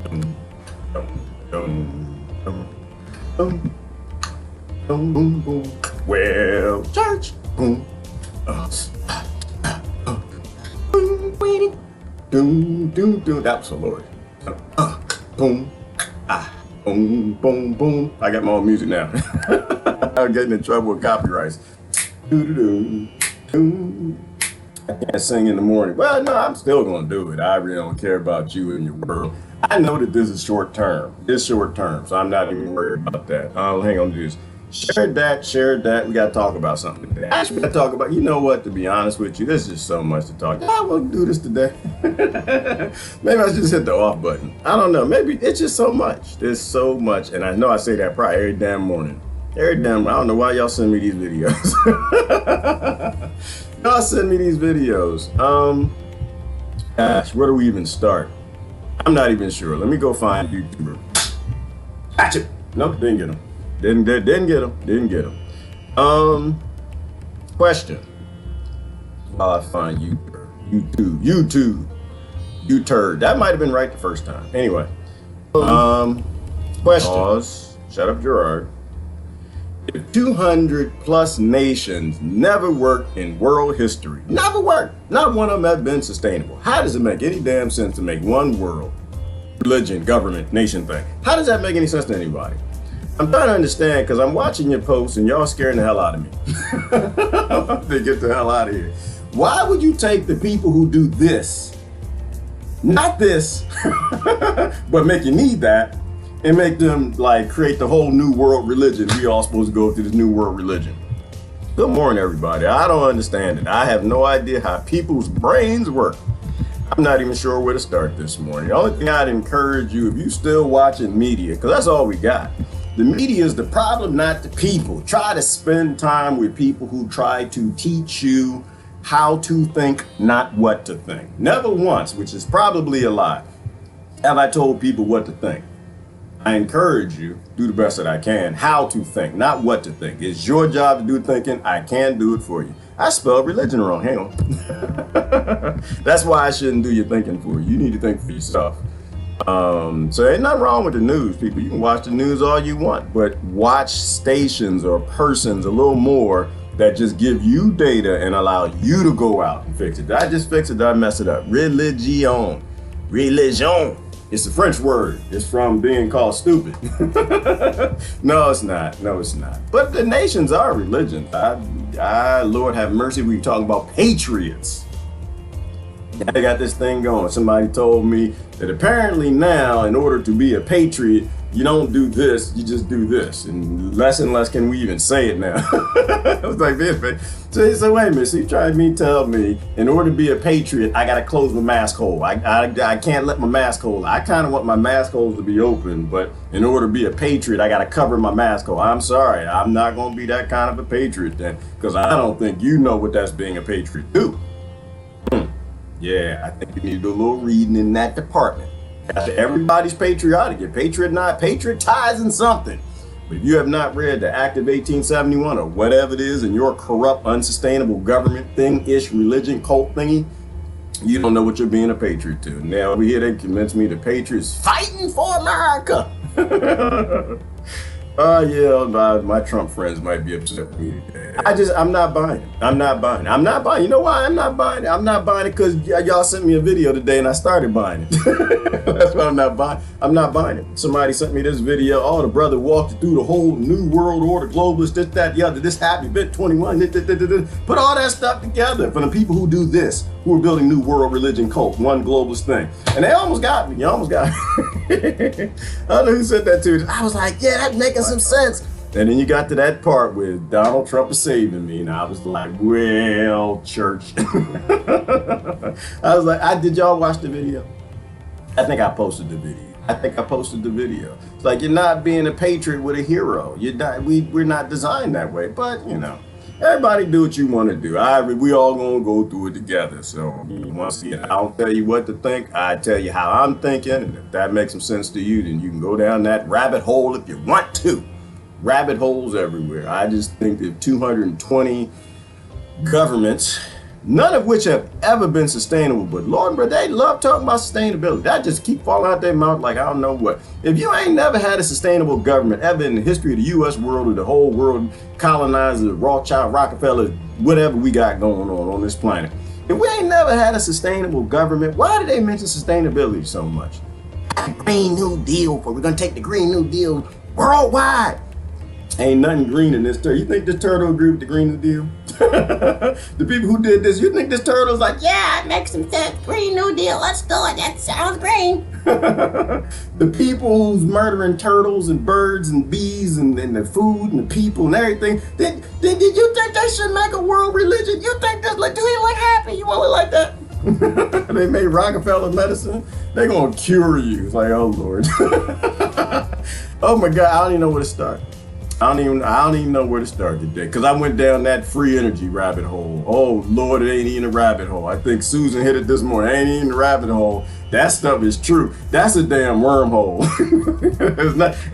Dum, dum, dum, dum, dum, dum, boom, boom. Well, church. Boom. Boom, doom, doom, doom. That was the Lord. Boom. Boom, boom, boom. I got my own music now. I'm getting in trouble with copyrights. Doo-doo-doo. Doo. I can't sing in the morning. Well, no, I'm still going to do it. I really don't care about you and your world. I know that this is short term. It's short term, so I'm not even worried about that. I'll hang on to this. Share that. We got to talk about something today. Actually, we got to talk about, you know what, to be honest with you, there's just so much to talk about. I won't do this today. Maybe I should just hit the off button. I don't know. Maybe it's just so much. There's so much. And I know I say that probably every damn morning. I don't know why y'all send me these videos. Y'all send me these videos. Gosh, where do we even start? I'm not even sure. Let me go find a YouTuber. Gotcha. Nope, didn't get him. Didn't get him. Question. While I find you turd. That might have been right the first time. Anyway. Question. Pause. Shut up, Gerard. If 200 plus nations never worked in world history, never worked, not one of them have been sustainable. How does it make any damn sense to make one world, religion, government, nation thing? How does that make any sense to anybody? I'm trying to understand because I'm watching your posts and y'all scaring the hell out of me. They get the hell out of here. Why would you take the people who do this, not this, but make you need that, and make them like create the whole new world religion? We all supposed to go through this new world religion. Good morning, everybody. I don't understand it. I have no idea how people's brains work. I'm not even sure where to start this morning. The only thing I'd encourage you, if you still watching media, because that's all we got. The media is the problem, not the people. Try to spend time with people who try to teach you how to think, not what to think. Never once, which is probably a lie, have I told people what to think. I encourage you, do the best that I can, how to think, not what to think. It's your job to do thinking. I can do it for you. I spelled religion wrong. Hang on. That's why I shouldn't do your thinking for you. You need to think for yourself. So ain't nothing wrong with the news, people. You can watch the news all you want, but watch stations or persons a little more that just give you data and allow you to go out and fix it. Did I just fix it? Did I mess it up? Religion. It's a French word. It's from being called stupid. No, it's not. But the nations are religions. Lord have mercy, we talking about patriots. They got this thing going. Somebody told me that apparently now, in order to be a patriot, you don't do this, you just do this. And less can we even say it now. I was like, so wait a minute, so you trying to tell me, in order to be a patriot, I gotta close my mask hole. I can't let my mask hole. I kind of want my mask holes to be open, but in order to be a patriot, I gotta cover my mask hole. I'm sorry, I'm not gonna be that kind of a patriot then, because I don't think you know what that's being a patriot do. Yeah, I think you need to do a little reading in that department. Everybody's patriotic. You're patriotizing something. But if you have not read the Act of 1871 or whatever it is in your corrupt, unsustainable government thing-ish religion cult thingy, you don't know what you're being a patriot to. Now over here they convince me the patriots fighting for America. Yeah, my Trump friends might be upset with me today. I'm not buying it. I'm not buying it. You know why I'm not buying it? I'm not buying it because y'all sent me a video today and I started buying it. That's why I'm not buying it. I'm not buying it. Somebody sent me this video. Oh, the brother walked through the whole new world order, globalist, this, that, the other, this happy bit 21, put all that stuff together for the people who do this, who are building new world religion cult, one globalist thing. And they almost got me. You almost got me. I don't know who said that to me. I was like, yeah, that's making some sense. And then you got to that part with Donald Trump is saving me, and I was like, well, church. I was like, did y'all watch the video? I think I posted the video. It's like, you're not being a patriot with a hero. We're not designed that way, but you know, everybody do what you want to do. We all gonna go through it together. So you want to see it? I don't tell you what to think. I tell you how I'm thinking, and if that makes some sense to you, then you can go down that rabbit hole if you want to. Rabbit holes everywhere. I just think that 220 governments none of which have ever been sustainable. But Lord, bro, they love talking about sustainability. That just keep falling out their mouth like I don't know what. If you ain't never had a sustainable government ever in the history of the U.S. world or the whole world, colonizers, Rothschild, Rockefeller, whatever we got going on this planet, if we ain't never had a sustainable government, why do they mention sustainability so much? Green New Deal, we're gonna take the Green New Deal worldwide. Ain't nothing green in this turtle. You think this turtle agree with the Green New Deal? The people who did this, you think this turtle's like, yeah, it makes some sense. Green New Deal, let's do it. That sounds green. The people who's murdering turtles and birds and bees and the food and the people and everything, did you think they should make a world religion? You think this, like, do you look happy? You want it like that? They made Rockefeller medicine. They're gonna cure you. It's like, oh Lord. Oh my God, I don't even know where to start. I don't even know where to start today, because I went down that free energy rabbit hole. Oh Lord, it ain't even a rabbit hole. I think Susan hit it this morning. It ain't even a rabbit hole. That stuff is true. That's a damn wormhole.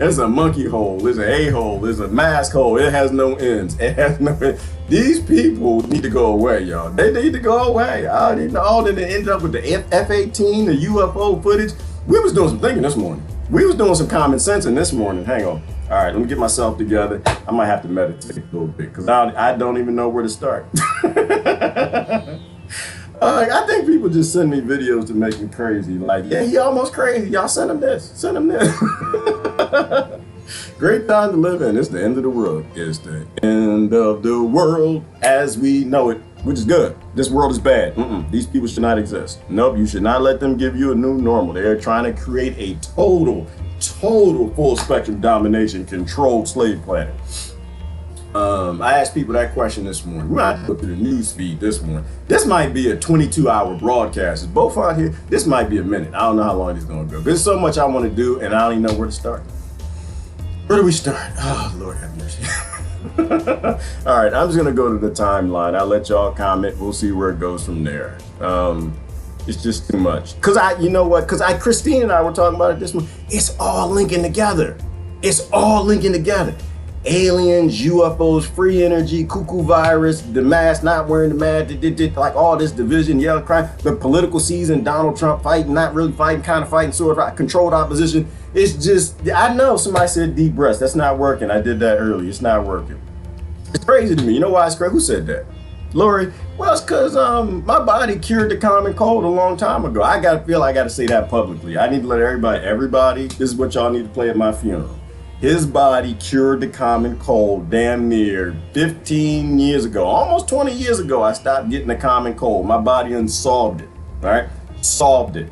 It's a monkey hole. It's an a-hole. It's a mask hole. It has no ends. It has no ends. These people need to go away, y'all. They need to go away. I don't even know. All that ended up with the F-18, the UFO footage. We was doing some thinking this morning. We was doing some common sense in this morning. Hang on. All right, let me get myself together. I might have to meditate a little bit, because I don't even know where to start. I think people just send me videos to make me crazy. Like, yeah, he almost crazy. Y'all send him this. Send him this. Great time to live in. It's the end of the world. It's the end of the world as we know it, which is good. This world is bad. These people should not exist. Nope, you should not let them give you a new normal. They're trying to create a total full spectrum domination controlled slave planet. I asked people that question this morning. We might look at the news feed this morning. This might be a 22-hour broadcast. It's both out here. This might be a minute. I don't know how long it's gonna go. There's so much I want to do, and I don't even know where to start. Where do we start? Oh, Lord have mercy. All right, I'm just gonna go to the timeline. I'll let y'all comment. We'll see where it goes from there. It's just too much. You know what? Christine and I were talking about it this morning. It's all linking together. It's all linking together. Aliens, UFOs, free energy, cuckoo virus, the mask, not wearing the mask, like all this division, yellow crime, the political season, Donald Trump fighting, not really fighting, kind of fighting, sort of controlled opposition. It's just, I know somebody said deep breaths. That's not working. I did that earlier. It's not working. It's crazy to me. You know why it's crazy? Who said that? Lori? Well, it's because my body cured the common cold a long time ago. I got to say that publicly. I need to let everybody, this is what y'all need to play at my funeral. His body cured the common cold damn near 15 years ago. Almost 20 years ago, I stopped getting the common cold. My body unsolved it, all right? Solved it.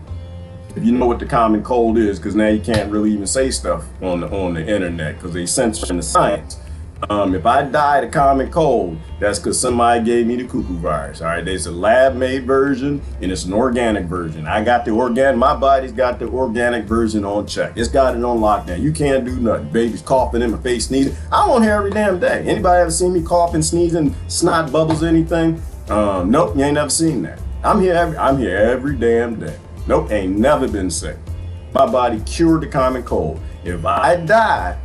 If you know what the common cold is, because now you can't really even say stuff on the internet because they censoring the science. If I died of common cold, that's because somebody gave me the cuckoo virus. All right, there's a lab-made version and it's an organic version. I got the organic. My body's got the organic version on check. It's got it on lockdown. You can't do nothing. Baby's coughing in my face, sneezing. I'm on here every damn day. Anybody ever seen me coughing, sneezing, snot bubbles, anything? Nope, you ain't never seen that. I'm here every damn day. Nope, ain't never been sick. My body cured the common cold. If I die,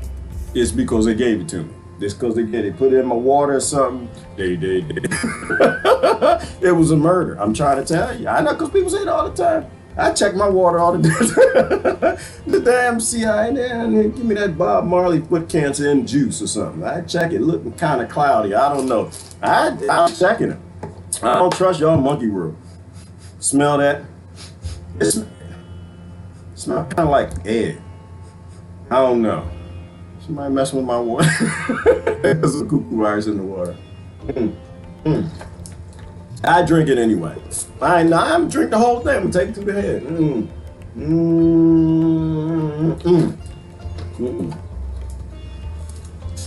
it's because they gave it to me. Just because they put it in my water or something. They did. It was a murder. I'm trying to tell you. I know, because people say it all the time. I check my water all the time. The damn CIA, give me that Bob Marley foot cancer in juice or something. I check it looking kind of cloudy. I don't know. I'm checking it. I don't trust y'all monkey world. Smell that? It smells kind of like egg. I don't know. Somebody messing with my water. There's a cuckoo virus in the water. I drink it anyway. I'm drink the whole thing. I'm gonna take it to the head.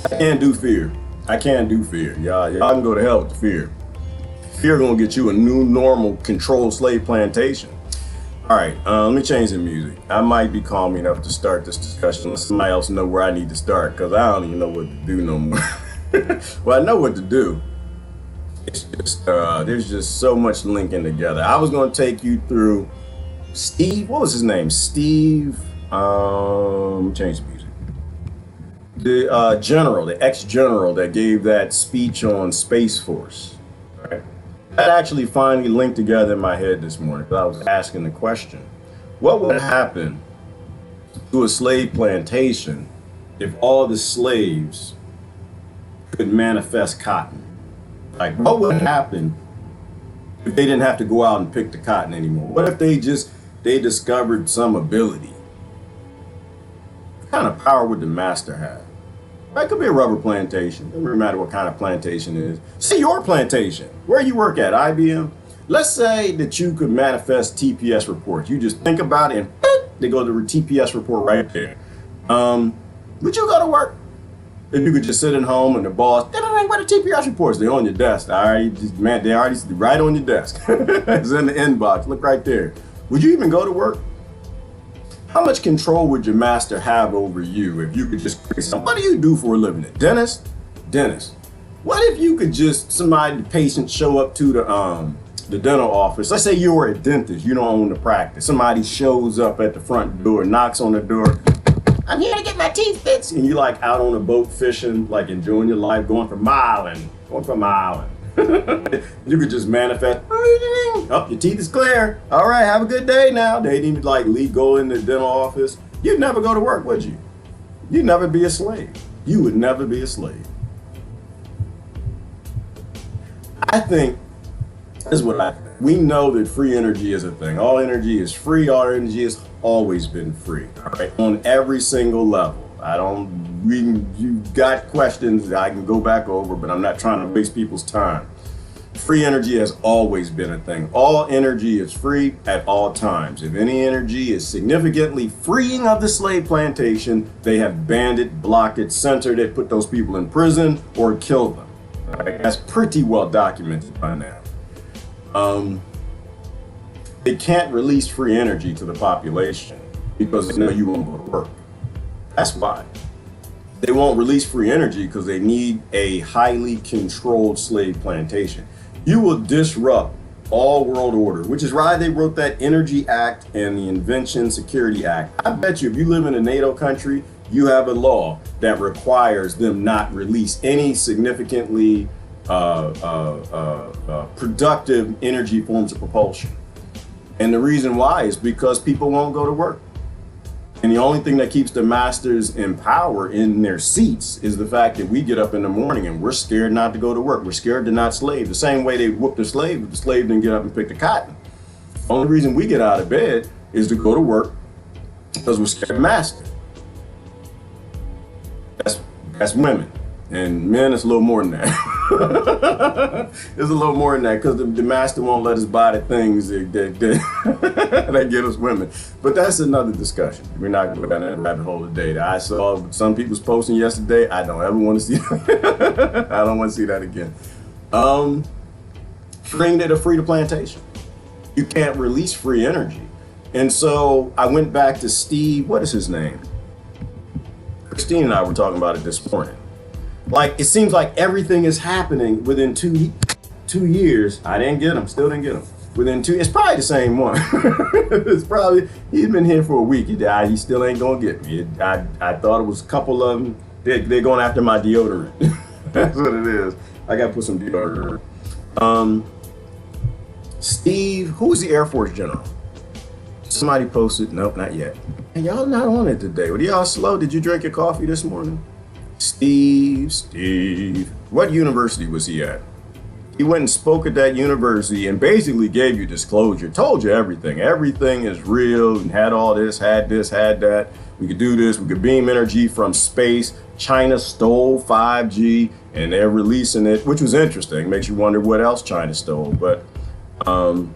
I can't do fear. I can't do fear. Y'all can go to hell with the fear. Fear gonna get you a new normal controlled slave plantation. All right, let me change the music. I might be calm enough to start this discussion. Let somebody else know where I need to start, because I don't even know what to do no more. Well, I know what to do. It's just, there's just so much linking together. I was going to take you through Steve, what was his name? Steve, change the music. The general, the ex-general that gave that speech on Space Force. All right. That actually finally linked together in my head this morning because I was asking the question, what would happen to a slave plantation if all the slaves could manifest cotton? Like, what would happen if they didn't have to go out and pick the cotton anymore? What if they discovered some ability? What kind of power would the master have? That could be a rubber plantation. It doesn't matter what kind of plantation it is. Say your plantation, where you work at, IBM. Let's say that you could manifest TPS reports. You just think about it and they go to the TPS report right there. Would you go to work? If you could just sit at home and the boss, what are TPS reports? They're on your desk. They're already right on your desk. It's in the inbox. Look right there. Would you even go to work? How much control would your master have over you if you could just create something? What do you do for a living? Dentist? Dentist. What if you could just, the patient show up to the dental office. Let's say you were a dentist, you don't own the practice. Somebody shows up at the front door, knocks on the door. I'm here to get my teeth fixed. And you're like out on a boat fishing, like enjoying your life, going for miling. You could just manifest. Oh, your teeth is clear. All right, have a good day now. They didn't even like go in the dental office. You'd never go to work, would you? You'd never be a slave. You would never be a slave. I think this is what we know that free energy is a thing. All energy is free. All energy has always been free. All right, on every single level. You got questions I can go back over, but I'm not trying to waste people's time. Free energy has always been a thing. All energy is free at all times. If any energy is significantly freeing of the slave plantation, they have banned it, blocked it, censored it, put those people in prison, or killed them. Right? That's pretty well documented by now. They can't release free energy to the population because they know you won't go to work. That's why. They won't release free energy because they need a highly controlled slave plantation. You will disrupt all world order, which is why they wrote that Energy Act and the Invention Security Act. I bet you if you live in a NATO country, you have a law that requires them not release any significantly productive energy forms of propulsion. And the reason why is because people won't go to work. And the only thing that keeps the masters in power in their seats is the fact that we get up in the morning and we're scared not to go to work. We're scared to not slave. The same way they whooped the slave, but the slave didn't get up and pick the cotton. The only reason we get out of bed is to go to work because we're scared of the master. That's women. And men, it's a little more than that. It's a little more than that because the master won't let us buy the things that get us women. But that's another discussion. We're not going to go down that rabbit hole today. I saw some people's posting yesterday. I don't ever want to see that. I don't want to see that again. Freeing to free the plantation. You can't release free energy. And so I went back to Steve, what is his name? Christine and I were talking about it this morning. Like, it seems like everything is happening within two years. I didn't get him, still didn't get him. Within it's probably the same one. It's probably, he's been here for a week. He still ain't gonna get me. I thought it was a couple of them. They're going after my deodorant. That's what it is. I gotta put some deodorant. Steve, who's the Air Force general? Somebody posted, nope, not yet. And y'all not on it today. Were y'all slow? Did you drink your coffee this morning? Steve. What university was he at? He went and spoke at that university and basically gave you disclosure, told you everything. Everything is real and had all this, had that. We could do this, we could beam energy from space. China stole 5G and they're releasing it, which was interesting. Makes you wonder what else China stole. But, oh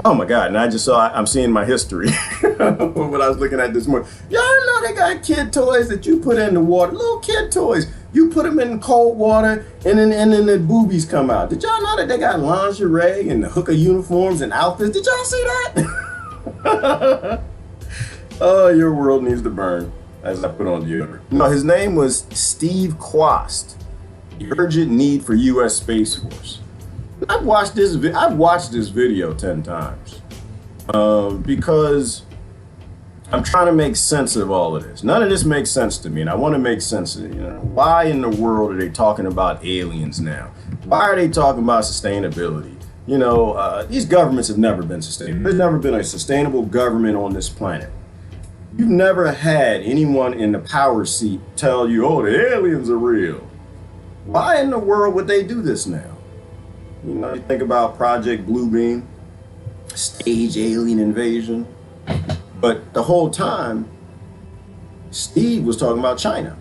my God, and I just saw, I'm seeing my history when I was looking at this morning. Y'all know they got kid toys that you put in the water, little kid toys. You put them in cold water and then the boobies come out. Did y'all know that they got lingerie and the hooker uniforms and outfits? Did y'all see that? Oh, your world needs to burn, as I put on deodorant. No, his name was Steve Kwast, the urgent need for U.S. Space Force. I've watched this video 10 times because I'm trying to make sense of all of this. None of this makes sense to me, and I want to make sense of it. Why in the world are they talking about aliens now? Why are they talking about sustainability? These governments have never been sustainable. There's never been a sustainable government on this planet. You've never had anyone in the power seat tell you, oh, the aliens are real. Why in the world would they do this now? You think about Project Bluebeam, stage alien invasion. But the whole time, Steve was talking about China.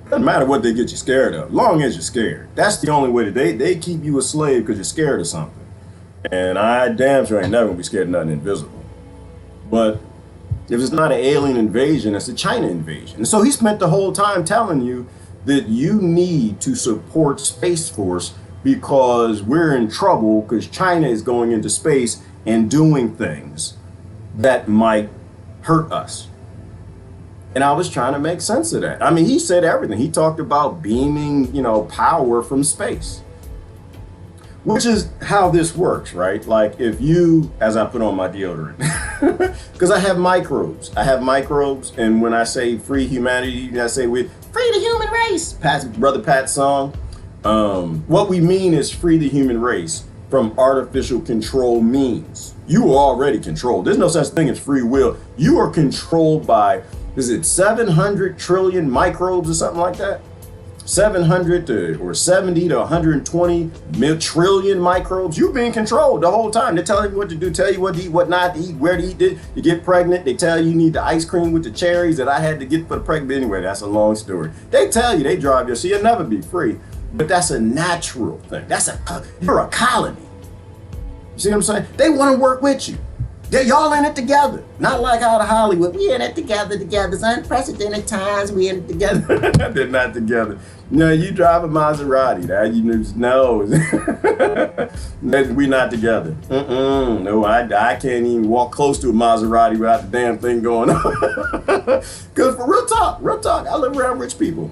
Doesn't matter what they get you scared of, long as you're scared. That's the only way that they keep you a slave, because you're scared of something. And I damn sure ain't never gonna be scared of nothing invisible. But if it's not an alien invasion, it's a China invasion. And so he spent the whole time telling you that you need to support Space Force because we're in trouble because China is going into space and doing things that might hurt us. And I was trying to make sense of that. I mean, he said everything. He talked about beaming, power from space, which is how this works, right? Like if you, as I put on my deodorant, because I have microbes. And when I say free humanity, I say we free the human race. Brother Pat's song. What we mean is free the human race from artificial control means. You are already controlled. There's no such thing as free will. You are controlled by, is it 700 trillion microbes or something like that? 700 to or 70 to 120 trillion microbes. You're being controlled the whole time. They're telling you what to do, tell you what to eat, what not to eat, where to eat. You get pregnant, they tell you need the ice cream with the cherries that I had to get for the pregnant. Anyway, that's a long story. They tell you, they drive you, so you'll never be free. But that's a natural thing. You're a colony. You see what I'm saying? They want to work with you. Y'all in it together. Not like out of Hollywood. We in it together. It's unprecedented times. We in it together. They're not together. No, you drive a Maserati. Now you just know. We're not together. No, I can't even walk close to a Maserati without the damn thing going on. Because for real talk, I live around rich people.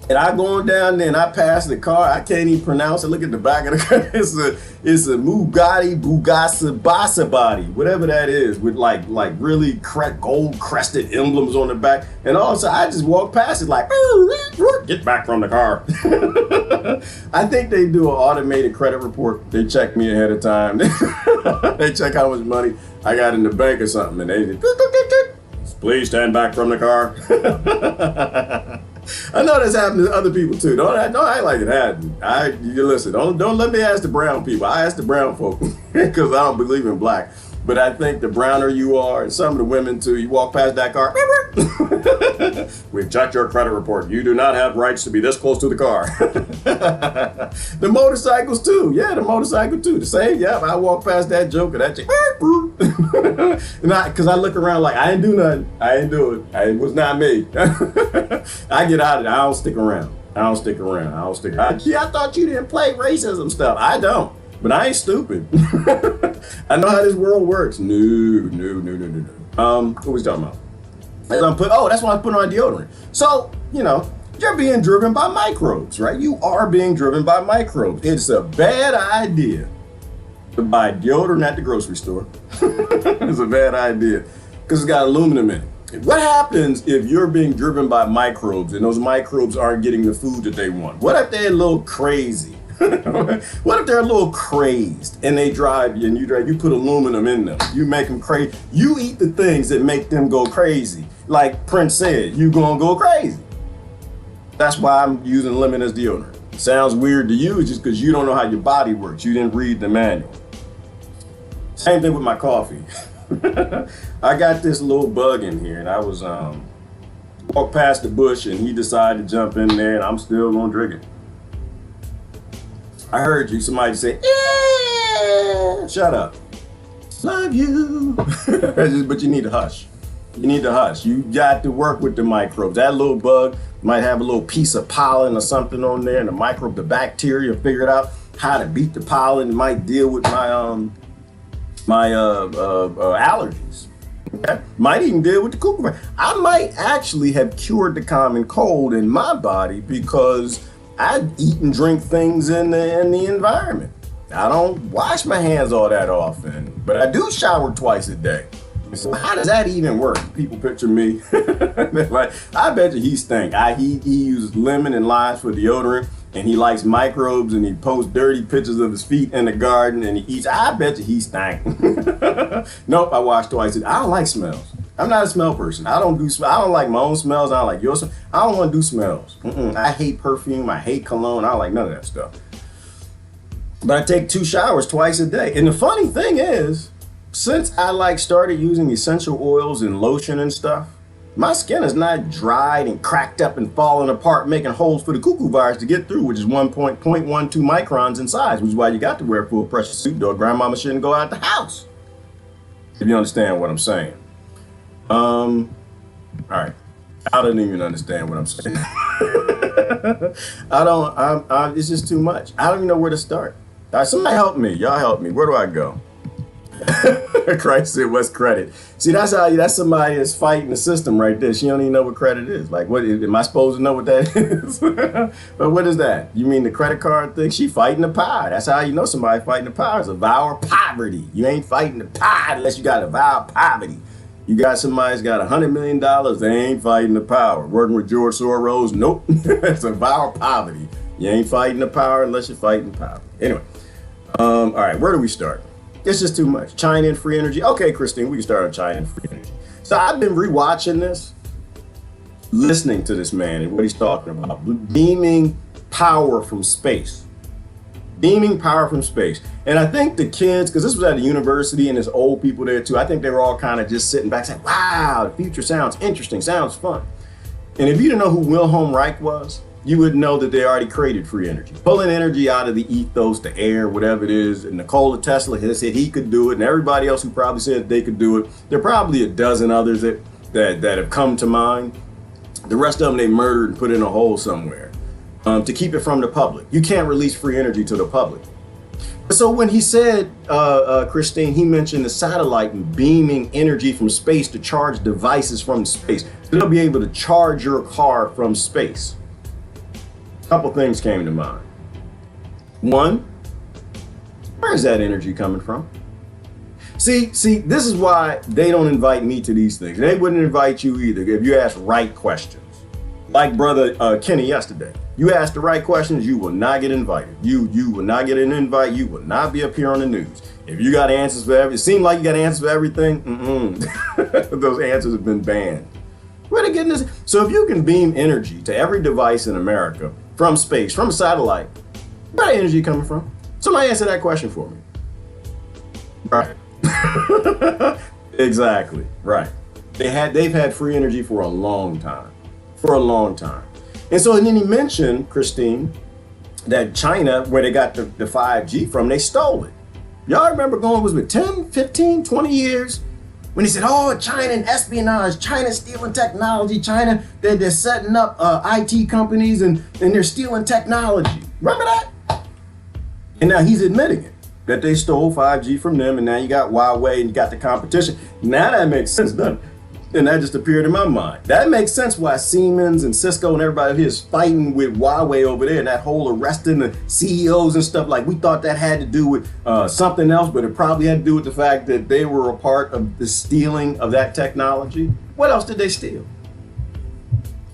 And I go on down there and I pass the car. I can't even pronounce it. Look at the back of the car. It's a Bugatti Bassa body, whatever that is, with like really gold crested emblems on the back. And all of a sudden I just walk past it like, get back from the car. I think they do an automated credit report. They check me ahead of time. They check how much money I got in the bank or something, and they just, please stand back from the car. I know that's happened to other people too. Don't act like it hadn't. Listen. Don't let me ask the brown people. I ask the brown folk because I don't believe in black. But I think the browner you are, and some of the women too, you walk past that car. We've checked your credit report. You do not have rights to be this close to the car. The motorcycles too. Yeah, the motorcycle too. The same. Yeah, I walk past that joker. That because I look around like I ain't do nothing. I ain't do it. It was not me. I get out of it. I don't stick around. Yeah, I thought you didn't play racism stuff. I don't. But I ain't stupid. I know how this world works. No. What was talking about? That's why I put on deodorant. So, you're being driven by microbes, right? You are being driven by microbes. It's a bad idea to buy deodorant at the grocery store. It's a bad idea because it's got aluminum in it. What happens if you're being driven by microbes and those microbes aren't getting the food that they want? What if they're a little crazy? What if they're a little crazed and they drive you and you put aluminum in them? You make them crazy. You eat the things that make them go crazy. Like Prince said, you gonna go crazy. That's why I'm using lemon as deodorant. It sounds weird to you just because you don't know how your body works. You didn't read the manual. Same thing with my coffee. I got this little bug in here and I was walked past the bush and he decided to jump in there and I'm still gonna drink it. I heard you, somebody say, yeah, shut up. Love you. But you need to hush. You got to work with the microbes. That little bug might have a little piece of pollen or something on there, and the bacteria figured out how to beat the pollen. It might deal with my allergies. Okay? Might even deal with the cuckoo. I might actually have cured the common cold in my body because I eat and drink things in the environment. I don't wash my hands all that often, but I do shower twice a day. So how does that even work? People picture me. Like, I bet you he stink. He uses lemon and limes for deodorant, and he likes microbes, and he posts dirty pictures of his feet in the garden, and he eats. I bet you he stank. Nope, I wash twice. I don't like smells. I'm not a smell person. I don't like my own smells. I don't like your smell. I don't want to do smells. I hate perfume. I hate cologne. I don't like none of that stuff. But I take 2 showers twice a day. And the funny thing is, since I started using essential oils and lotion and stuff, my skin is not dried and cracked up and falling apart, making holes for the cuckoo virus to get through, which is 1.12 microns in size, which is why you got to wear a full pressure suit, though grandmama shouldn't go out the house. If you understand what I'm saying. All right. I don't even understand what I'm saying. It's just too much. I don't even know where to start. Somebody help me. Y'all help me. Where do I go? Christ said, what's credit? See, that's somebody that's fighting the system right there. She don't even know what credit is. Like, what am I supposed to know what that is? But what is that? You mean the credit card thing? She fighting the pie. That's how you know somebody fighting the pie. It's a vow of poverty. You ain't fighting the pie unless you got a vow of poverty. You got somebody that's got $100 million, they ain't fighting the power. Working with George Soros, nope. It's a vow of poverty. You ain't fighting the power unless you're fighting poverty. Anyway, all right, where do we start? It's just too much. China and free energy. Okay, Christine, we can start on China and free energy. So I've been rewatching this, listening to this man and what he's talking about. Beaming power from space. Beaming power from space. And I think the kids, because this was at a university and there's old people there too, I think they were all kind of just sitting back saying, wow, the future sounds interesting, sounds fun. And if you didn't know who Wilhelm Reich was, you would know that they already created free energy. Pulling energy out of the ethos, the air, whatever it is. And Nikola Tesla has said he could do it, and everybody else who probably said they could do it. There are probably a dozen others that have come to mind. The rest of them they murdered and put in a hole somewhere. To keep it from the public. You can't release free energy to the public. So when he said, Christine, he mentioned the satellite and beaming energy from space to charge devices from space. So they'll be able to charge your car from space. A couple things came to mind. One, where is that energy coming from? See, this is why they don't invite me to these things. They wouldn't invite you either if you ask right questions. Like brother Kenny yesterday. You ask the right questions, you will not get invited. You will not get an invite. You will not be up here on the news. If you got answers for everything, it seems like you got answers for everything. Those answers have been banned. Where they getting this? So if you can beam energy to every device in America from space, from a satellite, where that energy coming from? Somebody answer that question for me. Right. Exactly. Right. They've had free energy for a long time. For a long time. And so then he mentioned, Christine, that China, where they got the 5G from, they stole it. Y'all remember was with 10, 15, 20 years? When he said, oh, China and espionage, China stealing technology, China, they're setting up IT companies and they're stealing technology. Remember that? And now he's admitting it, that they stole 5G from them, and now you got Huawei and you got the competition. Now that makes sense, doesn't it? And that just appeared in my mind. That makes sense why Siemens and Cisco and everybody here is fighting with Huawei over there, and that whole arresting the CEOs and stuff. Like, we thought that had to do with something else, but it probably had to do with the fact that they were a part of the stealing of that technology. What else did they steal?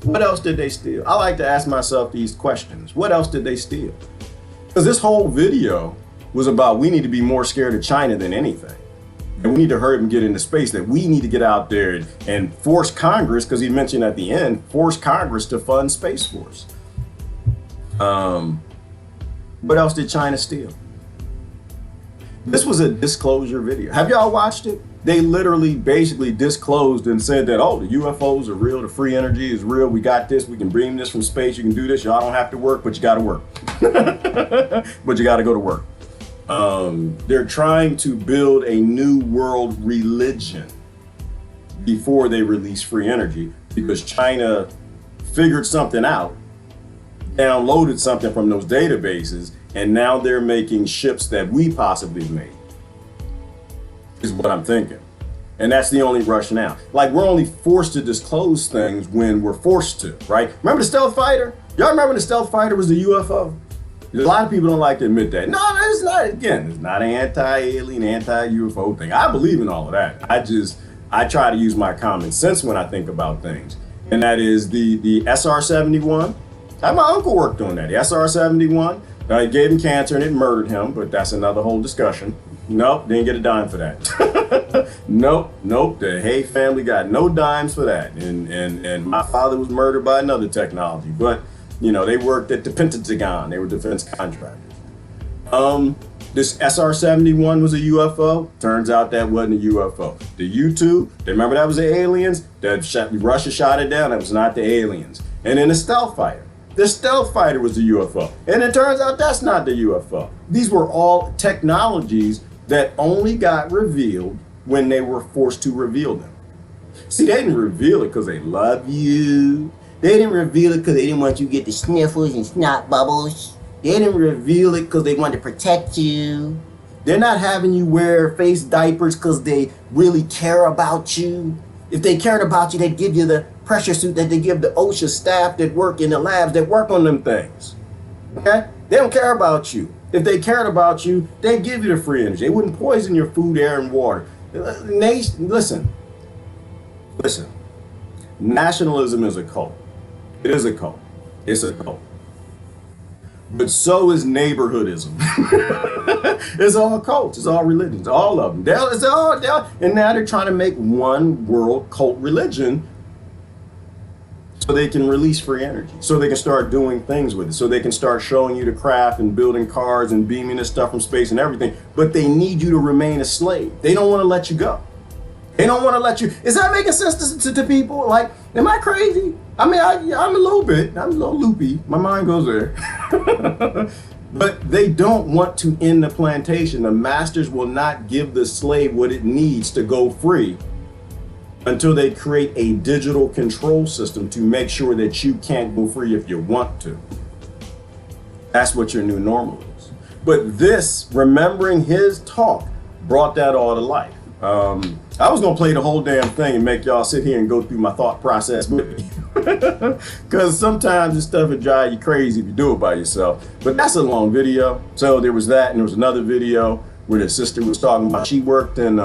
What else did they steal? I like to ask myself these questions. What else did they steal? Because this whole video was about we need to be more scared of China than anything. And we need to hurry up and get into space, that we need to get out there and force Congress, because he mentioned at the end, force Congress to fund Space Force. What else did China steal? This was a disclosure video. Have y'all watched it? They literally basically disclosed and said that, oh, the UFOs are real, the free energy is real, we got this, we can beam this from space, you can do this, y'all don't have to work, but you gotta work. But you gotta go to work. They're trying to build a new world religion before they release free energy, because China figured something out, downloaded something from those databases, and now they're making ships that we possibly made, is what I'm thinking. And that's the only rush now. Like, we're only forced to disclose things when we're forced to, right? Remember the stealth fighter? Y'all remember the stealth fighter was the UFO? A lot of people don't like to admit that. No, it's not. Again, it's not an anti-alien, anti-UFO thing. I believe in all of that. I try to use my common sense when I think about things. And that is the SR-71. My uncle worked on that. The SR-71, it gave him cancer and it murdered him, but that's another whole discussion. Nope, didn't get a dime for that. Nope. The Hay family got no dimes for that. And my father was murdered by another technology, but they worked at the Pentagon. They were defense contractors. This SR-71 was a UFO. Turns out that wasn't a UFO. The U-2, remember that was the aliens? Russia shot it down. That was not the aliens. And then the stealth fighter. The stealth fighter was a UFO. And it turns out that's not the UFO. These were all technologies that only got revealed when they were forced to reveal them. See, they didn't reveal it because they love you. They didn't reveal it because they didn't want you to get the sniffles and snot bubbles. They didn't reveal it because they wanted to protect you. They're not having you wear face diapers because they really care about you. If they cared about you, they'd give you the pressure suit that they give the OSHA staff that work in the labs that work on them things. Okay? They don't care about you. If they cared about you, they'd give you the free energy. They wouldn't poison your food, air, and water. Listen. Nationalism is a cult. It is a cult. It's a cult. But so is neighborhoodism. It's all cults. It's all religions. All of them. And now they're trying to make one world cult religion so they can release free energy. So they can start doing things with it. So they can start showing you the craft and building cars and beaming this stuff from space and everything. But they need you to remain a slave. They don't want to let you go. They don't want to let you. Is that making sense to people? Like, am I crazy? I mean, I'm a little bit. I'm a little loopy. My mind goes there. But they don't want to end the plantation. The masters will not give the slave what it needs to go free until they create a digital control system to make sure that you can't go free if you want to. That's what your new normal is. But this, remembering his talk, brought that all to life. I was gonna play the whole damn thing and make y'all sit here and go through my thought process with me. Because sometimes this stuff would drive you crazy if you do it by yourself. But that's a long video. So there was that, and there was another video where the sister was talking about she worked in,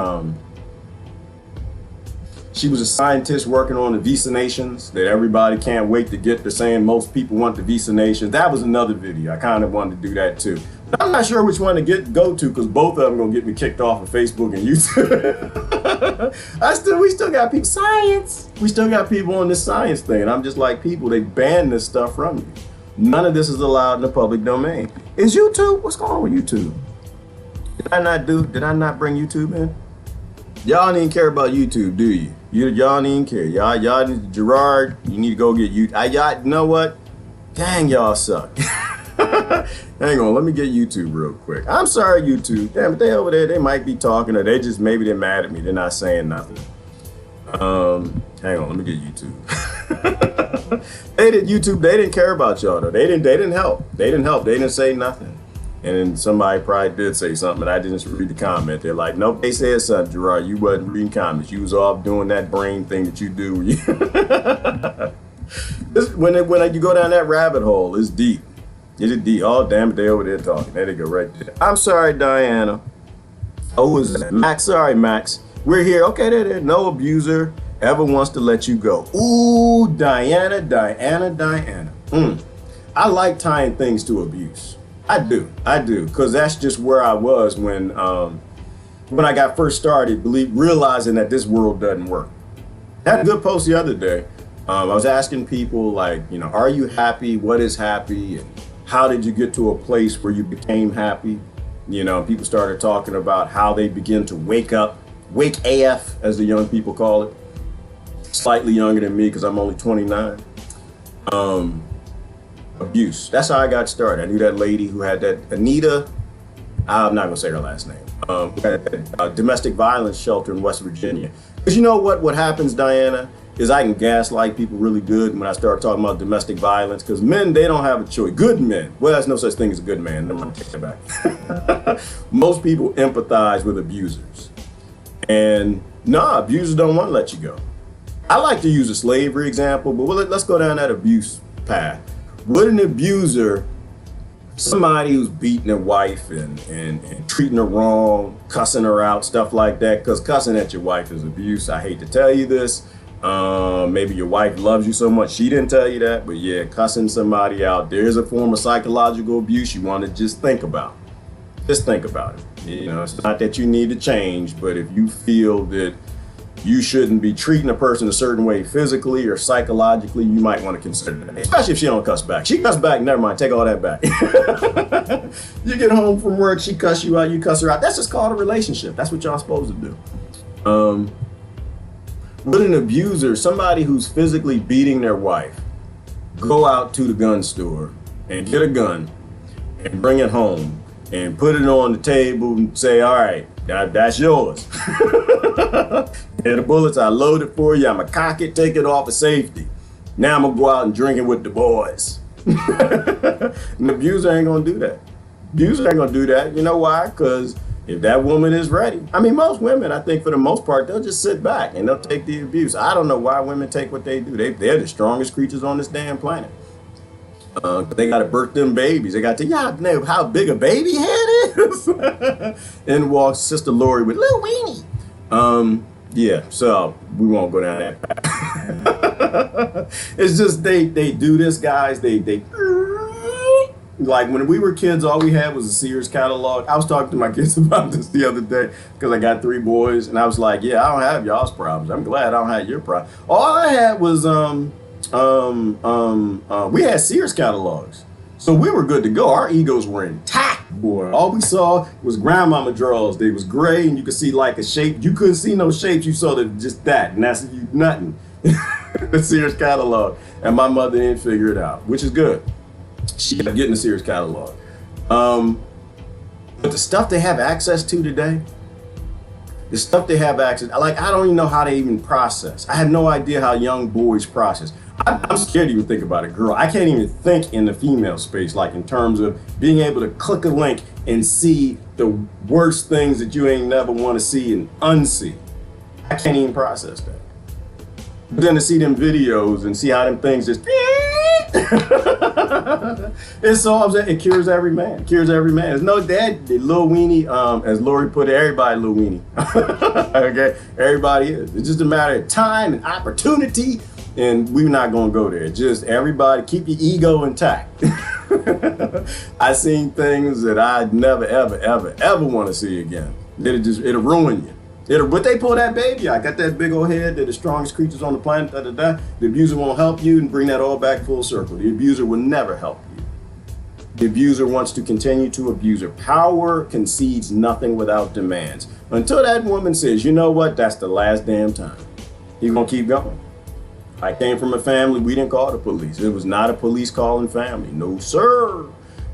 she was a scientist working on the visa nations that everybody can't wait to get. They're saying most people want the visa nations. That was another video. I kind of wanted to do that too. But I'm not sure which one to go to because both of them gonna get me kicked off of Facebook and YouTube. We still got people science. We still got people on this science thing, and I'm just like, people, they ban this stuff from you. None of this is allowed in the public domain. Is YouTube? What's going on with YouTube? Did I not bring YouTube in? Y'all didn't care about YouTube, do you? Y'all didn't care. Y'all need Gerard. You need to go get you. Y'all, you know what? Dang, y'all suck. Hang on, let me get YouTube real quick. I'm sorry, YouTube. Damn it, they over there. They might be talking, or maybe they're mad at me. They're not saying nothing. Hang on, let me get YouTube. They didn't care about y'all though. They didn't help. They didn't say nothing. And then somebody probably did say something, and I didn't read the comment. They're like, nope, they said something, Gerard. You wasn't reading comments. You was off doing that brain thing that you do. When you go down that rabbit hole, it's deep. It is deep. Oh, damn it, they over there talking. There they go, right there. I'm sorry, Diana. Oh, who is that? Max. Sorry, Max. We're here. Okay, there. No abuser ever wants to let you go. Ooh, Diana. I like tying things to abuse. I do, because that's just where I was when I got first started, realizing that this world doesn't work. I had a good post the other day. I was asking people, like, are you happy? What is happy? And how did you get to a place where you became happy? People started talking about how they begin to wake up, wake AF, as the young people call it. Slightly younger than me because I'm only 29. Abuse. That's how I got started. I knew that lady who had that, Anita, I'm not gonna say her last name, who had a domestic violence shelter in West Virginia. Because you know what happens, Diana, is I can gaslight people really good when I start talking about domestic violence, because men, they don't have a choice. Good men, well, there's no such thing as a good man. Never mind, take that back. Most people empathize with abusers. And nah, abusers don't want to let you go. I like to use a slavery example, but let's go down that abuse path. Would an abuser somebody who's beating their wife and treating her wrong, cussing her out, stuff like that, because cussing at your wife is abuse. I hate to tell you this. Maybe your wife loves you so much she didn't tell you that, but yeah, cussing somebody out, there is a form of psychological abuse you want to just think about. Just think about it. You know, it's not that you need to change, but if you feel that you shouldn't be treating a person a certain way physically or psychologically, you might want to consider that, especially if she don't cuss back. She cuss back, never mind, take all that back. You get home from work, she cuss you out, you cuss her out. That's just called a relationship. That's what y'all supposed to do. Would an abuser, somebody who's physically beating their wife, go out to the gun store and get a gun and bring it home and put it on the table and say, all right, that's yours. And the bullets, I loaded for you. I'm going to cock it, take it off for safety. Now I'm going to go out and drink it with the boys. An abuser ain't going to do that. Abuser ain't going to do that. You know why? Because if that woman is ready. I mean, most women, I think for the most part, they'll just sit back and they'll take the abuse. I don't know why women take what they do. They're the strongest creatures on this damn planet. They got to birth them babies. They got to, y'all know how big a baby head is. And walks Sister Lori with little weenie. Yeah, so we won't go down that path. It's just they do this, guys. They like when we were kids, all we had was a Sears catalog. I was talking to my kids about this the other day because I got 3 boys, and I was like, yeah, I don't have y'all's problems. I'm glad I don't have your problem. All I had was we had Sears catalogs, so we were good to go. Our egos were intact, boy. All we saw was grandmama drawers. They was gray, and you could see like a shape. You couldn't see no shapes. You saw just that, and that's nothing. The Sears catalog, and my mother didn't figure it out, which is good. She kept getting the Sears catalog. But the stuff they have access to today, the stuff they have access, like, I don't even know how they even process. I have no idea how young boys process. I'm scared to even think about a girl. I can't even think in the female space, like in terms of being able to click a link and see the worst things that you ain't never want to see and unsee. I can't even process that. But then to see them videos and see how them things just it solves it. It cures every man. Cures every man. There's no dad. The little weenie, as Lori put it, everybody little weenie. Okay, everybody is. It's just a matter of time and opportunity, and we're not gonna go there. Just everybody keep your ego intact. I seen things that I'd never, ever want to see again. It'll ruin you. But they pull that baby. I got that big old head. They're the strongest creatures on the planet. The abuser won't help you, and bring that all back full circle. The abuser will never help you. The abuser wants to continue to abuse her. Power concedes nothing without demands. Until that woman says, you know what, that's the last damn time. He's gonna keep going. I came from a family, we didn't call the police. It was not a police calling family. No, sir.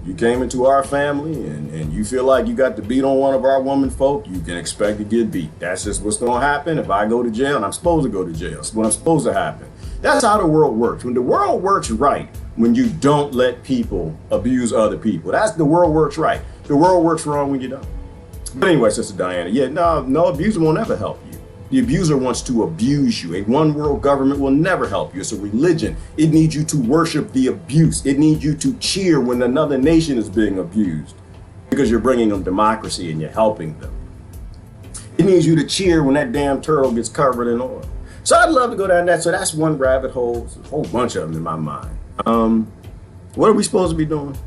You came into our family and you feel like you got to beat on one of our woman folk, you can expect to get beat. That's just what's gonna happen. If I go to jail, and I'm supposed to go to jail, it's what I'm supposed to happen. That's how the world works. When the world works right, when you don't let people abuse other people, that's the world works right. The world works wrong when you don't. But anyway, Sister Diana, yeah, no abuser won't ever help you. The abuser wants to abuse you. A one world government will never help you. It's a religion. It needs you to worship the abuse. It needs you to cheer when another nation is being abused, because you're bringing them democracy and you're helping them. It needs you to cheer when that damn turtle gets covered in oil. So I'd love to go down that. So that's one rabbit hole. There's a whole bunch of them in my mind. What are we supposed to be doing?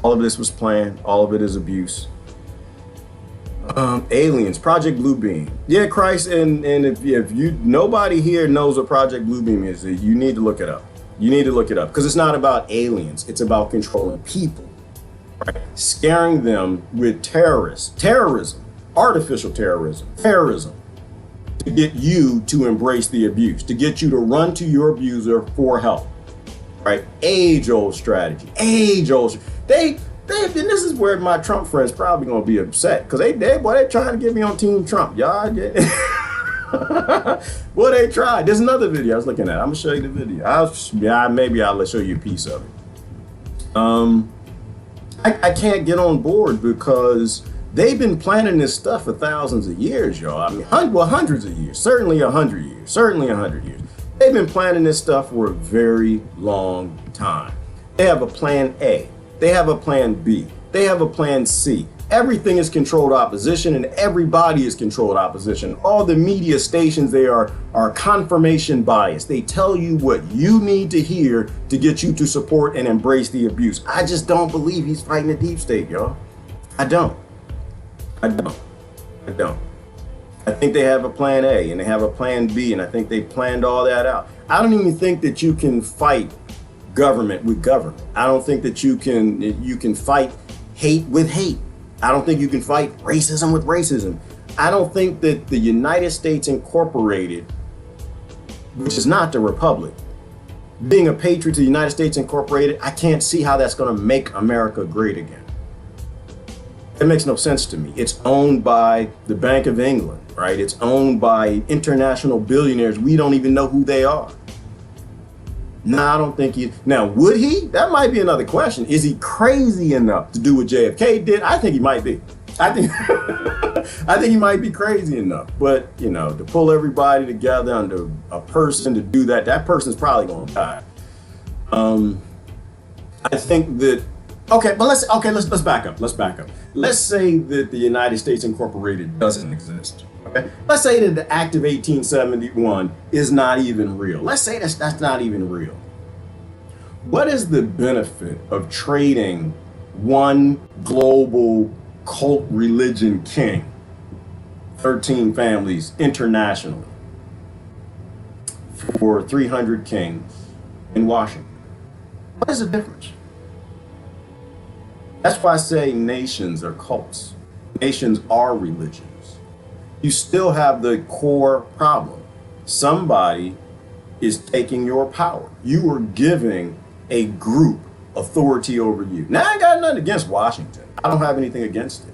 All of this was planned. All of it is abuse. Aliens, Project Bluebeam. Yeah, Christ, and if you nobody here knows what Project Bluebeam is, you need to look it up. You need to look it up, because it's not about aliens. It's about controlling people, right? Scaring them with terrorism, artificial terrorism, to get you to embrace the abuse, to get you to run to your abuser for help, right? Age-old strategy, and this is where my Trump friends probably gonna be upset, because they trying to get me on Team Trump, y'all. Well, they tried. There's another video I was looking at. I'm gonna show you the video. Maybe I'll show you a piece of it. I can't get on board because they've been planning this stuff for thousands of years, y'all. I mean, hundreds of years, certainly 100 years, They've been planning this stuff for a very long time. They have a plan A. They have a plan B. They have a plan C. Everything is controlled opposition and everybody is controlled opposition. All the media stations, they are confirmation bias. They tell you what you need to hear to get you to support and embrace the abuse. I just don't believe he's fighting the deep state, y'all. I don't. I think they have a plan A and they have a plan B, and I think they planned all that out. I don't even think that you can fight government with government. I don't think that you can fight hate with hate. I don't think you can fight racism with racism. I don't think that the United States Incorporated, which is not the Republic, being a patriot to the United States Incorporated, I can't see how that's going to make America great again. It makes no sense to me. It's owned by the Bank of England, right? It's owned by international billionaires. We don't even know who they are. No, I don't think he. Now, would he? That might be another question. Is he crazy enough to do what JFK did? I think he might be. I think he might be crazy enough. But, you know, to pull everybody together under a person to do that, that person's probably going to die. I think that. Okay, but let's back up. Let's back up. Let's say that the United States Incorporated doesn't exist. Okay? Let's say that the Act of 1871 is not even real. Let's say that's not even real. What is the benefit of trading one global cult religion king, 13 families internationally, for 300 kings in Washington? What is the difference? That's why I say nations are cults. Nations are religions. You still have the core problem. Somebody is taking your power. You are giving a group authority over you. Now, I ain't got nothing against Washington. I don't have anything against it.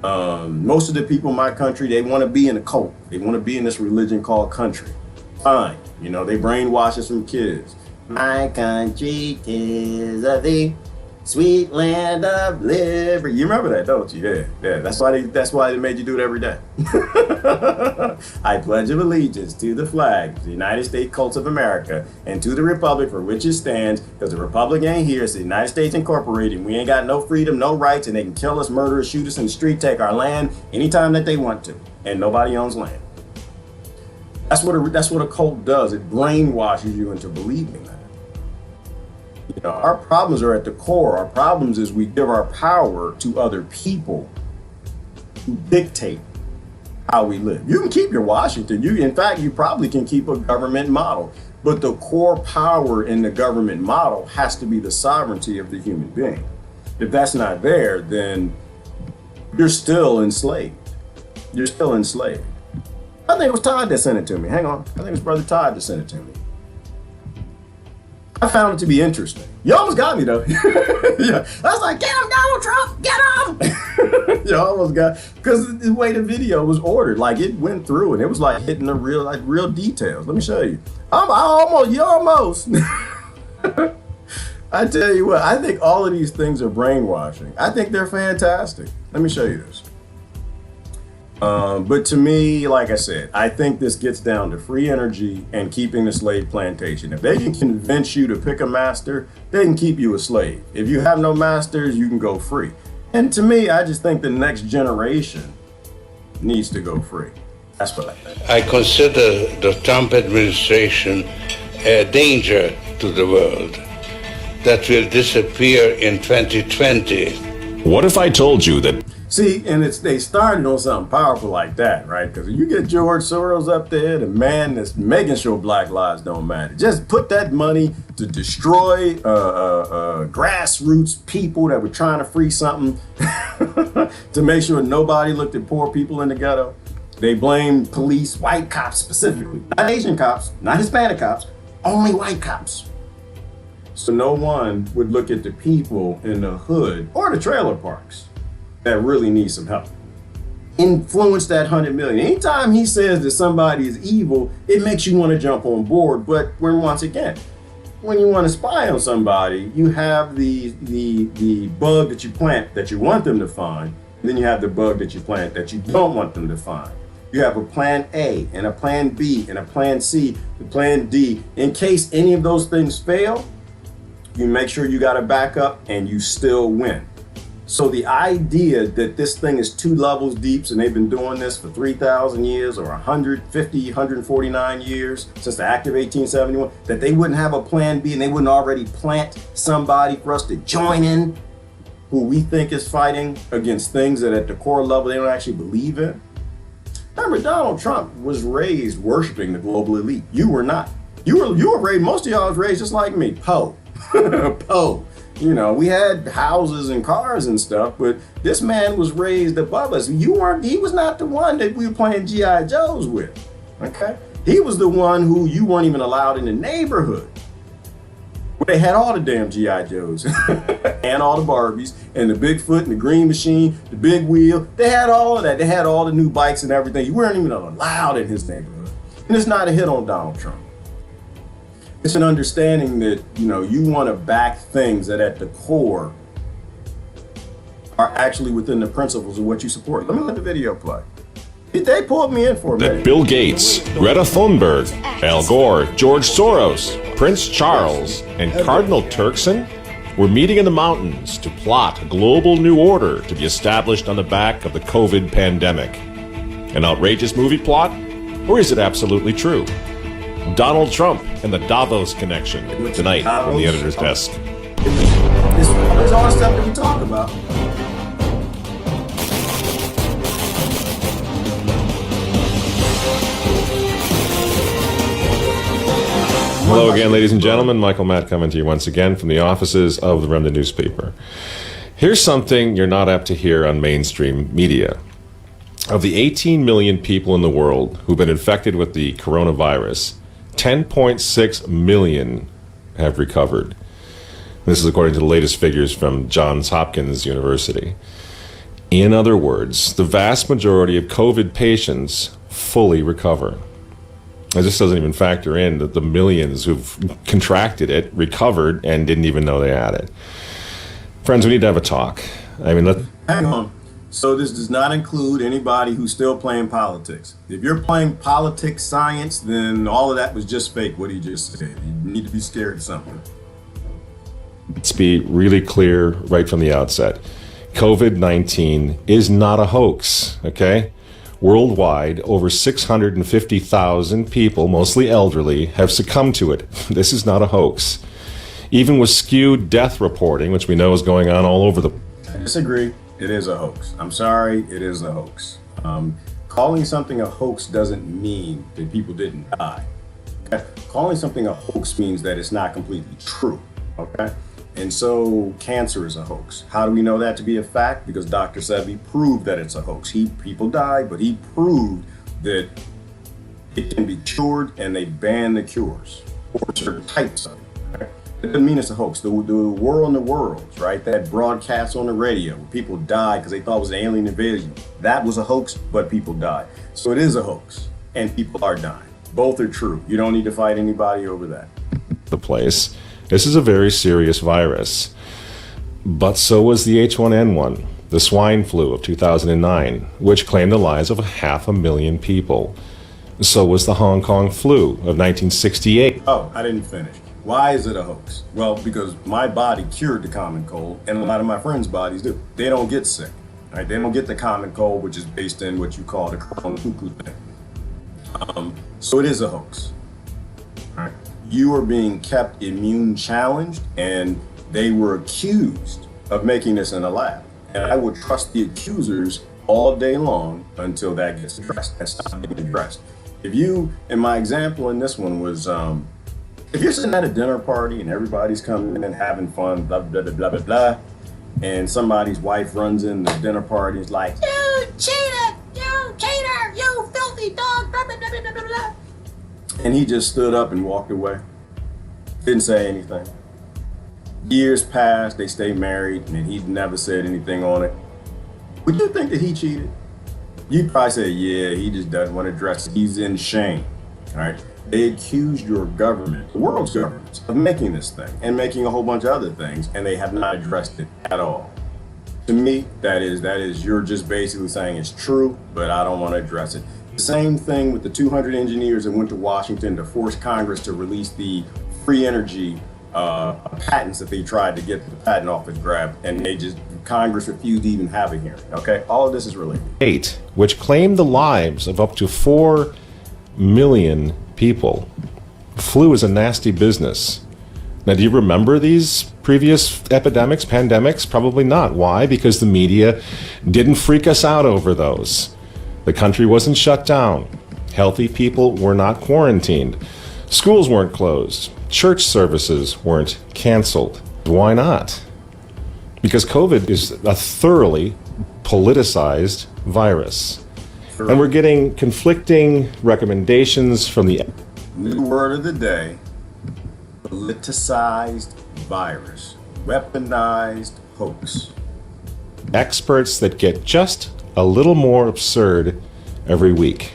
Most of the people in my country, they want to be in a cult. They want to be in this religion called country. Fine. You know, they brainwash us from kids. My country is a thee. Sweet land of liberty. You remember that, don't you? Yeah. That's why they made you do it every day. I pledge of allegiance to the flag of the United States Cults of America and to the republic for which it stands, because the republic ain't here. It's the United States Incorporated. We ain't got no freedom, no rights, and they can kill us, murder us, shoot us in the street, take our land anytime that they want to, and nobody owns land. That's what a cult does. It brainwashes you into believing that. You know, our problems are at the core. Our problems is we give our power to other people who dictate how we live. You can keep your Washington. In fact, you probably can keep a government model. But the core power in the government model has to be the sovereignty of the human being. If that's not there, then you're still enslaved. You're still enslaved. I think it was Todd that sent it to me. Hang on. I think it was Brother Todd that sent it to me. I found it to be interesting. You almost got me though. Yeah, I was like, get him, Donald Trump, get him. You almost got, because the way the video was ordered, like it went through and it was like hitting the real details. Let me show you. You almost. I tell you what, I think all of these things are brainwashing. I think they're fantastic. Let me show you this. But to me, like I said, I think this gets down to free energy and keeping the slave plantation. If they can convince you to pick a master, they can keep you a slave. If you have no masters, you can go free. And to me, I just think the next generation needs to go free. That's what I think. I consider the Trump administration a danger to the world that will disappear in 2020. What if I told you that? See, and they started on something powerful like that, right? Because you get George Soros up there, the man that's making sure Black lives don't matter. Just put that money to destroy grassroots people that were trying to free something to make sure nobody looked at poor people in the ghetto. They blame police, white cops specifically, not Asian cops, not Hispanic cops, only white cops. So no one would look at the people in the hood or the trailer parks that really need some help. Influence that 100 million. Anytime he says that somebody is evil, it makes you want to jump on board. But once again, when you want to spy on somebody, you have the bug that you plant that you want them to find. Then you have the bug that you plant that you don't want them to find. You have a plan A and a plan B and a plan C, the plan D. In case any of those things fail, You make sure you got a backup and you still win. So the idea that this thing is 2 levels deep and they've been doing this for 3,000 years or 150, 149 years since the Act of 1871, that they wouldn't have a plan B and they wouldn't already plant somebody for us to join in who we think is fighting against things that at the core level they don't actually believe in. Remember, Donald Trump was raised worshiping the global elite. You were not. You were raised, most of y'all was raised just like me, Poe. Poe. You know, we had houses and cars and stuff, but this man was raised above us. He was not the one that we were playing G.I. Joes with, okay? He was the one who you weren't even allowed in the neighborhood. Where they had all the damn G.I. Joes and all the Barbies and the Bigfoot and the Green Machine, the Big Wheel. They had all of that. They had all the new bikes and everything. You weren't even allowed in his neighborhood. And it's not a hit on Donald Trump. It's an understanding that, you know, you want to back things that at the core are actually within the principles of what you support. Let me let the video play. They pulled me in for a minute. that Bill Gates, Greta Thunberg, Al Gore, George Soros, Prince Charles, and Cardinal Turkson were meeting in the mountains to plot a global new order to be established on the back of the COVID pandemic. An outrageous movie plot? Or is it absolutely true? Donald Trump and the Davos connection tonight from the editor's desk. There's all the stuff that we talk about. Hello again, ladies and gentlemen. Michael Matt coming to you once again from the offices of the Remnant newspaper. Here's something you're not apt to hear on mainstream media. Of the 18 million people in the world who've been infected with the coronavirus, 10.6 million have recovered. This is according to the latest figures from Johns Hopkins University. In other words, the vast majority of COVID patients fully recover. Now, this doesn't even factor in the millions who've contracted it, recovered, and didn't even know they had it. Friends, we need to have a talk. I mean, hang on. So this does not include anybody who's still playing politics. If you're playing politics science, then all of that was just fake, what he just said. You need to be scared of something. Let's be really clear right from the outset. COVID-19 is not a hoax, okay? Worldwide, over 650,000 people, mostly elderly, have succumbed to it. This is not a hoax. Even with skewed death reporting, which we know is going on all over the... I disagree. It is a hoax. I'm sorry, it is a hoax. Calling something a hoax doesn't mean that people didn't die. Okay? Calling something a hoax means that it's not completely true. Okay? And so cancer is a hoax. How do we know that to be a fact? Because Dr. Sebi proved that it's a hoax. People died, but he proved that it can be cured, and they banned the cures for certain types of it. Okay? It doesn't mean it's a hoax. The War on the Worlds, right? That broadcast on the radio where people died because they thought it was an alien invasion. That was a hoax, but people died. So it is a hoax, and people are dying. Both are true. You don't need to fight anybody over that. The place. This is a very serious virus. But so was the H1N1, the swine flu of 2009, which claimed the lives of 500,000 people. So was the Hong Kong flu of 1968. Oh, I didn't finish. Why is it a hoax? Well, because my body cured the common cold, and a lot of my friends' bodies do. They don't get sick. Right? They don't get the common cold, which is based in what you call the corona cuckoo thing. So it is a hoax. Right? You are being kept immune challenged, and they were accused of making this in a lab. And I would trust the accusers all day long until that gets addressed. That's not being addressed. If you, in my example in this one was, if you're sitting at a dinner party and everybody's coming in having fun, blah, blah, blah, blah, blah, blah, and somebody's wife runs in the dinner party and is like, "You cheated! You cheater! You filthy dog! Blah, blah, blah, blah, blah, blah." And he just stood up and walked away. Didn't say anything. Years passed, they stayed married, and he never said anything on it. Would you think that he cheated? You'd probably say, yeah, he just doesn't want to address it. He's in shame, all right? They accused your government, the world's governments, of making this thing and making a whole bunch of other things, and they have not addressed it at all. To me, that is, you're just basically saying it's true, but I don't want to address it. The same thing with the 200 engineers that went to Washington to force Congress to release the free energy patents that they tried to get the patent office grabbed, and Congress refused to even have a hearing. Okay, all of this is related. Which claimed the lives of up to 4 million people. Flu is a nasty business. Now, do you remember these previous epidemics, pandemics? Probably not. Why? Because the media didn't freak us out over those. The country wasn't shut down. Healthy people were not quarantined. Schools weren't closed. Church services weren't canceled. Why not? Because COVID is a thoroughly politicized virus. Sure. And we're getting conflicting recommendations from the new word of the day: politicized virus, weaponized hoax. Experts that get just a little more absurd every week.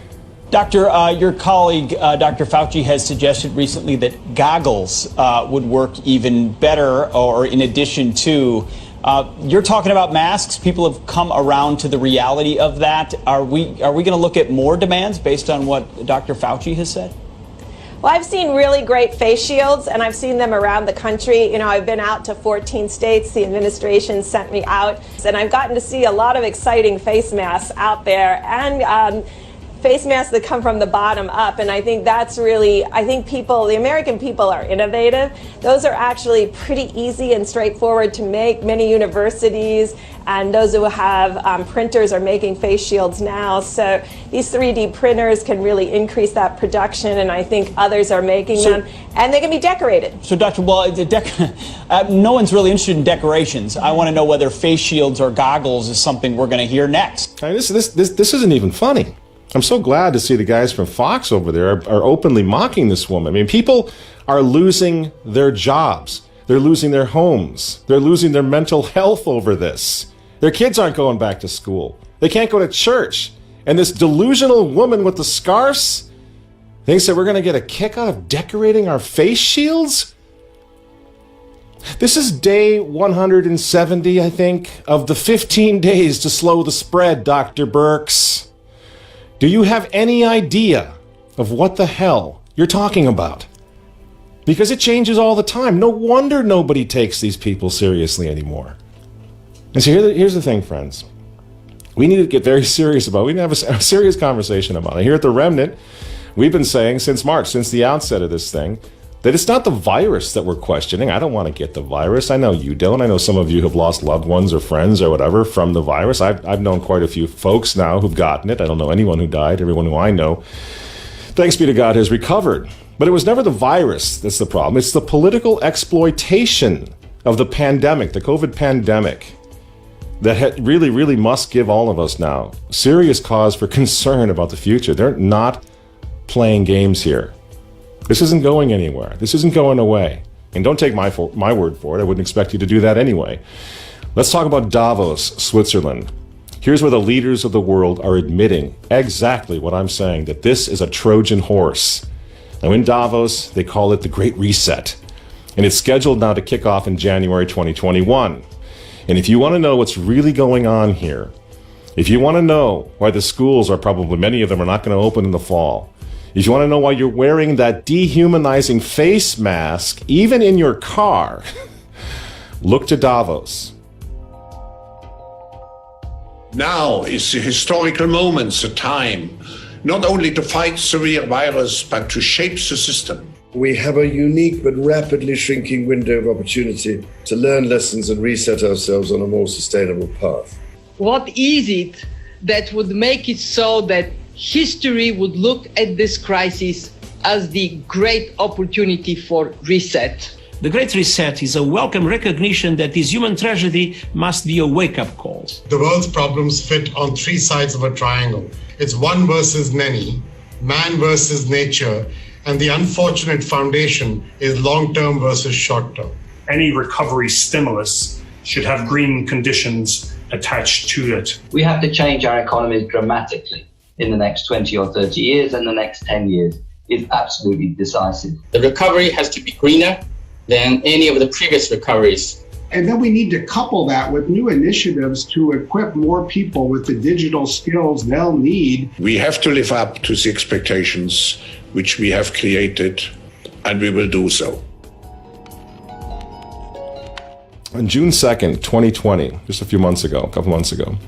Doctor, your colleague, Dr. Fauci, has suggested recently that goggles would work even better, or in addition to. You're talking about masks. People have come around to the reality of that. Are we going to look at more demands based on what Dr. Fauci has said? Well, I've seen really great face shields, and I've seen them around the country. You know, I've been out to 14 states. The administration sent me out, and I've gotten to see a lot of exciting face masks out there, and face masks that come from the bottom up. And I think that's really, the American people are innovative. Those are actually pretty easy and straightforward to make. Many universities and those who have printers are making face shields now. So these 3D printers can really increase that production, and I think others are making them, and they can be decorated. So, Doctor, well, no one's really interested in decorations. I want to know whether face shields or goggles is something we're going to hear next. This isn't even funny. I'm so glad to see the guys from Fox over there are openly mocking this woman. I mean, people are losing their jobs. They're losing their homes. They're losing their mental health over this. Their kids aren't going back to school. They can't go to church. And this delusional woman with the scarves thinks that we're going to get a kick out of decorating our face shields? This is day 170, I think, of the 15 days to slow the spread, Dr. Birx. Do you have any idea of what the hell you're talking about? Because it changes all the time. No wonder nobody takes these people seriously anymore. And so here's the thing, friends. We need to get very serious about it. We need to have a serious conversation about it. Here at The Remnant, we've been saying since March, since the outset of this thing, that it's not the virus that we're questioning. I don't want to get the virus. I know you don't. I know some of you have lost loved ones or friends or whatever from the virus. I've known quite a few folks now who've gotten it. I don't know anyone who died. Everyone who I know, thanks be to God, has recovered. But it was never the virus that's the problem. It's the political exploitation of the pandemic, the COVID pandemic, that really, really must give all of us now serious cause for concern about the future. They're not playing games here. This isn't going anywhere. This isn't going away. And don't take my word for it. I wouldn't expect you to do that anyway. Let's talk about Davos, Switzerland. Here's where the leaders of the world are admitting exactly what I'm saying, that this is a Trojan horse. Now in Davos, they call it the Great Reset. And it's scheduled now to kick off in January 2021. And if you want to know what's really going on here, if you want to know why the schools are probably, many of them are not going to open in the fall, if you want to know why you're wearing that dehumanizing face mask, even in your car, look to Davos. Now is the historical moment, the time, not only to fight severe virus, but to shape the system. We have a unique but rapidly shrinking window of opportunity to learn lessons and reset ourselves on a more sustainable path. What is it that would make it so that history would look at this crisis as the great opportunity for reset? The Great Reset is a welcome recognition that this human tragedy must be a wake-up call. The world's problems fit on three sides of a triangle. It's one versus many, man versus nature, and the unfortunate foundation is long-term versus short-term. Any recovery stimulus should have green conditions attached to it. We have to change our economies dramatically in the next 20 or 30 years, and the next 10 years is absolutely decisive. The recovery has to be greener than any of the previous recoveries. And then we need to couple that with new initiatives to equip more people with the digital skills they'll need. We have to live up to the expectations which we have created, and we will do so. On June 2nd, 2020, just a couple months ago,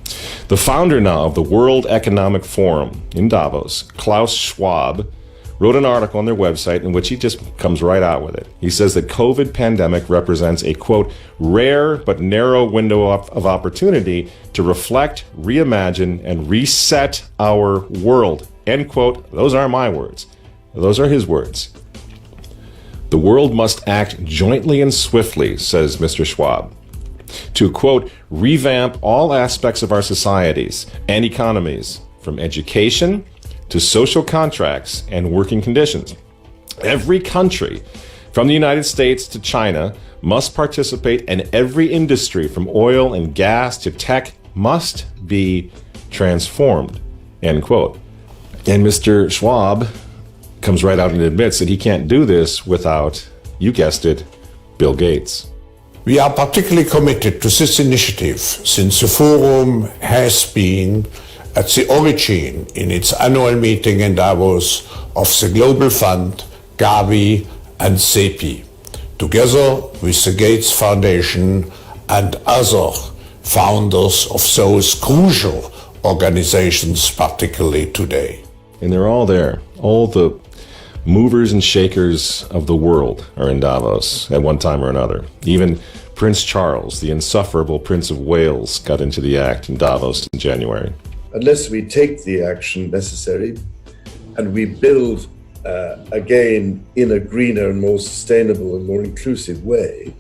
the founder now of the World Economic Forum in Davos, Klaus Schwab, wrote an article on their website in which he just comes right out with it. He says that COVID pandemic represents a, quote, rare but narrow window of opportunity to reflect, reimagine, and reset our world, end quote. Those aren't my words. Those are his words. The world must act jointly and swiftly, says Mr. Schwab, to, quote, revamp all aspects of our societies and economies, from education to social contracts and working conditions. Every country, from the United States to China, must participate, and every industry, from oil and gas to tech, must be transformed, end quote. And Mr. Schwab comes right out and admits that he can't do this without, you guessed it, Bill Gates. We are particularly committed to this initiative since the forum has been at the origin in its annual meeting in Davos of the Global Fund, Gavi and CEPI, together with the Gates Foundation and other founders of those crucial organizations, particularly today. And they're all there. All the movers and shakers of the world are in Davos at one time or another. Even Prince Charles, the insufferable Prince of Wales, got into the act in Davos in January. Unless we take the action necessary and we build again in a greener and more sustainable and more inclusive way,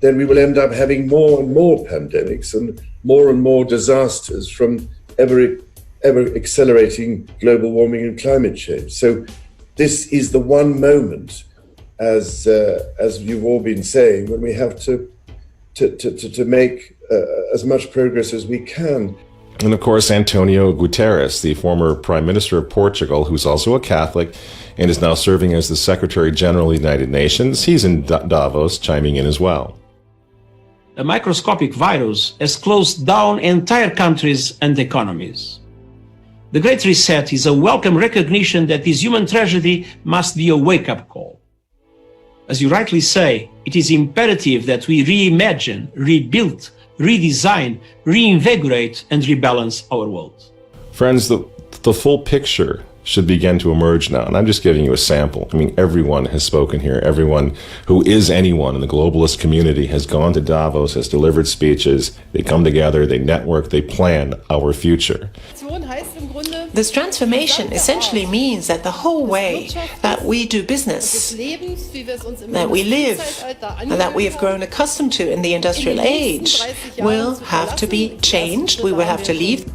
then we will end up having more and more pandemics and more disasters from ever accelerating global warming and climate change. So this is the one moment, as you've all been saying, when we have to make as much progress as we can. And of course, Antonio Guterres, the former Prime Minister of Portugal, who's also a Catholic and is now serving as the Secretary General of the United Nations, he's in Davos, chiming in as well. A microscopic virus has closed down entire countries and economies. The Great Reset is a welcome recognition that this human tragedy must be a wake-up call. As you rightly say, it is imperative that we reimagine, rebuild, redesign, reinvigorate, and rebalance our world. Friends, the full picture should begin to emerge now. And I'm just giving you a sample. I mean, everyone has spoken here. Everyone who is anyone in the globalist community has gone to Davos, has delivered speeches. They come together, they network, they plan our future. This transformation essentially means that the whole way that we do business, that we live, and that we have grown accustomed to in the industrial age will have to be changed. We will have to leave.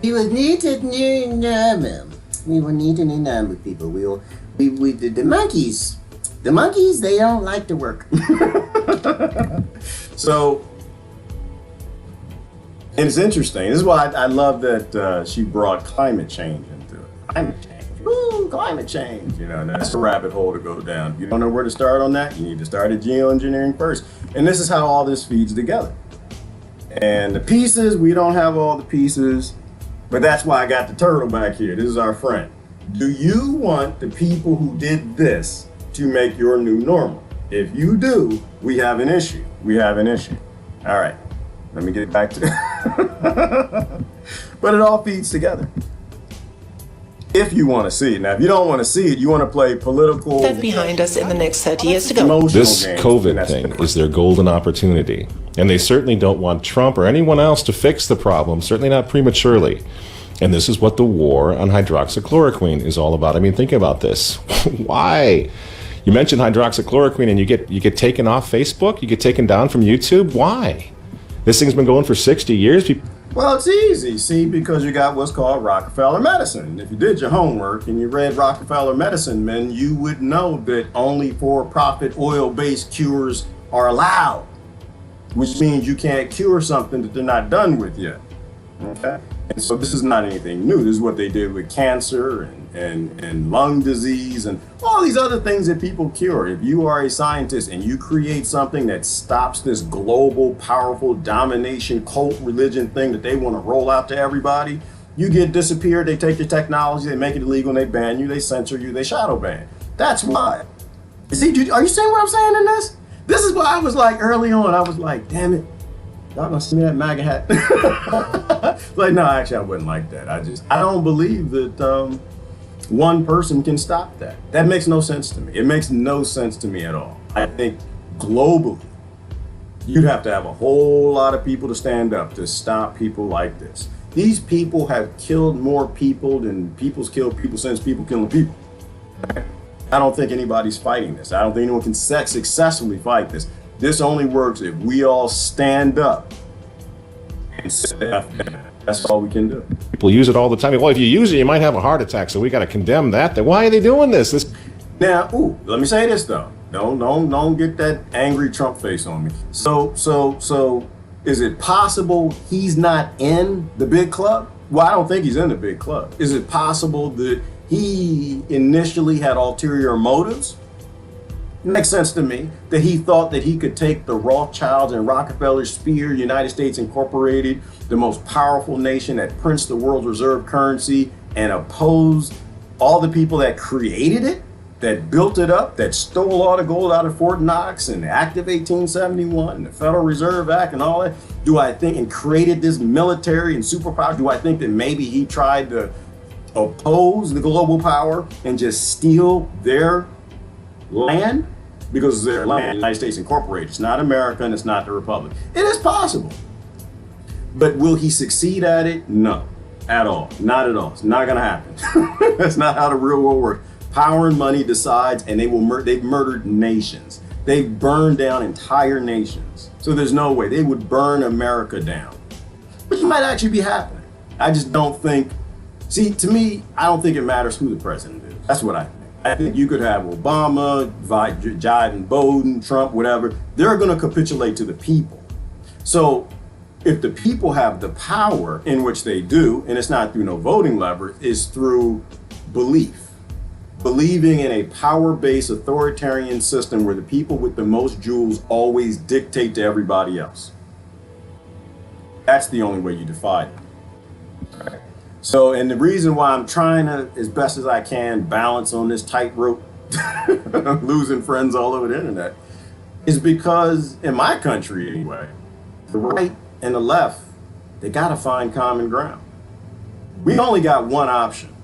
We will need a new normal. We will need a new normal, people. The monkeys, they don't like to work. So, and it's interesting. This is why I love that she brought climate change into it. Climate change. Woo, climate change. You know, that's a rabbit hole to go down. If you don't know where to start on that, you need to start at geoengineering first. And this is how all this feeds together. And the pieces, we don't have all the pieces, but that's why I got the turtle back here. This is our friend. Do you want the people who did this to make your new normal? If you do, we have an issue. We have an issue. All right. Let me get back to it. But it all feeds together. If you want to see it. Now, if you don't want to see it, you want to play political... That behind us in the next 30 years to go. This COVID thing is their golden opportunity. And they certainly don't want Trump or anyone else to fix the problem, certainly not prematurely. And this is what the war on hydroxychloroquine is all about. I mean, think about this. Why? You mentioned hydroxychloroquine and you get taken off Facebook? You get taken down from YouTube? Why? This thing's been going for 60 years. Well, it's easy, see, because you got what's called Rockefeller medicine. If you did your homework and you read Rockefeller medicine, man, you would know that only for-profit oil-based cures are allowed, which means you can't cure something that they're not done with yet. Okay? And so this is not anything new. This is what they did with cancer and lung disease and all these other things that people cure. If you are a scientist and you create something that stops this global, powerful domination cult religion thing that they want to roll out to everybody, you get disappeared, they take your technology, they make it illegal, and they ban you, they censor you, they shadow ban. That's why. See, are you seeing what I'm saying in this? This is is why I was like, early on, I was like, damn it, y'all gonna send me that MAGA hat? Like, no, actually, I wouldn't like that. I don't believe that one person can stop that. That makes no sense to me. It makes no sense to me at all. I think globally, you'd have to have a whole lot of people to stand up to stop people like this. These people have killed more people than people's killed people since people killing people. I don't think anybody's fighting this. I don't think anyone can successfully fight this. This only works if we all stand up and say, that's all we can do. People use it all the time. Well, if you use it, you might have a heart attack, so we got to condemn that. Why are they doing this? Now, let me say this though. Don't get that angry Trump face on me. So is it possible he's not in the big club? Well, I don't think he's in the big club. Is it possible that he initially had ulterior motives? It makes sense to me that he thought that he could take the Rothschilds and Rockefeller spear United States Incorporated, the most powerful nation that prints the world's reserve currency, and oppose all the people that created it, that built it up, that stole all the gold out of Fort Knox and the Act of 1871 and the Federal Reserve Act and all that? Do I think, and created this military and superpower, do I think that maybe he tried to oppose the global power and just steal their land? Because it's their land, United States Incorporated. It's not America and it's not the Republic. It is possible. But will he succeed at it? No, at all. Not at all. It's not gonna happen. That's not how the real world works. Power and money decides, and they've murdered nations. They've burned down entire nations. So there's no way. They would burn America down. Which might actually be happening. I just don't think, to me, I don't think it matters who the president is. That's what I think. I think you could have Obama, Biden, Biden, Trump, whatever. They're going to capitulate to the people. So if the people have the power, in which they do, and it's not through no voting lever, it's through belief. Believing in a power-based authoritarian system where the people with the most jewels always dictate to everybody else. That's the only way you defy it. So, and the reason why I'm trying to, as best as I can, balance on this tightrope, losing friends all over the internet, is because in my country anyway, the right and the left, they gotta find common ground. We only got one option.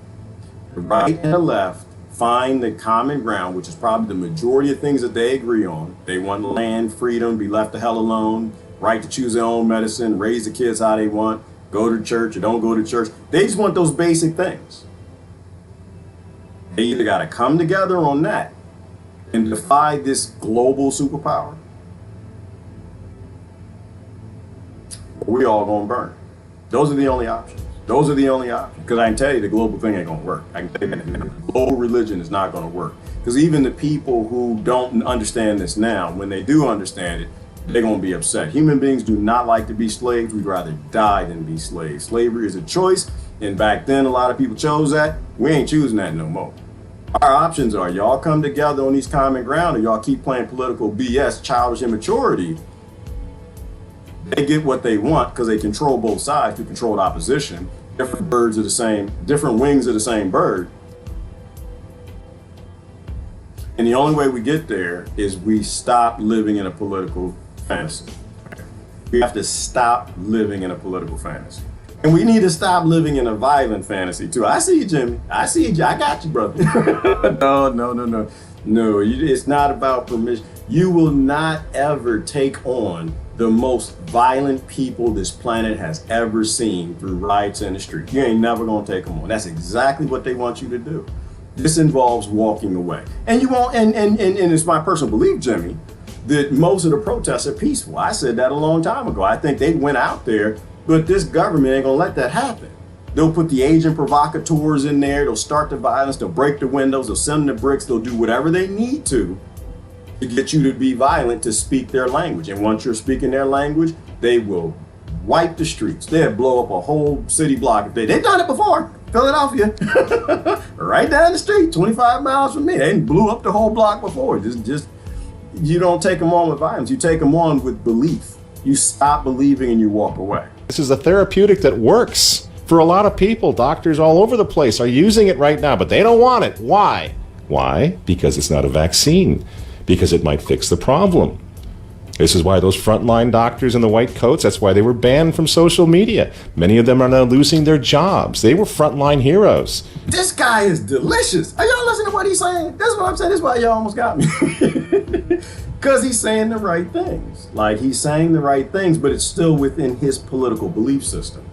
The right and the left find the common ground, which is probably the majority of things that they agree on. They want land, freedom, be left the hell alone, right to choose their own medicine, raise the kids how they want, go to church or don't go to church. They just want those basic things. They either got to come together on that and defy this global superpower, or we all gonna burn. Those are the only options. Those are the only options. Because I can tell you the global thing ain't gonna work. I can tell you that global religion is not gonna work. Because even the people who don't understand this now, when they do understand it, they're gonna be upset. Human beings do not like to be slaves. We'd rather die than be slaves. Slavery is a choice, and back then a lot of people chose that. We ain't choosing that no more. Our options are y'all come together on these common ground, or y'all keep playing political BS, childish immaturity. They get what they want because they control both sides through controlled opposition. Different birds are the same, different wings of the same bird. And the only way we get there is we stop living in a political fantasy. We have to stop living in a political fantasy. And we need to stop living in a violent fantasy too. I see you, Jimmy. I see you. I got you, brother. No, it's not about permission. You will not ever take on the most violent people this planet has ever seen through riots in the street. You ain't never gonna take them on. That's exactly what they want you to do. This involves walking away. And you won't, and it's my personal belief, Jimmy, that most of the protests are peaceful. I said that a long time ago. I think they went out there, but this government ain't gonna let that happen. They'll put the agent provocateurs in there, they'll start the violence, they'll break the windows, they'll send the bricks, they'll do whatever they need to get you to be violent, to speak their language. And once you're speaking their language, they will wipe the streets. They'll blow up a whole city block. They've done it before. Philadelphia, right down the street, 25 miles from me. They blew up the whole block before. Just you don't take them on with violence. You take them on with belief. You stop believing and you walk away. This is a therapeutic that works for a lot of people. Doctors all over the place are using it right now, but they don't want it. Why? Why? Because it's not a vaccine. Because it might fix the problem. This is why those frontline doctors in the white coats, that's why they were banned from social media. Many of them are now losing their jobs. They were frontline heroes. This guy is delicious. Are y'all listening to what he's saying? That's what I'm saying. That's why y'all almost got me. Because he's saying the right things. Like, he's saying the right things, but it's still within his political belief system.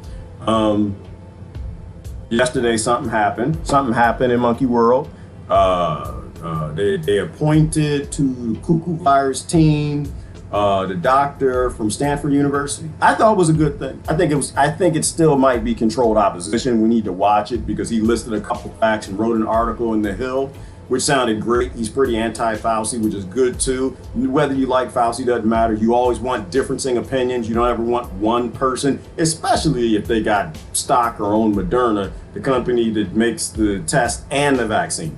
Yesterday, something happened. Something happened in Monkey World. They appointed to the Cuckoo Virus team the doctor from Stanford University. I thought it was a good thing. I think it still might be controlled opposition. We need to watch it because he listed a couple facts and wrote an article in The Hill, which sounded great. He's pretty anti-Fauci, which is good too. Whether you like Fauci doesn't matter. You always want differencing opinions. You don't ever want one person, especially if they got stock or own Moderna, the company that makes the test and the vaccine.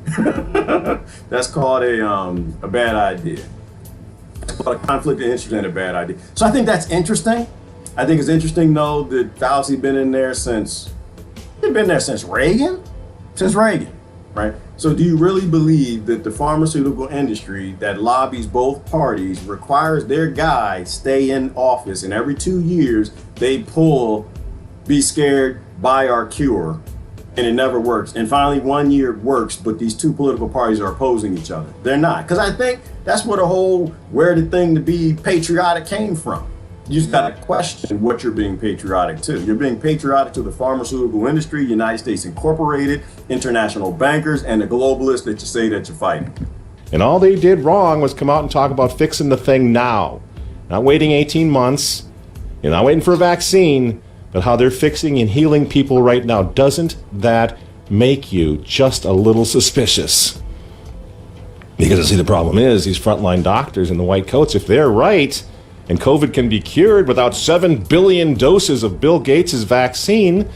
That's called a bad idea. It's called a conflict of interest and a bad idea. So I think that's interesting. I think it's interesting though that Fauci been in there since Reagan? Since Reagan, right? So do you really believe that the pharmaceutical industry that lobbies both parties requires their guy stay in office and every 2 years they pull, be scared, buy our cure, and it never works. And finally 1 year it works, but these two political parties are opposing each other. They're not. Because I think that's where the whole where the thing to be patriotic came from. You just got to question what you're being patriotic to. You're being patriotic to the pharmaceutical industry, United States Incorporated, international bankers, and the globalists that you say that you're fighting. And all they did wrong was come out and talk about fixing the thing now. Not waiting 18 months, you're not waiting for a vaccine, but how they're fixing and healing people right now. Doesn't that make you just a little suspicious? Because, see, the problem is these frontline doctors in the white coats, if they're right, and COVID can be cured without 7 billion doses of Bill Gates' vaccine,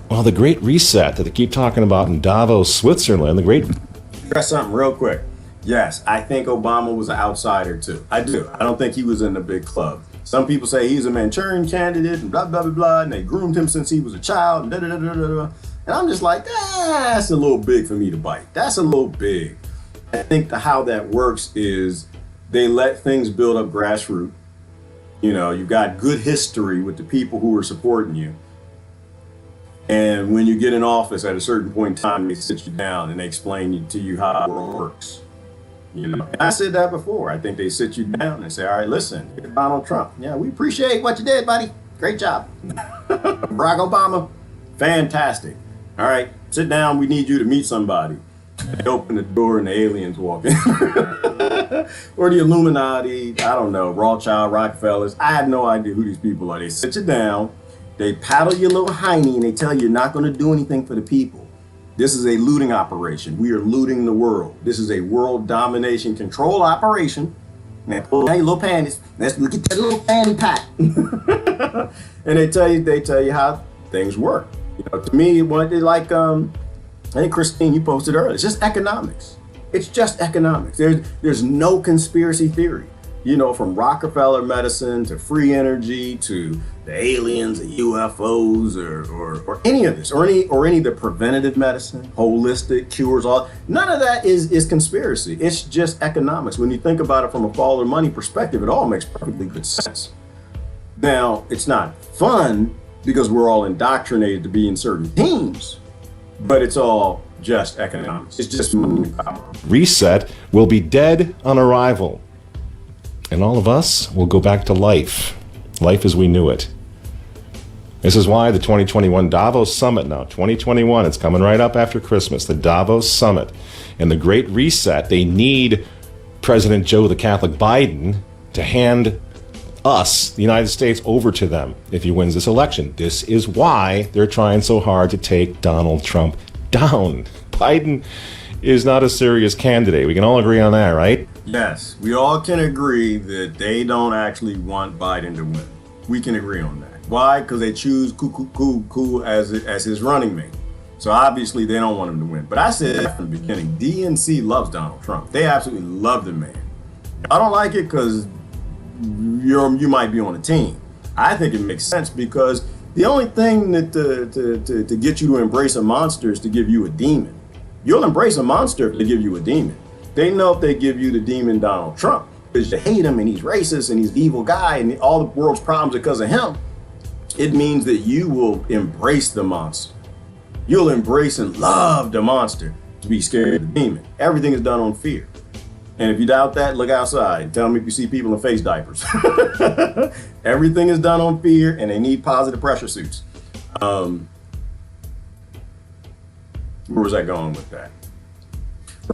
well, the Great Reset that they keep talking about in Davos, Switzerland, Address something real quick. Yes, I think Obama was an outsider too. I do. I don't think he was in the big club. Some people say he's a Manchurian candidate and blah, blah, blah, blah, and they groomed him since he was a child, and da-da-da-da-da-da. And I'm just like, that's a little big for me to bite. That's a little big. I think how that works is they let things build up grassroots. You know, you've got good history with the people who are supporting you. And when you get in office at a certain point in time, they sit you down and they explain to you how the world works. You know, and I said that before. I think they sit you down and say, all right, listen, Donald Trump. Yeah, we appreciate what you did, buddy. Great job. Barack Obama, fantastic. All right, sit down. We need you to meet somebody. They open the door and the aliens walk in. Or the Illuminati, I don't know, Rothschild, Rockefellers. I have no idea who these people are. They sit you down, they paddle your little hiney, and they tell you you're not going to do anything for the people. This is a looting operation. We are looting the world. This is a world domination control operation. Now pull down your little panties. Let's look at that little panty pack. And they tell you how things work. You know, to me, what they like, I think Christine, you posted earlier, it's just economics. It's just economics. There's no conspiracy theory. You know, from Rockefeller medicine to free energy to the aliens, the UFOs, or any of this, or any of the preventative medicine, holistic cures, all none of that is conspiracy. It's just economics. When you think about it from a follow money perspective, it all makes perfectly good sense. Now, it's not fun because we're all indoctrinated to be in certain teams, but it's all just economics. It's just money and power. Reset will be dead on arrival. And all of us will go back to life as we knew it. This is why the 2021 Davos Summit now, 2021, it's coming right up after Christmas, the Davos Summit. And the Great Reset, they need President Joe the Catholic Biden to hand us, the United States, over to them if he wins this election. This is why they're trying so hard to take Donald Trump down. Biden is not a serious candidate. We can all agree on that, right? Yes, we all can agree that they don't actually want Biden to win. We can agree on that. Why? Because they choose Cool as his running mate. So obviously they don't want him to win. But I said from the beginning, DNC loves Donald Trump. They absolutely love the man. I don't like it because you might be on a team. I think it makes sense because the only thing that to get you to embrace a monster is to give you a demon. You'll embrace a monster if they give you a demon. They know if they give you the demon Donald Trump, because you hate him and he's racist and he's the evil guy and all the world's problems are because of him, it means that you will embrace the monster. You'll embrace and love the monster to be scared of the demon. Everything is done on fear. And if you doubt that, look outside. Tell me if you see people in face diapers. Everything is done on fear, and they need positive pressure suits. Where was I going with that?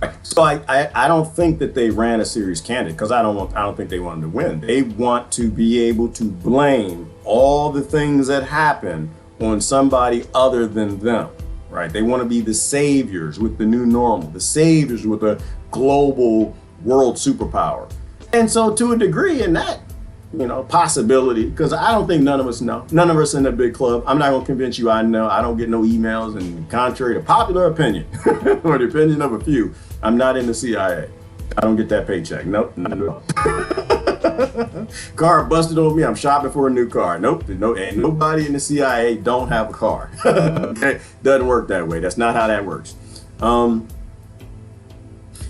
Right. So I don't think that they ran a serious candidate because I don't think they wanted to win. They want to be able to blame all the things that happen on somebody other than them. Right. They want to be the saviors with the new normal, the saviors with a global world superpower. And so to a degree in that, possibility, because I don't think none of us know. None of us in the big club. I'm not going to convince you I know. I don't get no emails, and contrary to popular opinion, or the opinion of a few, I'm not in the CIA. I don't get that paycheck. Nope, not at all. Car busted on me, I'm shopping for a new car. Nope, and nobody in the CIA don't have a car. Okay, doesn't work that way. That's not how that works.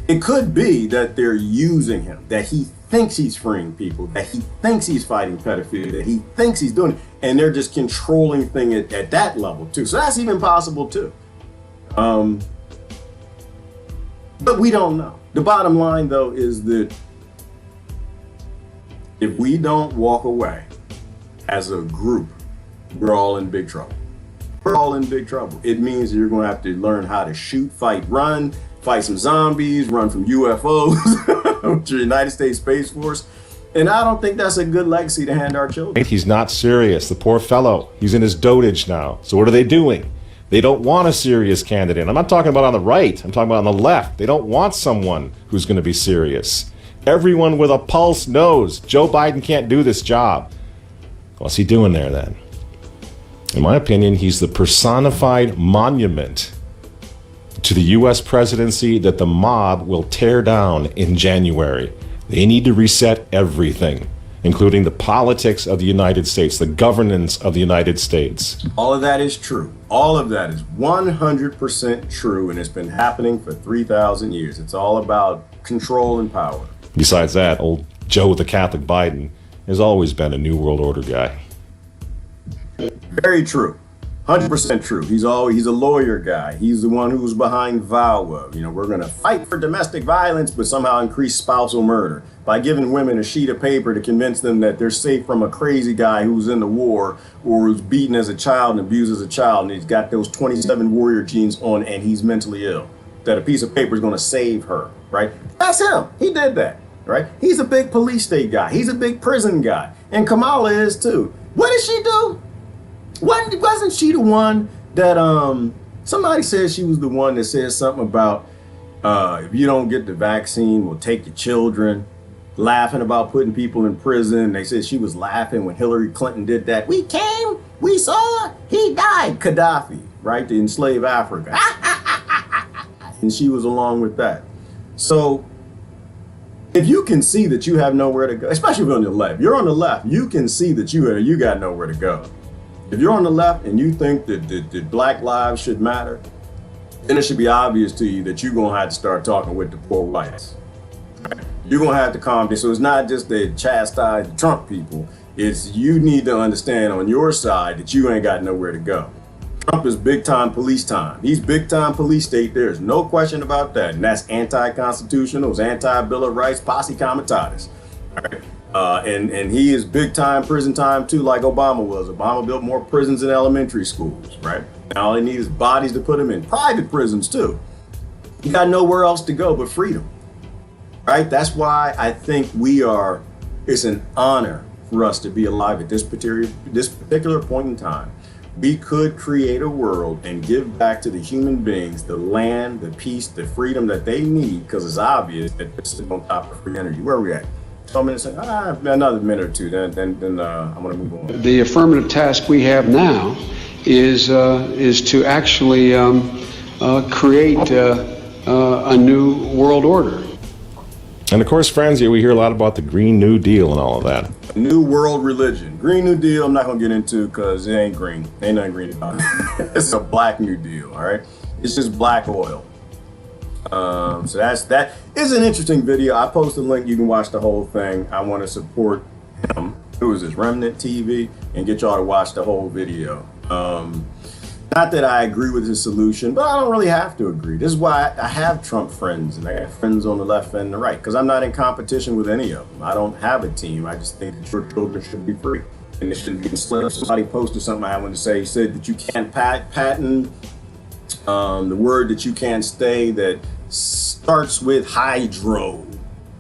It could be that they're using him, that he thinks he's freeing people, that he thinks he's fighting pedophilia, that he thinks he's doing it, and they're just controlling things at that level too. So that's even possible too. But we don't know. The bottom line though is that if we don't walk away as a group, we're all in big trouble. We're all in big trouble. It means you're going to have to learn how to shoot, fight, run, fight some zombies, run from UFOs to the United States Space Force. And I don't think that's a good legacy to hand our children. He's not serious. The poor fellow. He's in his dotage now. So what are they doing? They don't want a serious candidate. I'm not talking about on the right. I'm talking about on the left. They don't want someone who's going to be serious. Everyone with a pulse knows Joe Biden can't do this job. What's he doing there then? In my opinion, he's the personified monument to the U.S. presidency that the mob will tear down in January. They need to reset everything, including the politics of the United States, the governance of the United States. All of that is true. All of that is 100% true, and it's been happening for 3,000 years. It's all about control and power. Besides that, old Joe the Catholic Biden has always been a New World Order guy. Very true. 100% true. He's a lawyer guy. He's the one who was behind VAWA. We're going to fight for domestic violence, but somehow increase spousal murder by giving women a sheet of paper to convince them that they're safe from a crazy guy who's in the war or who's beaten as a child and abused as a child, and he's got those 27 warrior genes on and he's mentally ill. That a piece of paper is going to save her, right? That's him. He did that, right? He's a big police state guy. He's a big prison guy. And Kamala is too. What did she do? Wasn't she the one that somebody said she was the one that said something about if you don't get the vaccine, we'll take your children, laughing about putting people in prison. They said she was laughing when Hillary Clinton did that. We came, we saw, he died. Gaddafi, right? To enslave Africa. And she was along with that. So if you can see that you have nowhere to go, especially if you're on the left, you're on the left, you can see that you got nowhere to go. If you're on the left and you think that Black lives should matter, then it should be obvious to you that you're going to have to start talking with the poor whites. You're going to have to calm down. So it's not just to chastise the Trump people. It's you need to understand on your side that you ain't got nowhere to go. Trump is big time police time. He's big time police state. There's no question about that. And that's anti-constitutional, it's anti-Bill of Rights, posse comitatus. All right. And he is big time prison time too, like Obama was. Obama built more prisons than elementary schools, right? Now all they need is bodies to put them in private prisons too. You got nowhere else to go but freedom, right? That's why I think it's an honor for us to be alive at this particular point in time. We could create a world and give back to the human beings the land, the peace, the freedom that they need, because it's obvious that this is on top of free energy. Where are we at? Another minute or two, then I'm going to move on. The affirmative task we have now is to actually create a new world order. And of course, friends, we hear a lot about the Green New Deal and all of that. New world religion. Green New Deal, I'm not going to get into because it ain't green. Ain't nothing green about it. It's a black New Deal, all right? It's just black oil. So that is an interesting video. I posted a link. You can watch the whole thing. I want to support him. Who is this? Remnant TV, and get y'all to watch the whole video. Not that I agree with his solution, but I don't really have to agree. This is why I have Trump friends, and I have friends on the left and the right, because I'm not in competition with any of them. I don't have a team. I just think that your children should be free, and they shouldn't be enslaved. Somebody posted something I wanted to say. He said that you can't patent the word that you can't stay that starts with hydro,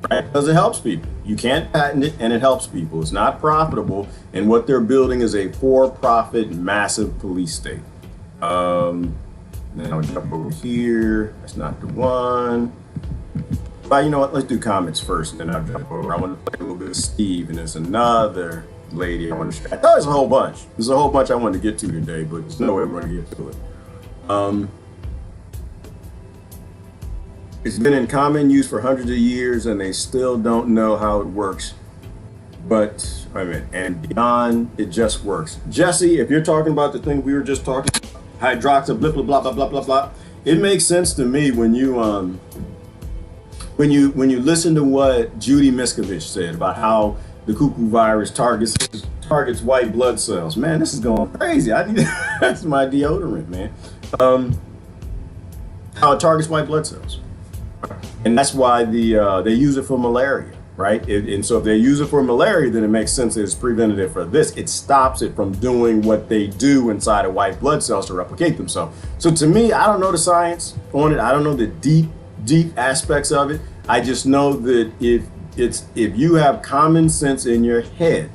right? Because it helps people. You can't patent it, and it helps people. It's not profitable, and what they're building is a for-profit, massive police state. Then I'll jump over here. That's not the one. But you know what? Let's do comments first, and then I'll jump over. I want to play a little bit of Steve, and there's another lady I want to. I thought there's a whole bunch. There's a whole bunch I wanted to get to today, but there's no way we're going to get to it. It's been in common use for hundreds of years, and they still don't know how it works. But wait a minute, and beyond, it just works. Jesse, if you're talking about the thing we were just talking about, hydroxy, blah blah blah blah blah blah blah, it makes sense to me when you listen to what Judy Miscavige said about how the cuckoo virus targets white blood cells. Man, this is going crazy. I need that's my deodorant, man. How it targets white blood cells, and that's why they use it for malaria, right? And so if they use it for malaria, then it makes sense that it's preventative for this. It stops it from doing what they do inside of white blood cells to replicate themselves. So to me, I don't know the science on it. I don't know the deep aspects of it. I just know that if you have common sense in your head,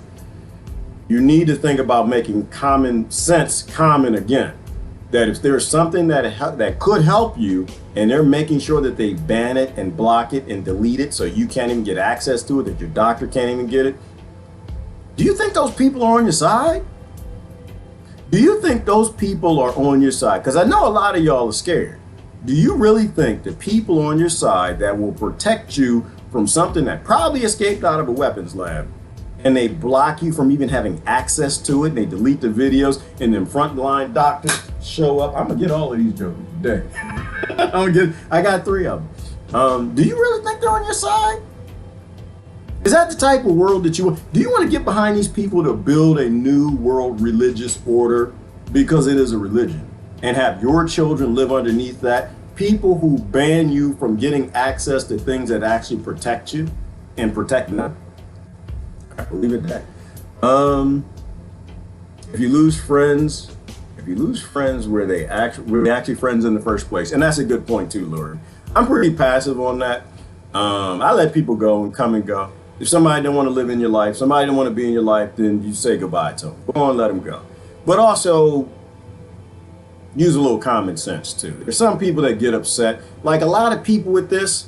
you need to think about making common sense common again. That if there's something that could help you, and they're making sure that they ban it and block it and delete it so you can't even get access to it, that your doctor can't even get it, do you think those people are on your side? Do you think those people are on your side? Because I know a lot of y'all are scared. Do you really think the people on your side that will protect you from something that probably escaped out of a weapons lab, and they block you from even having access to it, and they delete the videos, and then frontline doctors show up? I'm gonna get all of these jokes today. I got 3 of them. Do you really think they're on your side? Is that the type of world that you want? Do you want to get behind these people to build a new world religious order because it is a religion, and have your children live underneath that? People who ban you from getting access to things that actually protect you and protect them. I'll leave it at that. If you lose friends where they actually friends in the first place, and that's a good point too, Lord. I'm pretty passive on that. I let people go and come and go. If somebody don't want to live in your life, somebody don't want to be in your life, then you say goodbye to them. Go on, let them go. But also use a little common sense too. There's some people that get upset. Like a lot of people with this,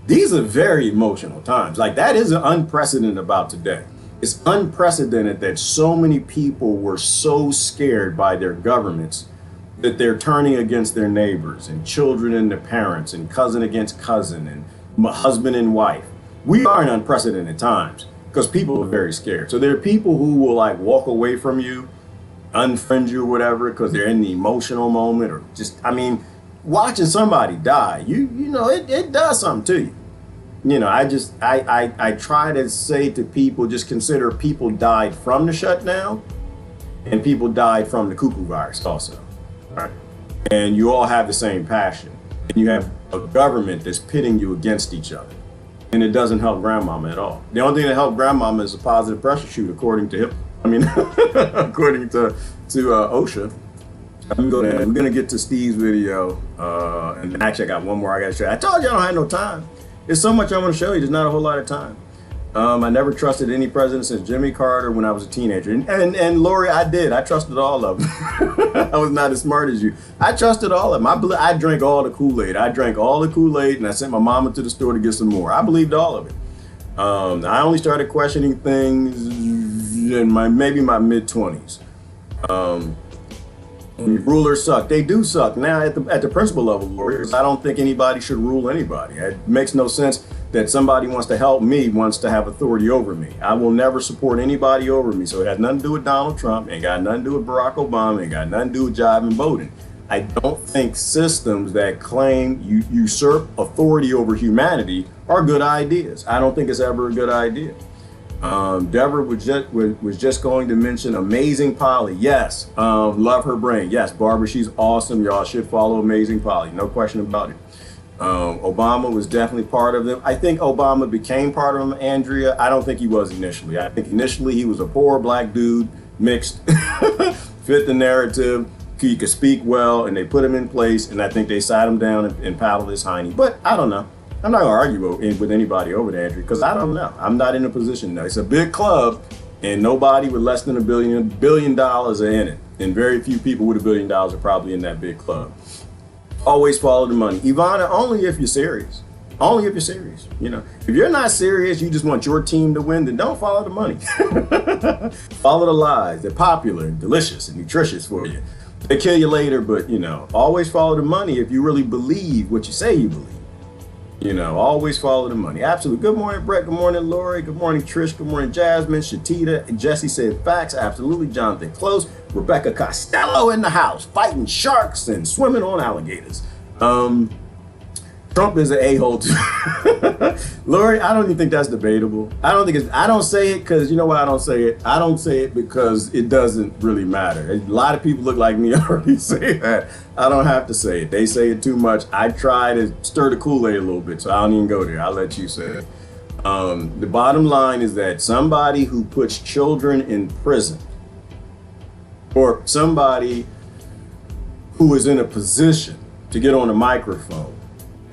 these are very emotional times. Like that is unprecedented about today. It's unprecedented that so many people were so scared by their governments that they're turning against their neighbors, and children and their parents, and cousin against cousin, and husband and wife. We are in unprecedented times because people are very scared. So there are people who will like walk away from you, unfriend you or whatever, because they're in the emotional moment, or just, I mean, watching somebody die, you know, it does something to you. You know, I try to say to people, just consider people died from the shutdown, and people died from the cuckoo virus also. Right? And you all have the same passion, and you have a government that's pitting you against each other, and it doesn't help grandmama at all. The only thing that helped grandmama is a positive pressure shoot, according to according to OSHA. We're gonna get to Steve's video, and actually I got one more I gotta show you. I told you I don't have no time. There's so much I want to show you. There's not a whole lot of time. I never trusted any president since Jimmy Carter when I was a teenager. And Lori, I did. I trusted all of them. I was not as smart as you. I trusted all of them. I drank all the Kool-Aid. I drank all the Kool-Aid, and I sent my mama to the store to get some more. I believed all of it. I only started questioning things in maybe my mid-20s. Rulers suck. They do suck. Now at the principal level, Lori, I don't think anybody should rule anybody. It makes no sense that somebody wants to help me, wants to have authority over me. I will never support anybody over me. So it has nothing to do with Donald Trump. It ain't got nothing to do with Barack Obama. It ain't got nothing to do with jiving voting. I don't think systems that claim you usurp authority over humanity are good ideas. I don't think it's ever a good idea. Deborah was just going to mention Amazing Polly. Yes, love her brain. Yes, Barbara, she's awesome. Y'all should follow Amazing Polly. No question about it. Obama was definitely part of them. I think Obama became part of them, Andrea. I don't think he was initially. I think initially he was a poor black dude, mixed, fit the narrative. He could speak well, and they put him in place, and I think they sat him down and paddled his hiney. But I don't know. I'm not gonna argue with anybody over there, Andrew, because I don't know. I'm not in a position now. It's a big club, and nobody with less than $1 billion are in it. And very few people with $1 billion are probably in that big club. Always follow the money. Ivana, only if you're serious. Only if you're serious. You know, if you're not serious, you just want your team to win, then don't follow the money. Follow the lies. They're popular and delicious and nutritious for you. They kill you later, but, you know, always follow the money if you really believe what you say you believe. You know, always follow the money. Absolutely. Good morning, Brett. Good morning, Lori. Good morning, Trish. Good morning, Jasmine. Shatita. Jesse said facts. Absolutely. Jonathan Close. Rebecca Costello in the house, fighting sharks and swimming on alligators. Trump is an a-hole too. Lori, I don't even think that's debatable. I don't say it because, you know why I don't say it? I don't say it because it doesn't really matter. A lot of people look like me already say that. I don't have to say it. They say it too much. I try to stir the Kool-Aid a little bit, so I don't even go there. I'll let you say it. The bottom line is that somebody who puts children in prison, or somebody who is in a position to get on a microphone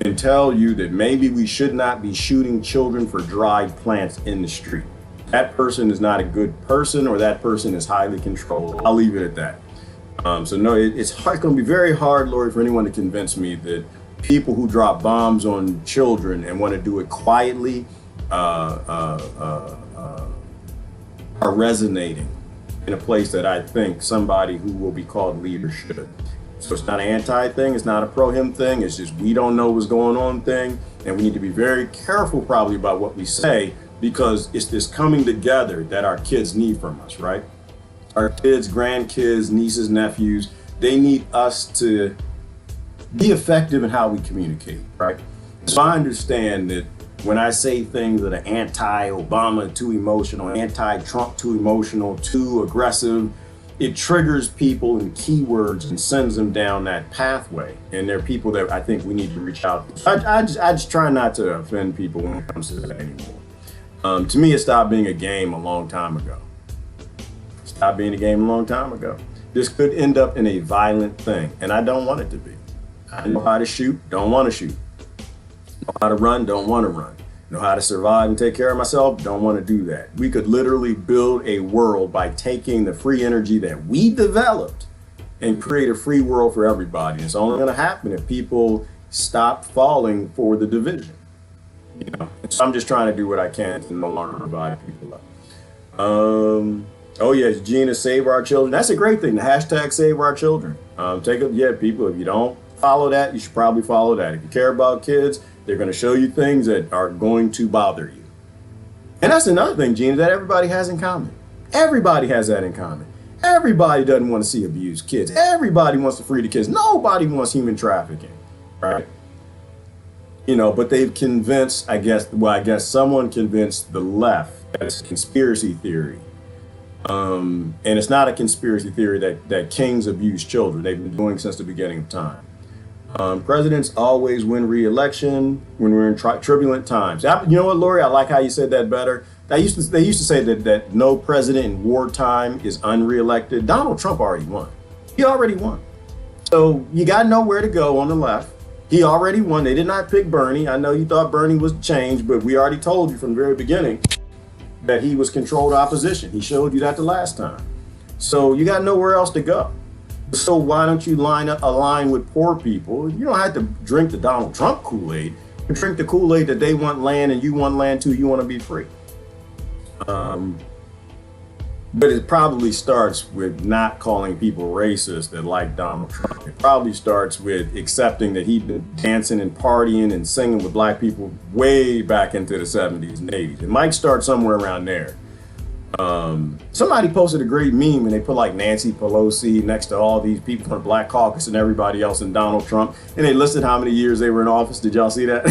and tell you that maybe we should not be shooting children for dried plants in the street, that person is not a good person, or that person is highly controlled. I'll leave it at that. So no, it's going to be very hard, Lori, for anyone to convince me that people who drop bombs on children and want to do it quietly are resonating in a place that I think somebody who will be called leader should. So it's not an anti thing, it's not a pro-him thing, it's just we don't know what's going on thing, and we need to be very careful probably about what we say, because it's this coming together that our kids need from us, right? Our kids, grandkids, nieces, nephews, they need us to be effective in how we communicate, right? So I understand that when I say things that are anti-Obama, too emotional, anti-Trump, too emotional, too aggressive, it triggers people and keywords and sends them down that pathway. And there are people that I think we need to reach out to. I just try not to offend people when it comes to that anymore. To me, it stopped being a game a long time ago. Stopped being a game a long time ago. This could end up in a violent thing, and I don't want it to be. I know how to shoot, don't want to shoot. Know how to run, don't want to run. Know how to survive and take care of myself, don't want to do that. We could literally build a world by taking the free energy that we developed and create a free world for everybody. It's only going to happen if people stop falling for the division. You know, so I'm just trying to do what I can to no longer divide people up. Oh yes, Gina, save our children. That's a great thing. The hashtag save our children. People, if you don't follow that, you should probably follow that. If you care about kids, they're going to show you things that are going to bother you. And that's another thing, Gina, that everybody has in common. Everybody has that in common. Everybody doesn't want to see abused kids. Everybody wants to free the kids. Nobody wants human trafficking, right? You know, but they've convinced, I guess someone convinced the left that it's a conspiracy theory. And it's not a conspiracy theory that kings abuse children. They've been doing since the beginning of time. Presidents always win re-election when we're in turbulent times. You know what, Lori? I like how you said that better. They used to say that no president in wartime is unre-elected. Donald Trump already won. He already won. So you got nowhere to go on the left. He already won. They did not pick Bernie. I know you thought Bernie was change, but we already told you from the very beginning that he was controlled opposition. He showed you that the last time. So you got nowhere else to go. So why don't you align with poor people? You don't have to drink the Donald Trump Kool-Aid. You drink the Kool-Aid that they want land and you want land too. You want to be free. But it probably starts with not calling people racist that like Donald Trump. It probably starts with accepting that he'd been dancing and partying and singing with black people way back into the 70s and 80s. It might start somewhere around there. Somebody posted a great meme and they put like Nancy Pelosi next to all these people from the Black Caucus and everybody else and Donald Trump, and they listed how many years they were in office. Did y'all see that?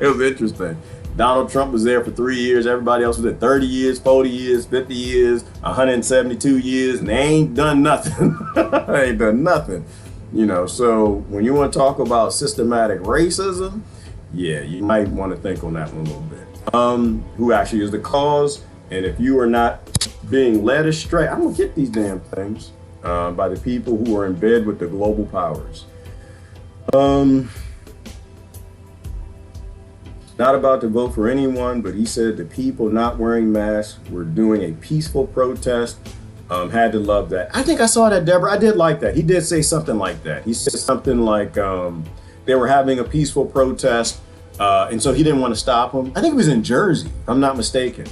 It was interesting. Donald Trump was there for 3 years. Everybody else was at 30 years, 40 years, 50 years, 172 years, and they ain't done nothing. They ain't done nothing. You know, so when you want to talk about systematic racism, yeah, you might want to think on that one a little bit. Who actually is the cause? And if you are not being led astray, I'm gonna get these damn things by the people who are in bed with the global powers. Not about to vote for anyone, but he said the people not wearing masks were doing a peaceful protest. Had to love that. I think I saw that, Deborah. I did like that. He did say something like that. He said something like they were having a peaceful protest, and so he didn't want to stop them. I think it was in Jersey, if I'm not mistaken,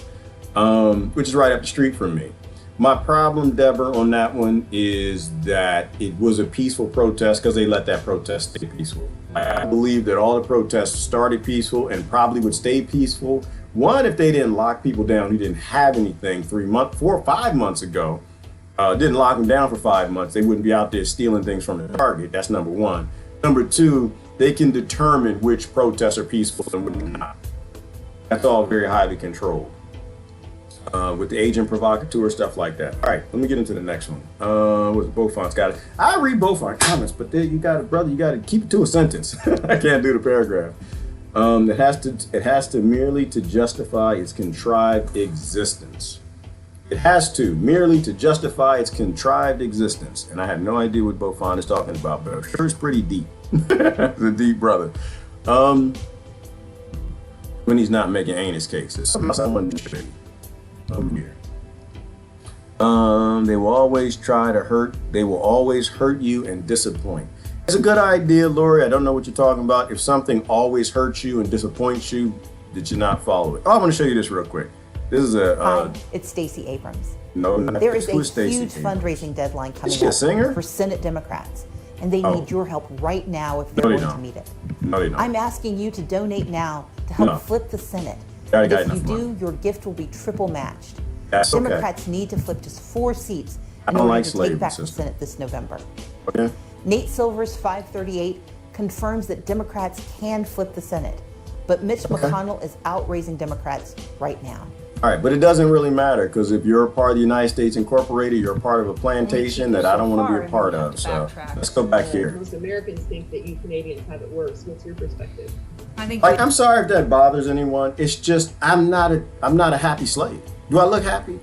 which is right up the street from me. My problem, Deborah, on that one is that it was a peaceful protest because they let that protest stay peaceful. I believe that all the protests started peaceful and probably would stay peaceful. One, if they didn't lock people down who didn't have anything 4 or 5 months ago, didn't lock them down for 5 months, they wouldn't be out there stealing things from the Target. That's number one. Number two, they can determine which protests are peaceful and which not. That's all very highly controlled. With the agent provocateur, stuff like that. All right, let me get into the next one. What Beaufont's got it. I read Beaufont's comments, but there you got it, brother. You got to keep it to a sentence. I can't do the paragraph. It has to merely to justify its contrived existence. It has to merely to justify its contrived existence. And I have no idea what Beaufont is talking about, but I'm sure it's pretty deep. It's a deep brother. When he's not making anus cakes, it's someone here. They will always try to hurt. They will always hurt you and disappoint. It's a good idea, Lori. I don't know what you're talking about. If something always hurts you and disappoints you, did you not follow it? Oh, I want to show you this real quick. This is a. It's Stacey Abrams. No, not there is a Stacey huge fundraising deadline coming up for Senate Democrats, and they need your help right now if they're going to meet it. No, they don't. I'm asking you to donate now to help flip the Senate. And if you do, your gift will be triple matched. That's Democrats need to flip just 4 seats in order to take back the Senate this November. Okay. Nate Silver's 538 confirms that Democrats can flip the Senate, but Mitch McConnell is outraising Democrats right now. All right, but it doesn't really matter because if you're a part of the United States Incorporated, you're a part of a plantation that I don't want to be a part of. So let's go back here. Most Americans think that you Canadians have it worse. What's your perspective? I'm sorry if that bothers anyone. It's just I'm not a happy slave. Do I look happy?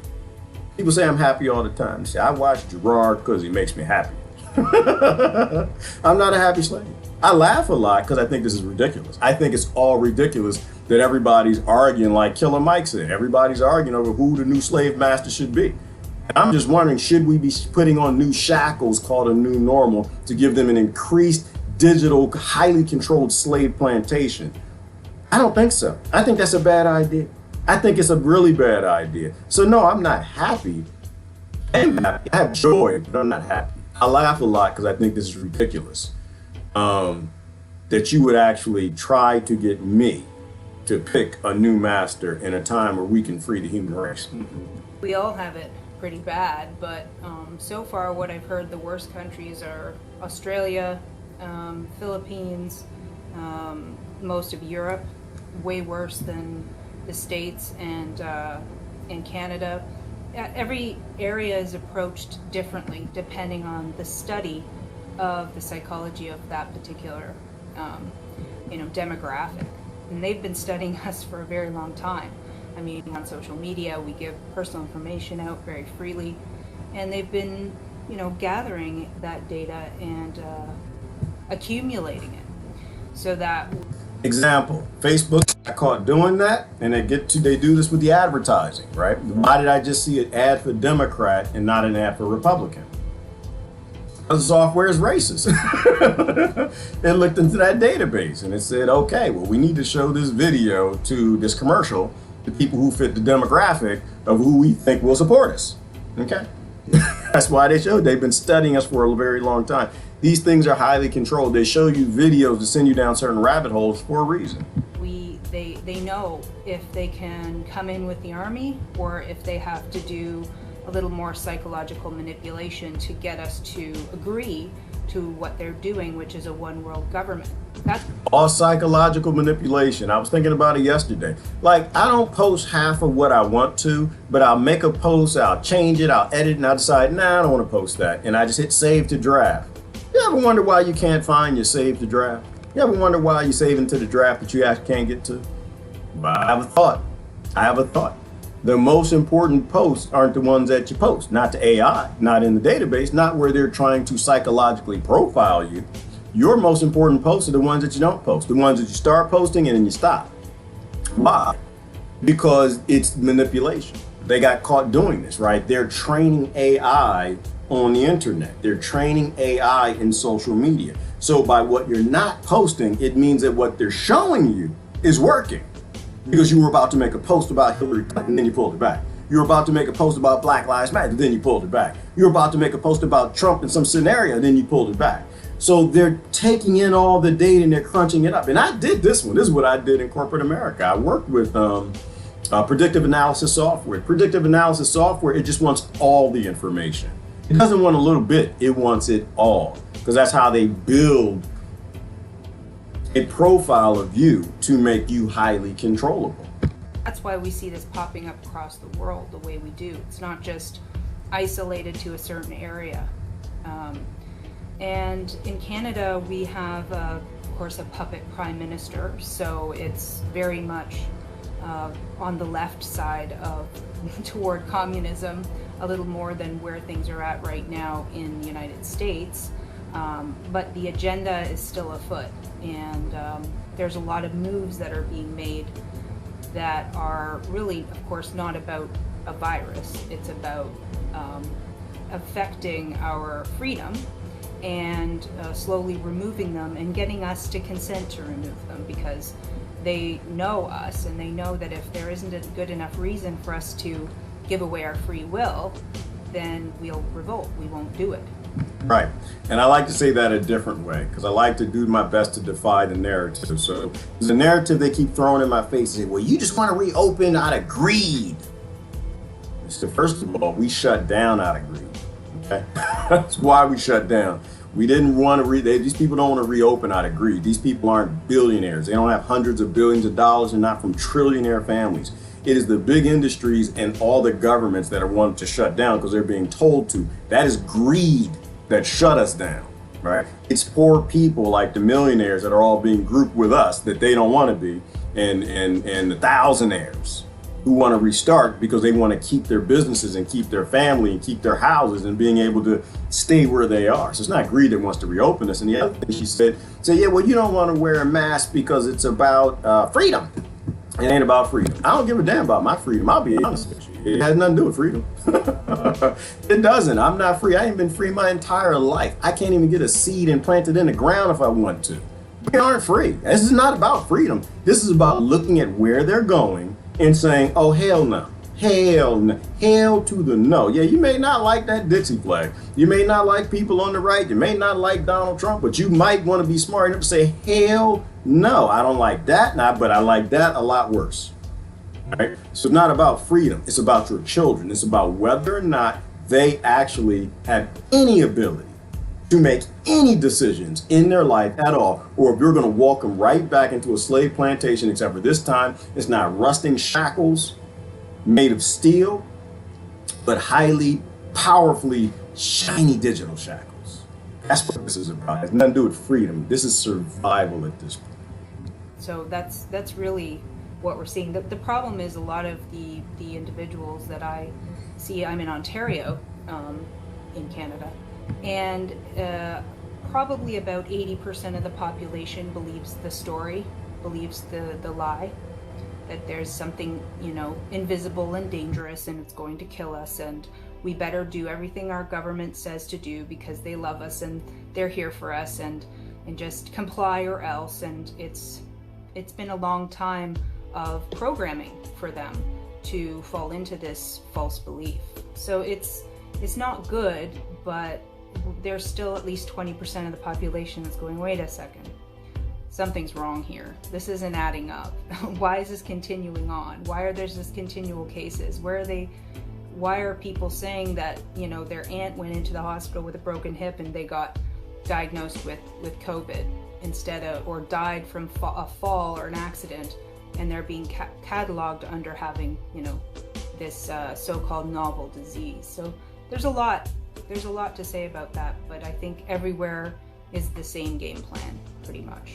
People say I'm happy all the time. See, I watch Gerard because he makes me happy. I'm not a happy slave. I laugh a lot because I think this is ridiculous. I think it's all ridiculous that everybody's arguing like Killer Mike said. Everybody's arguing over who the new slave master should be. And I'm just wondering, should we be putting on new shackles called a new normal to give them an increased digital, highly controlled slave plantation? I don't think so. I think that's a bad idea. I think it's a really bad idea. So no, I'm not happy. I have joy, but I'm not happy. I laugh a lot because I think this is ridiculous. That you would actually try to get me to pick a new master in a time where we can free the human race. We all have it pretty bad, but so far what I've heard, the worst countries are Australia, Philippines, most of Europe, way worse than the States and Canada. Every area is approached differently depending on the study of the psychology of that particular demographic. And they've been studying us for a very long time. I mean, on social media, we give personal information out very freely, and they've been, gathering that data and accumulating it so that. Example, Facebook got caught doing that, and they do this with the advertising, right? Why did I just see an ad for Democrat and not an ad for Republican? The software is racist. It looked into that database and it said, okay, well, we need to show this video to this commercial to people who fit the demographic of who we think will support us. Okay. That's why they've been studying us for a very long time. These things are highly controlled. They show you videos to send you down certain rabbit holes for a reason. We They know if they can come in with the army or if they have to do a little more psychological manipulation to get us to agree to what they're doing, which is a one world government. That's all psychological manipulation. I was thinking about it yesterday. Like, I don't post half of what I want to, but I'll make a post, I'll change it, I'll edit, and I'll decide, nah, I don't want to post that. And I just hit save to draft. You ever wonder why you can't find your save to draft? You ever wonder why you're saving to the draft that you actually can't get to? But I have a thought. The most important posts aren't the ones that you post, not to AI, not in the database, not where they're trying to psychologically profile you. Your most important posts are the ones that you don't post, the ones that you start posting and then you stop. Why? Because it's manipulation. They got caught doing this, right? They're training AI on the internet. They're training AI in social media. So by what you're not posting, it means that what they're showing you is working. Because you were about to make a post about Hillary Clinton, and then you pulled it back. You were about to make a post about Black Lives Matter, then you pulled it back. You were about to make a post about Trump in some scenario, then you pulled it back. So they're taking in all the data and they're crunching it up. And I did this one. This is what I did in corporate America. I worked with predictive analysis software. Predictive analysis software, it just wants all the information. It doesn't want a little bit, it wants it all. Because that's how they build a profile of you to make you highly controllable. That's why we see this popping up across the world the way we do. It's not just isolated to a certain area. And in Canada, we have, of course, a puppet prime minister, so it's very much on the left side of toward communism, a little more than where things are at right now in the United States. But the agenda is still afoot, and there's a lot of moves that are being made that are really, of course, not about a virus. It's about affecting our freedom and slowly removing them and getting us to consent to remove them, because they know us and they know that if there isn't a good enough reason for us to give away our free will, then we'll revolt. We won't do it. Right. And I like to say that a different way, because I like to do my best to defy the narrative. So the narrative they keep throwing in my face is, well, you just want to reopen out of greed. So first of all, we shut down out of greed. Okay? That's why we shut down. We didn't want to these people don't want to reopen out of greed. These people aren't billionaires. They don't have hundreds of billions of dollars and not from trillionaire families. It is the big industries and all the governments that are wanting to shut down because they're being told to. That is greed that shut us down, right? It's poor people like the millionaires that are all being grouped with us that they don't want to be, and the thousandaires who want to restart because they want to keep their businesses and keep their family and keep their houses and being able to stay where they are. So it's not greed that wants to reopen us. And the other thing she said, yeah, well, you don't want to wear a mask because it's about freedom. It ain't about freedom. I don't give a damn about my freedom. I'll be honest with you. It has nothing to do with freedom. It doesn't. I'm not free. I ain't been free my entire life. I can't even get a seed and plant it in the ground if I want to. We aren't free. This is not about freedom. This is about looking at where they're going and saying, oh, hell no. Hell no. Hell to the no. Yeah, you may not like that Dixie flag. You may not like people on the right. You may not like Donald Trump, but you might want to be smart enough to say, hell no, I don't like that, but I like that a lot worse. Right? So it's not about freedom. It's about your children. It's about whether or not they actually have any ability to make any decisions in their life at all, or if you're going to walk them right back into a slave plantation, except for this time, it's not rusting shackles made of steel, but highly, powerfully, shiny digital shackles. That's what this is about. It has nothing to do with freedom. This is survival at this point. So that's really what we're seeing. The problem is a lot of the individuals that I see, I'm in Ontario, in Canada, and probably about 80% of the population believes the story, believes the lie, that there's something, invisible and dangerous and it's going to kill us, and we better do everything our government says to do because they love us and they're here for us, and just comply or else. And it's been a long time of programming for them to fall into this false belief. So it's not good, but there's still at least 20% of the population that's going, wait a second. something's wrong here. This isn't adding up. Why is this continuing on? Why are there just continual cases? Why are people saying that, you know, their aunt went into the hospital with a broken hip and they got diagnosed with COVID instead of, or died from a fall or an accident, and they're being cataloged under having, you know, this so-called novel disease. So there's a lot to say about that, but I think everywhere is the same game plan, pretty much.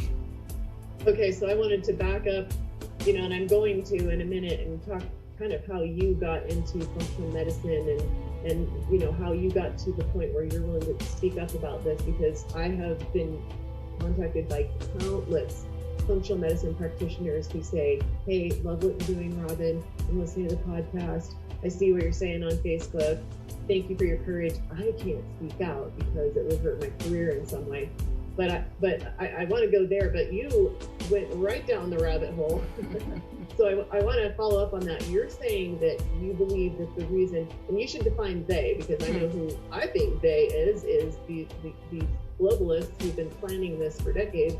Okay, so I wanted to back up, you know, and I'm going to in a minute and talk kind of how you got into functional medicine and you know, how you got to the point where you're willing to speak up about this, because I have been contacted by countless functional medicine practitioners who say, hey, love what you're doing, Robyn. I'm listening to the podcast. I see what you're saying on Facebook. Thank you for your courage. I can't speak out because it would hurt my career in some way. But I want to go there, but you went right down the rabbit hole. So I want to follow up on that. You're saying that you believe that the reason, and you should define they, because I know who I think they is the globalists who've been planning this for decades,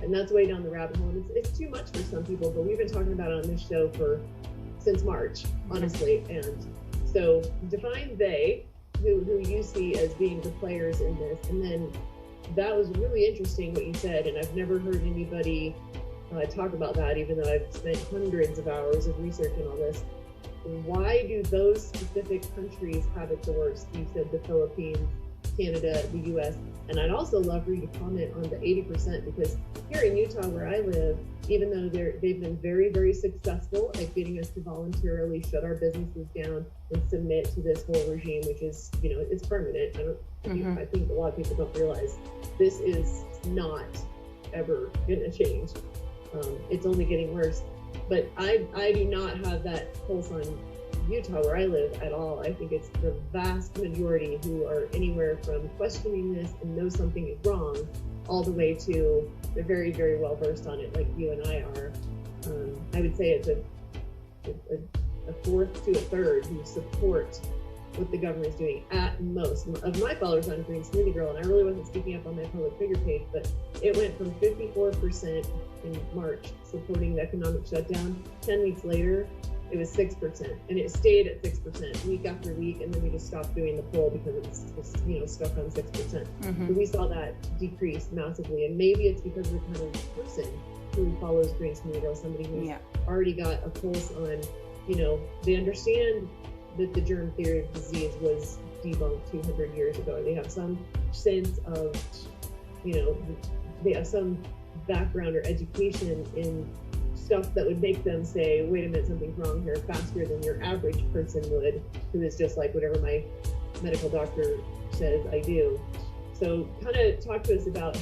and that's way down the rabbit hole. And it's too much for some people, but we've been talking about it on this show since March, honestly. And so define they, who you see as being the players in this, and then that was really interesting what you said, and I've never heard anybody talk about that, even though I've spent hundreds of hours of research on all this. Why do those specific countries have it the worst? You said the Philippines, Canada, the US, and I'd also love for you to comment on the 80%, because here in Utah where I live, even though they've been very, very successful at getting us to voluntarily shut our businesses down and submit to this whole regime, which is, you know, it's permanent. I think a lot of people don't realize this is not ever going to change. It's only getting worse. But I do not have that pulse on Utah where I live at all. I think it's the vast majority who are anywhere from questioning this and know something is wrong, all the way to they're very, very well versed on it, like you and I are. I would say it's a fourth to a third who support what the government is doing at most. Of my followers on Green Smoothie Girl, and I really wasn't speaking up on my public figure page, but it went from 54% in March supporting the economic shutdown. 10 weeks later, it was 6%, and it stayed at 6% week after week, and then we just stopped doing the poll because it was you know, stuck on 6%. So we saw that decrease massively, and maybe it's because of the kind of person who follows Green Smoothie Girl, somebody who's already got a pulse on, you know, they understand that the germ theory of disease was debunked 200 years ago. They have some sense of, you know, they have some background or education in stuff that would make them say, wait a minute, something's wrong here, faster than your average person would, who is just like whatever my medical doctor says I do. So kind of talk to us about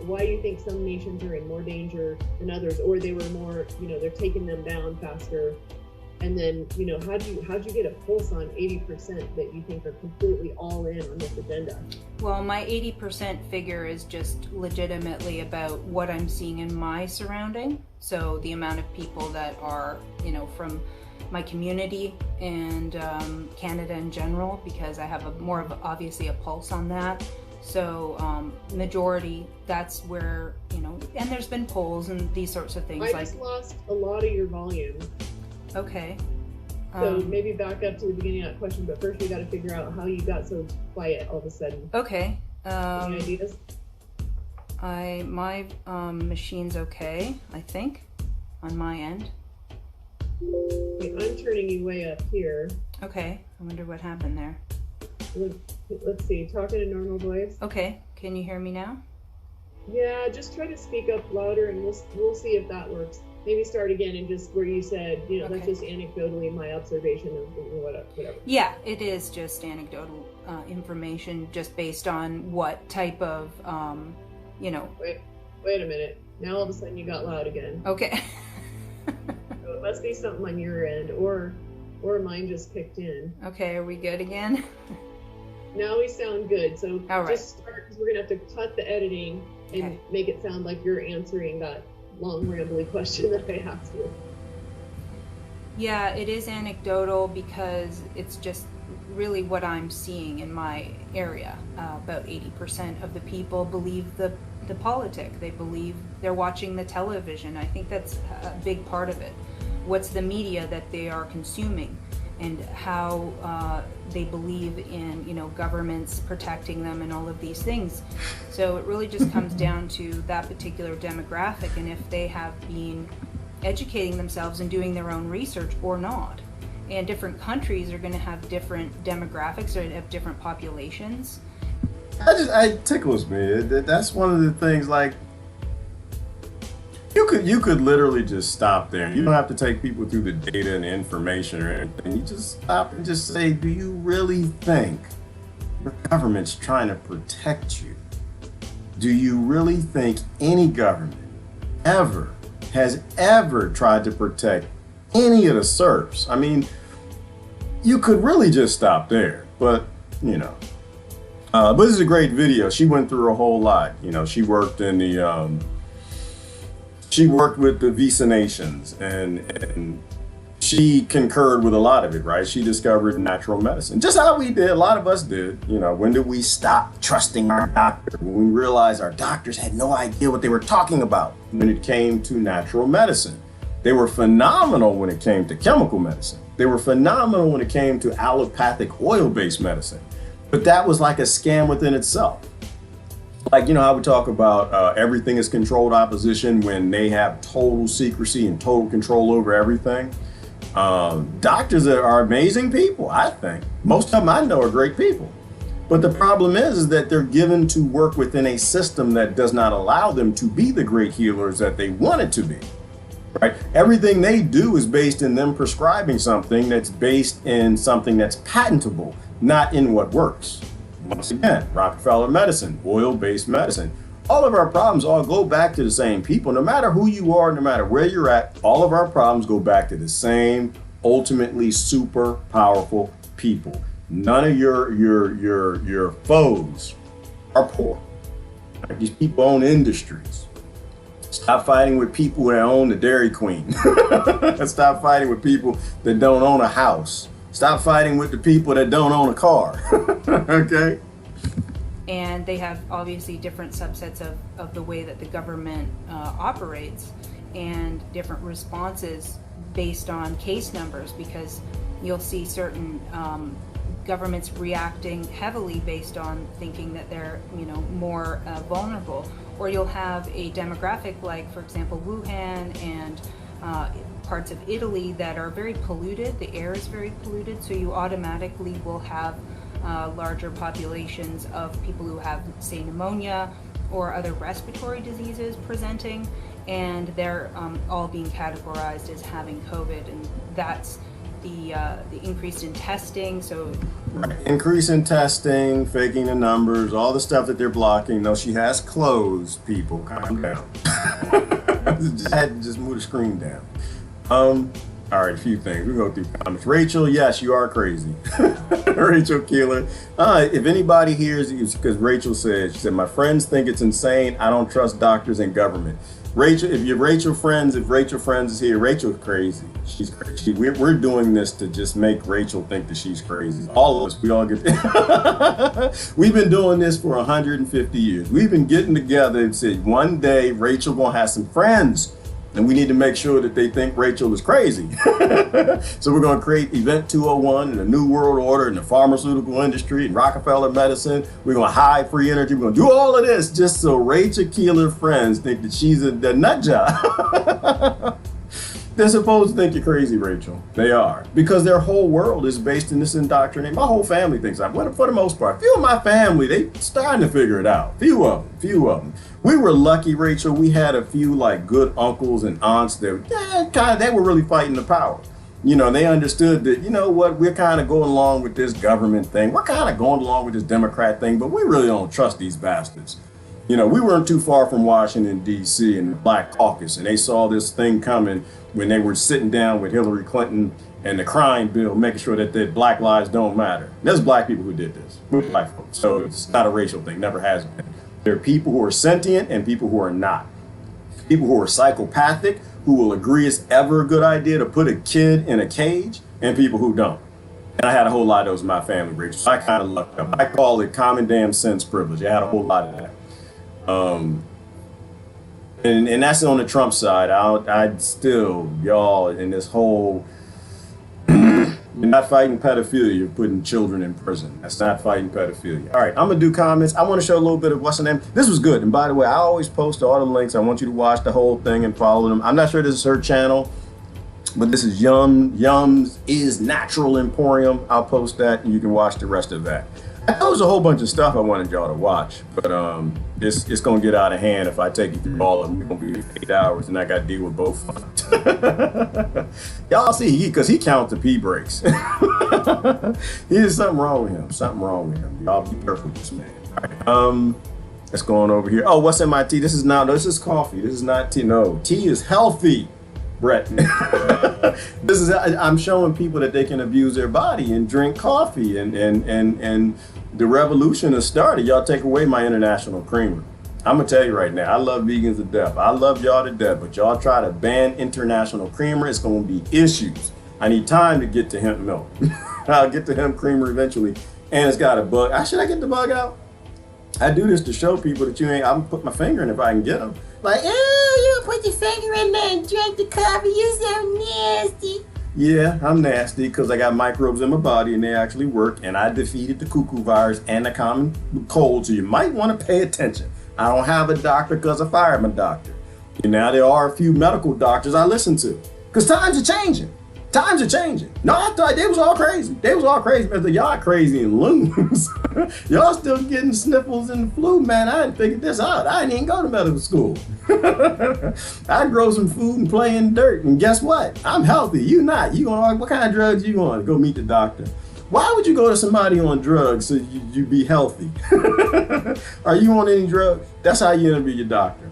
why you think some nations are in more danger than others, or they were more, you know, they're taking them down faster. And then, you know, how'd you get a pulse on 80% that you think are completely all in on this agenda? Well, my 80% figure is just legitimately about what I'm seeing in my surrounding. So the amount of people that are, you know, from my community and Canada in general, because I have obviously a pulse on that. So majority, that's where, you know, and there's been polls and these sorts of things. I just lost a lot of your volume. Okay. So maybe back up to the beginning of that question, but first we got to figure out how you got so quiet all of a sudden. Okay. Any ideas? My machine's okay, I think, on my end. Okay, I'm turning you way up here. Okay. I wonder what happened there. Let's see. Talking in normal voice. Okay. Can you hear me now? Yeah. Just try to speak up louder, and we'll see if that works. Maybe start again and just where you said, you know, that's just anecdotally my observation of whatever. Yeah, it is just anecdotal information, just based on what type of, you know. Wait a minute. Now all of a sudden you got loud again. Okay. So it must be something on your end, or mine just kicked in. Okay, are we good again? Now we sound good. So all right. Just start, because we're gonna have to cut the editing and make it sound like you're answering that long rambly question that I asked you. Yeah, it is anecdotal because it's just really what I'm seeing in my area. About 80% of the people believe the politic. They believe they're watching the television. I think that's a big part of it. What's the media that they are consuming, and how they believe in, you know, governments protecting them and all of these things. So it really just comes down to that particular demographic and if they have been educating themselves and doing their own research or not. And different countries are going to have different demographics or have different populations. It tickles me. That's one of the things, like, you could literally just stop there. You don't have to take people through the data and the information or anything. You just stop and just say, do you really think the government's trying to protect you? Do you really think any government has ever tried to protect any of the serfs? I mean, you could really just stop there, but you know. But this is a great video. She went through a whole lot. You know, she worked in the, she worked with the Visa nations, and she concurred with a lot of it, right? She discovered natural medicine, just how we did. A lot of us did. You know, when did we stop trusting our doctor? When we realized our doctors had no idea what they were talking about when it came to natural medicine. They were phenomenal when it came to chemical medicine. They were phenomenal when it came to allopathic oil-based medicine. But that was like a scam within itself. Like, you know how we talk about everything is controlled opposition when they have total secrecy and total control over everything. Doctors are amazing people, I think. Most of them I know are great people. But the problem is that they're given to work within a system that does not allow them to be the great healers that they wanted to be. Right? Everything they do is based in them prescribing something that's based in something that's patentable, not in what works. Once again, Rockefeller medicine, oil-based medicine. All of our problems all go back to the same people. No matter who you are, no matter where you're at, all of our problems go back to the same, ultimately super powerful people. None of your foes are poor. Right? These people own industries. Stop fighting with people that own the Dairy Queen. Stop fighting with people that don't own a house. Stop fighting with the people that don't own a car. Okay? And they have obviously different subsets of the way that the government operates and different responses based on case numbers, because you'll see certain governments reacting heavily based on thinking that they're, you know, more vulnerable. Or you'll have a demographic like, for example, Wuhan and parts of Italy that are very polluted. The air is very polluted, so you automatically will have larger populations of people who have, say, pneumonia or other respiratory diseases presenting, and they're all being categorized as having COVID, and that's the increase in testing. So increase in testing, faking the numbers, all the stuff that they're blocking. No, she has closed, people. Calm down. just move the screen down. All right, a few things. We'll go through comments. Rachel, yes, you are crazy. Rachel Keeler. If anybody hears, because Rachel said, she said, my friends think it's insane. I don't trust doctors and government. Rachel, if Rachel Friends is here, Rachel's crazy. She's crazy. We're doing this to just make Rachel think that she's crazy. All of us, we all get We've been doing this for 150 years. We've been getting together and said, one day Rachel gonna have some friends, and we need to make sure that they think Rachel is crazy. So we're going to create Event 201 and a New World Order in the pharmaceutical industry and Rockefeller medicine. We're going to hide free energy. We're going to do all of this just so Rachel Keeler friends think that she's a nut job. They're supposed to think you're crazy, Rachel. They are. Because their whole world is based in this indoctrination. My whole family thinks I'm, for the most part. Few of my family, they starting to figure it out. Few of them. We were lucky, Rachel. We had a few like good uncles and aunts that they were really fighting the power. You know, they understood that, you know what, we're kind of going along with this government thing. We're kind of going along with this Democrat thing, but we really don't trust these bastards. You know, we weren't too far from Washington, D.C. and the Black Caucus, and they saw this thing coming when they were sitting down with Hillary Clinton and the crime bill, making sure that black lives don't matter. There's black people who did this. We're black folks. So it's not a racial thing, never has been. There are people who are sentient and people who are not. People who are psychopathic, who will agree it's ever a good idea to put a kid in a cage and people who don't. And I had a whole lot of those in my family, Rich. So I kind of lucked up. I call it common damn sense privilege. I had a whole lot of that. And that's on the Trump side. I still, y'all, in this whole, you're not fighting pedophilia, you're putting children in prison. That's not fighting pedophilia. All right, I'm gonna do comments. I want to show a little bit of what's the name. This was good. And by the way, I always post all the links. I want you to watch the whole thing and follow them. I'm not sure this is her channel, but this is Yums is Natural Emporium. I'll post that and you can watch the rest of that. That was a whole bunch of stuff I wanted y'all to watch, but it's gonna get out of hand if I take you through all of them. It's gonna be 8 hours, and I got to deal with both. Y'all see, because he counts the pee breaks. There's something wrong with him. Something wrong with him. Y'all be careful with this man. All right. Let's go on over here. Oh, what's in my tea? This is coffee. This is not tea. No, tea is healthy, Brett. I'm showing people that they can abuse their body and drink coffee, and the revolution has started. Y'all take away my international creamer. I'm gonna tell you right now, I love vegans to death. I love y'all to death, but y'all try to ban international creamer, it's gonna be issues. I need time to get to hemp milk. I'll get to hemp creamer eventually, and it's got a bug. Should I get the bug out? I do this to show people that I'm gonna put my finger in if I can get them. Like, you put your finger in there and drink the coffee, you're so nasty. Yeah, I'm nasty because I got microbes in my body and they actually work, and I defeated the cuckoo virus and the common cold, so you might want to pay attention. I don't have a doctor because I fired my doctor. And now there are a few medical doctors I listen to because times are changing. Times are changing. No, I thought they was all crazy. They was all crazy, but y'all crazy and loons. Y'all still getting sniffles and the flu, man. I didn't figure this out. I didn't even go to medical school. I grow some food and play in dirt, and guess what? I'm healthy. You not. You gonna, what kind of drugs you on? Go meet the doctor. Why would you go to somebody on drugs so you be healthy? Are you on any drugs? That's how you interview your doctor.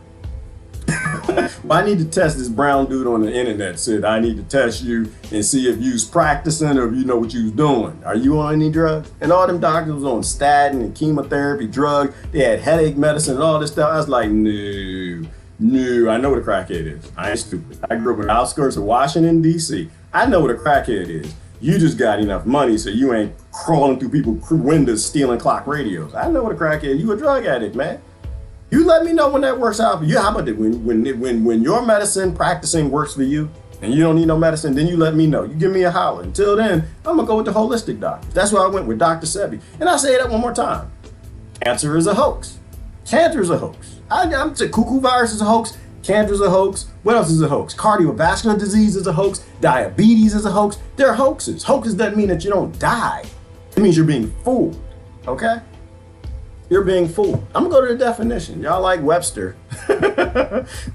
Well, I need to test this brown dude on the internet. Said I need to test you and see if you's practicing or if you know what you's doing. Are you on any drugs? And all them doctors was on statin and chemotherapy, drugs. They had headache medicine and all this stuff. I was like, no, I know what a crackhead is. I ain't stupid. I grew up in the outskirts of Washington, D.C. I know what a crackhead is. You just got enough money so you ain't crawling through people's windows stealing clock radios. I know what a crackhead is. You a drug addict, man. You let me know when that works out for you. How about that? When your medicine practicing works for you and you don't need no medicine, then you let me know. You give me a holler. Until then, I'm gonna go with the holistic doctor. That's why I went with Dr. Sebi. And I say that one more time. Cancer is a hoax. Cancer is a hoax. I'm saying cuckoo virus is a hoax. Cancer is a hoax. What else is a hoax? Cardiovascular disease is a hoax. Diabetes is a hoax. They're hoaxes. Hoaxes doesn't mean that you don't die. It means you're being fooled. Okay? You're being fooled. I'm gonna go to the definition. Y'all like Webster.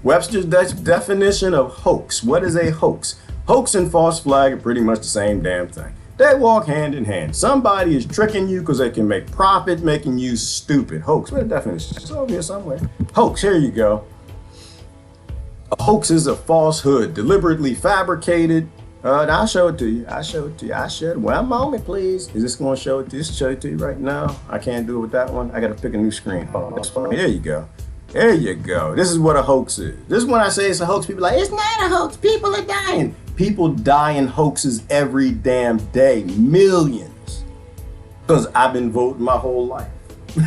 Webster's definition of hoax. What is a hoax? Hoax and false flag are pretty much the same damn thing. They walk hand in hand. Somebody is tricking you because they can make profit, making you stupid. Hoax, where's the definition? It's over here somewhere. Hoax, here you go. A hoax is a falsehood, deliberately fabricated. I'll show it to you. I'll show it to you. I should. One moment, please. Is this going to show it to you? Show it to you right now? I can't do it with that one. I got to pick a new screen. Oh, there you go. There you go. This is what a hoax is. This is when I say it's a hoax. People are like, it's not a hoax. People are dying. People die in hoaxes every damn day. Millions. Because I've been voting my whole life.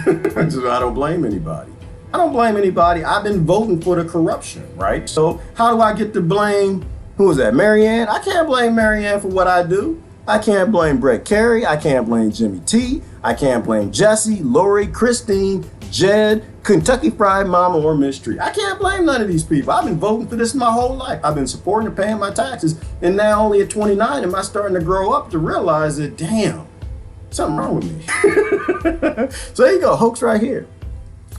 So I don't blame anybody. I don't blame anybody. I've been voting for the corruption, right? So how do I get to blame? Who is that? Marianne? I can't blame Marianne for what I do. I can't blame Brett Carey. I can't blame Jimmy T. I can't blame Jesse, Lori, Christine, Jed, Kentucky Fried Mama, or Miss Tree. I can't blame none of these people. I've been voting for this my whole life. I've been supporting and paying my taxes. And now only at 29 am I starting to grow up to realize that, damn, something wrong with me. So there you go, hoax right here.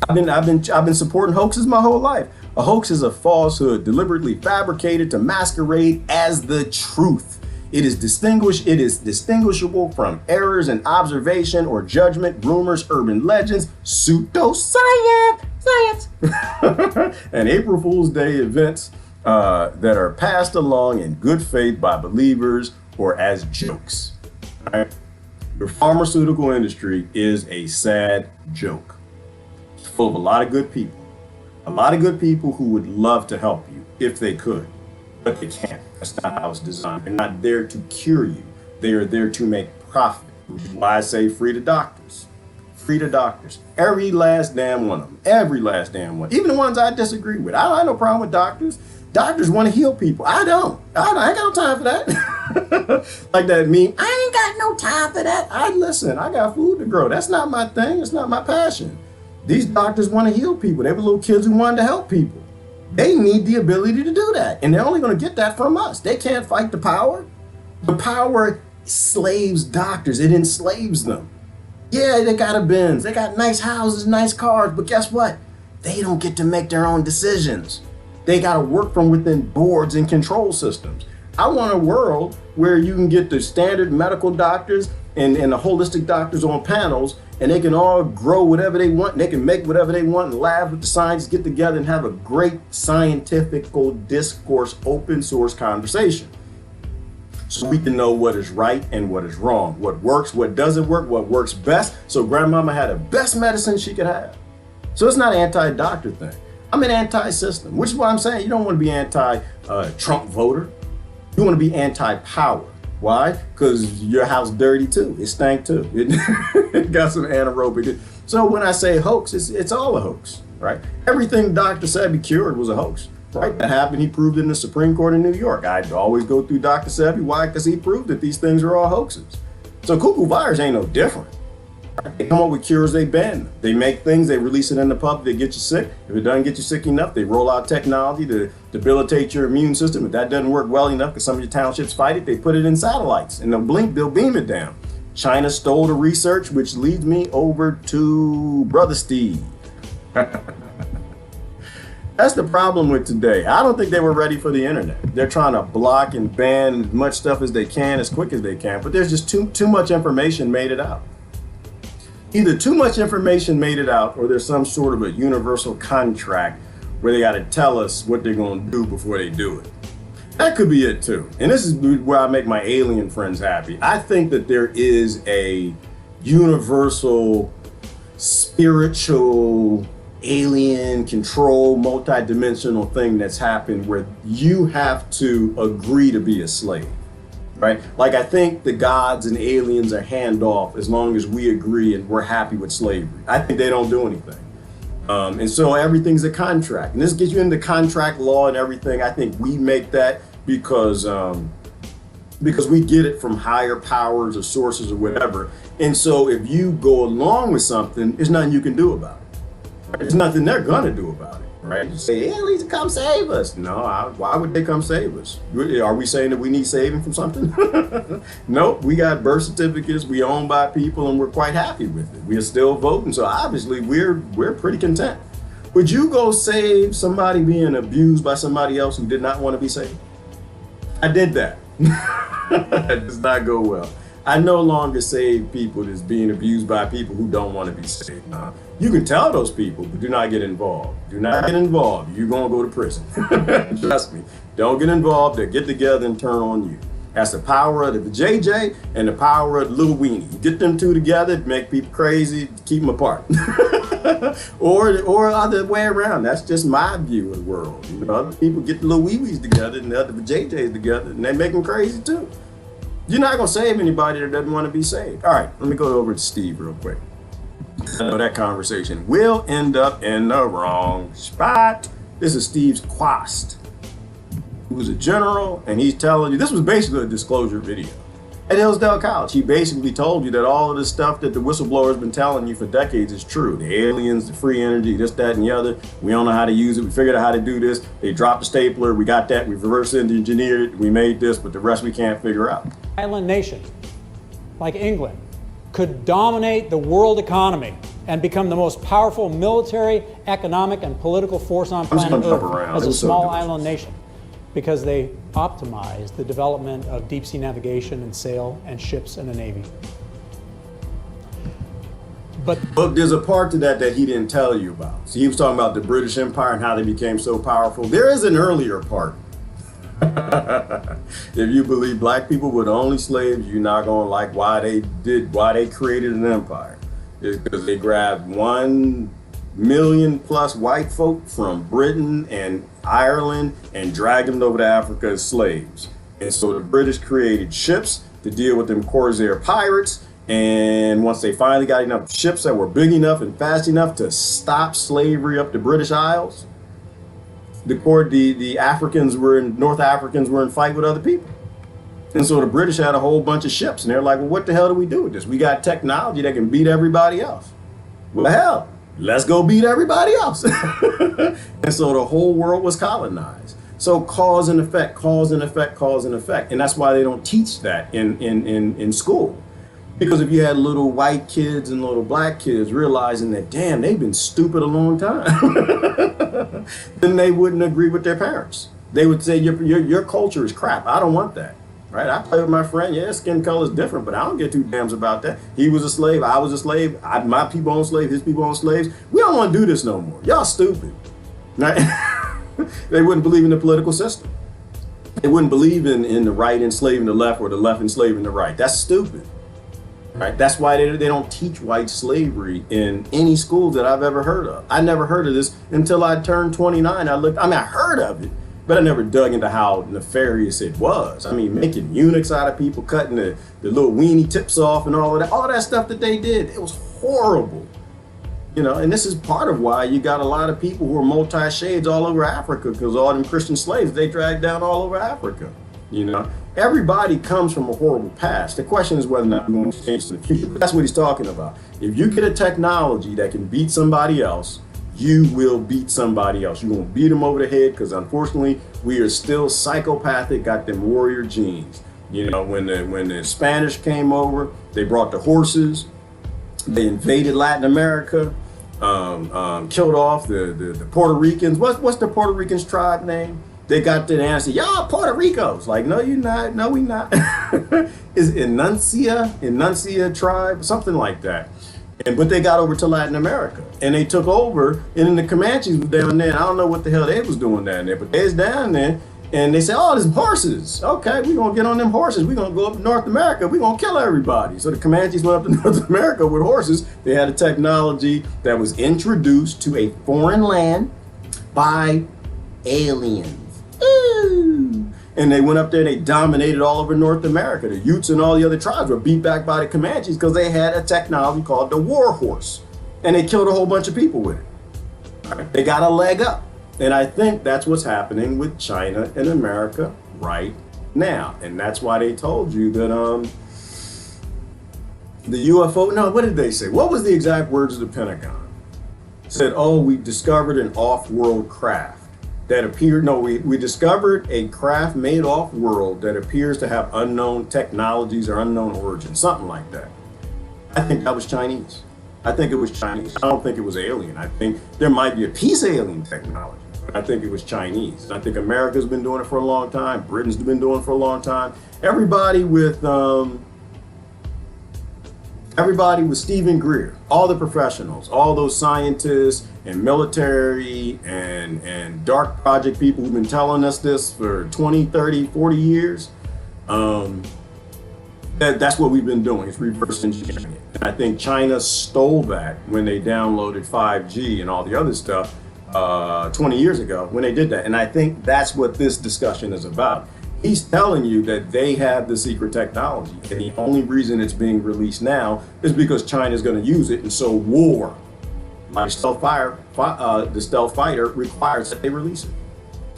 I've been supporting hoaxes my whole life. A hoax is a falsehood deliberately fabricated to masquerade as the truth. It is distinguishable from errors in observation or judgment, rumors, urban legends, pseudoscience, and April Fool's Day events that are passed along in good faith by believers or as jokes. Right? The pharmaceutical industry is a sad joke. It's full of a lot of good people. A lot of good people who would love to help you if they could. But they can't. That's not how it's designed. They're not there to cure you. They are there to make profit. Which is why I say free to doctors. Free to doctors. Every last damn one of them. Every last damn one. Even the ones I disagree with. I don't have no problem with doctors. Doctors want to heal people. I don't. I ain't got no time for that. Like that meme. I ain't got no time for that. Listen, I got food to grow. That's not my thing. It's not my passion. These doctors want to heal people. They were little kids who wanted to help people. They need the ability to do that. And they're only going to get that from us. They can't fight the power. The power slaves doctors. It enslaves them. Yeah, they got a Benz. They got nice houses, nice cars. But guess what? They don't get to make their own decisions. They got to work from within boards and control systems. I want a world where you can get the standard medical doctors and the holistic doctors on panels, and they can all grow whatever they want, and they can make whatever they want, and labs with the scientists get together and have a great scientific discourse, open source conversation. So we can know what is right and what is wrong, what works, what doesn't work, what works best. So grandmama had the best medicine she could have. So it's not an anti-doctor thing. I'm an anti-system, which is why I'm saying you don't want to be anti-Trump voter. You want to be anti-power. Why? Because your house dirty too. It stank too. It got some anaerobic. So when I say hoax, it's all a hoax, right? Everything Dr. Sebi cured was a hoax, right? That happened. He proved it in the Supreme Court in New York. I'd always go through Dr. Sebi. Why? Because he proved that these things are all hoaxes. So cuckoo virus ain't no different. They come up with cures, they ban them. They make things, they release it in the public, they get you sick. If it doesn't get you sick enough, they roll out technology to debilitate your immune system. If that doesn't work well enough, because some of your townships fight it, they put it in satellites and they'll beam it down. China stole the research, which leads me over to Brother Steve. That's the problem with today. I don't think they were ready for the internet. They're trying to block and ban as much stuff as they can, as quick as they can, but there's just too much information made it out. Either too much information made it out, or there's some sort of a universal contract where they got to tell us what they're going to do before they do it. That could be it too. And this is where I make my alien friends happy. I think that there is a universal, spiritual, alien control, multi-dimensional thing that's happened where you have to agree to be a slave. Right? Like, I think the gods and aliens are handoff as long as we agree and we're happy with slavery. I think they don't do anything. And so everything's a contract. And this gets you into contract law and everything. I think we make that because we get it from higher powers or sources or whatever. And so if you go along with something, there's nothing you can do about it. Right? There's nothing they're going to do about it. Right? You say, aliens, come save us. No, why would they come save us? Are we saying that we need saving from something? Nope, we got birth certificates, we own by people, and we're quite happy with it. We are still voting, so obviously we're pretty content. Would you go save somebody being abused by somebody else who did not want to be saved? I did that. That does not go well. I no longer save people that's being abused by people who don't want to be saved. You can tell those people, but do not get involved. Do not get involved. You're going to go to prison. Trust me. Don't get involved. They'll get together and turn on you. That's the power of the JJ and the power of the little weenie. You get them two together, make people crazy, keep them apart. or other way around. That's just my view of the world. You know, other people get the little wee-wees together and the other JJs together, and they make them crazy too. You're not going to save anybody that doesn't want to be saved. All right, let me go over to Steve real quick. I know that conversation will end up in the wrong spot. This is Steve's Kwast, who's a general, and he's telling you, this was basically a disclosure video. At Hillsdale College, he basically told you that all of this stuff that the whistleblower's been telling you for decades is true. The aliens, the free energy, this, that, and the other. We don't know how to use it. We figured out how to do this. They dropped the stapler. We got that. We reverse engineered it. We made this, but the rest we can't figure out. Island nation like England could dominate the world economy and become the most powerful military, economic, and political force on planet Earth as a small island nation, because they optimized the development of deep-sea navigation and sail and ships and a navy. But there's a part to that he didn't tell you about. So he was talking about the British Empire and how they became so powerful. There is an earlier part. If you believe black people were the only slaves, you're not gonna like why they created an empire. It's because they grabbed one million plus white folk from Britain and Ireland and dragged them over to Africa as slaves. And so the British created ships to deal with them Corsair pirates. And once they finally got enough ships that were big enough and fast enough to stop slavery up the British Isles, the Africans North Africans were in fight with other people. And so the British had a whole bunch of ships, and they're like, well, what the hell do we do with this? We got technology that can beat everybody else. Well, hell, let's go beat everybody else. And so the whole world was colonized. So cause and effect, cause and effect, cause and effect. And that's why they don't teach that in school. Because if you had little white kids and little black kids realizing that, damn, they've been stupid a long time, then they wouldn't agree with their parents. They would say, your culture is crap. I don't want that. Right? I play with my friend. Yeah, skin color is different, but I don't get too damns about that. He was a slave. I was a slave. My people own slaves. His people own slaves. We don't want to do this no more. Y'all stupid. Right? They wouldn't believe in the political system. They wouldn't believe in the right enslaving the left or the left enslaving the right. That's stupid. Right? That's why they don't teach white slavery in any schools that I've ever heard of. I never heard of this until I turned 29. I heard of it, but I never dug into how nefarious it was. I mean, making eunuchs out of people, cutting the little weenie tips off and all that stuff that they did. It was horrible. You know, and this is part of why you got a lot of people who are multi-shades all over Africa, because all them Christian slaves, they dragged down all over Africa. You know, everybody comes from a horrible past. The question is whether or not we want to change in the future. That's what he's talking about. If you get a technology that can beat somebody else, you will beat somebody else. You won't beat them over the head, because unfortunately, we are still psychopathic, got them warrior genes. You know, when the Spanish came over, they brought the horses, they invaded Latin America, killed off the Puerto Ricans. What's the Puerto Ricans tribe name? They got there and said, y'all Puerto Ricos. Like, no, you're not. No, we not. Is Enuncia tribe, something like that. But they got over to Latin America and they took over, and then the Comanches was down there. And I don't know what the hell they was doing down there, but they was down there and they said, oh, there's horses. Okay, we're going to get on them horses. We're going to go up to North America. We're going to kill everybody. So the Comanches went up to North America with horses. They had a technology that was introduced to a foreign land by aliens. Ooh. And they went up there and they dominated all over North America. The Utes and all the other tribes were beat back by the Comanches because they had a technology called the war horse. And they killed a whole bunch of people with it. Right? They got a leg up. And I think that's what's happening with China and America right now. And that's why they told you that the UFO, no, what did they say? What was the exact words of the Pentagon? Said, oh, we discovered an off-world craft that appeared, no, we discovered a craft made off-world that appears to have unknown technologies or unknown origins, something like that. I think that was Chinese. I think it was Chinese. I don't think it was alien. I think there might be a piece of alien technology. I think it was Chinese. I think America's been doing it for a long time. Britain's been doing it for a long time. Everybody with Stephen Greer, all the professionals, all those scientists and military and dark project people who've been telling us this for 20, 30, 40 years, that's what we've been doing. It's reverse engineering it. And I think China stole that when they downloaded 5G and all the other stuff 20 years ago when they did that. And I think that's what this discussion is about. He's telling you that they have the secret technology, and the only reason it's being released now is because China's going to use it, and so war, like the stealth fighter, requires that they release it.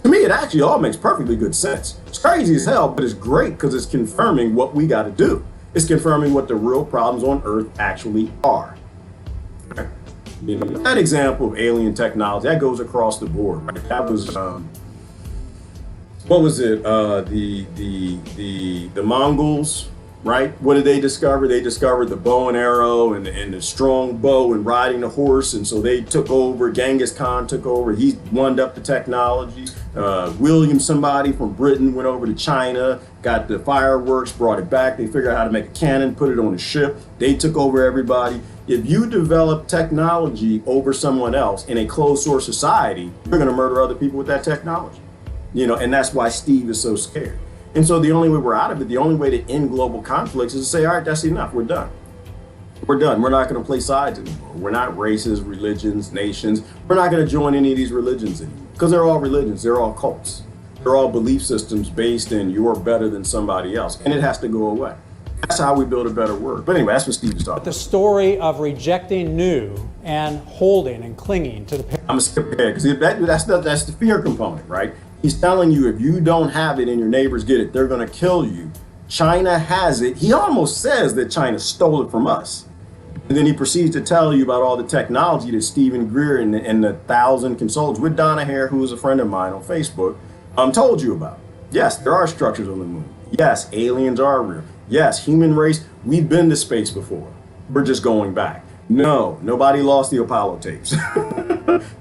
To me, it actually all makes perfectly good sense. It's crazy as hell, but it's great because it's confirming what we got to do. It's confirming what the real problems on Earth actually are. You know, that example of alien technology, that goes across the board, right? That was what was it? The Mongols, right? What did they discover? They discovered the bow and arrow and the strong bow and riding the horse, and so they took over. Genghis Khan took over. He wound up the technology. William somebody from Britain went over to China, got the fireworks, brought it back. They figured out how to make a cannon, put it on a ship. They took over everybody. If you develop technology over someone else in a closed source society, you're going to murder other people with that technology. You know, and that's why Steve is so scared. And so the only way we're out of it, the only way to end global conflicts is to say, all right, that's enough, we're done. We're done. We're not going to play sides anymore. We're not races, religions, nations. We're not going to join any of these religions anymore because they're all religions. They're all cults. They're all belief systems based in you're better than somebody else, and it has to go away. That's how we build a better world. But anyway, that's what Steve was talking about. The story of rejecting new and holding and clinging to the. I'm going to skip ahead because that's the fear component, right? He's telling you if you don't have it and your neighbors get it, they're going to kill you. China has it. He almost says that China stole it from us. And then he proceeds to tell you about all the technology that Stephen Greer and the 1,000 consultants with Donna Hare, who is a friend of mine on Facebook, told you about. Yes, there are structures on the moon. Yes, aliens are real. Yes, human race, we've been to space before. We're just going back. No, nobody lost the Apollo tapes.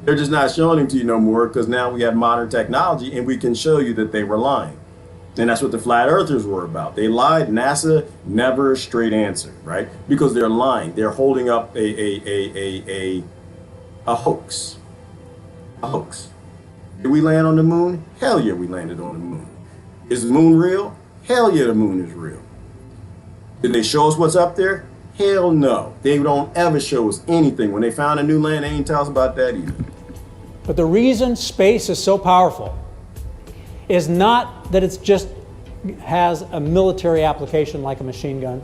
They're just not showing them to you no more because now we have modern technology and we can show you that they were lying. And that's what the flat earthers were about. They lied. NASA, never a straight answer, right? Because they're lying. They're holding up a hoax. A hoax. Did we land on the moon? Hell yeah, we landed on the moon. Is the moon real? Hell yeah, the moon is real. Did they show us what's up there? Hell no. They don't ever show us anything. When they found a new land, they ain't tell us about that either. But the reason space is so powerful is not that it's just has a military application like a machine gun.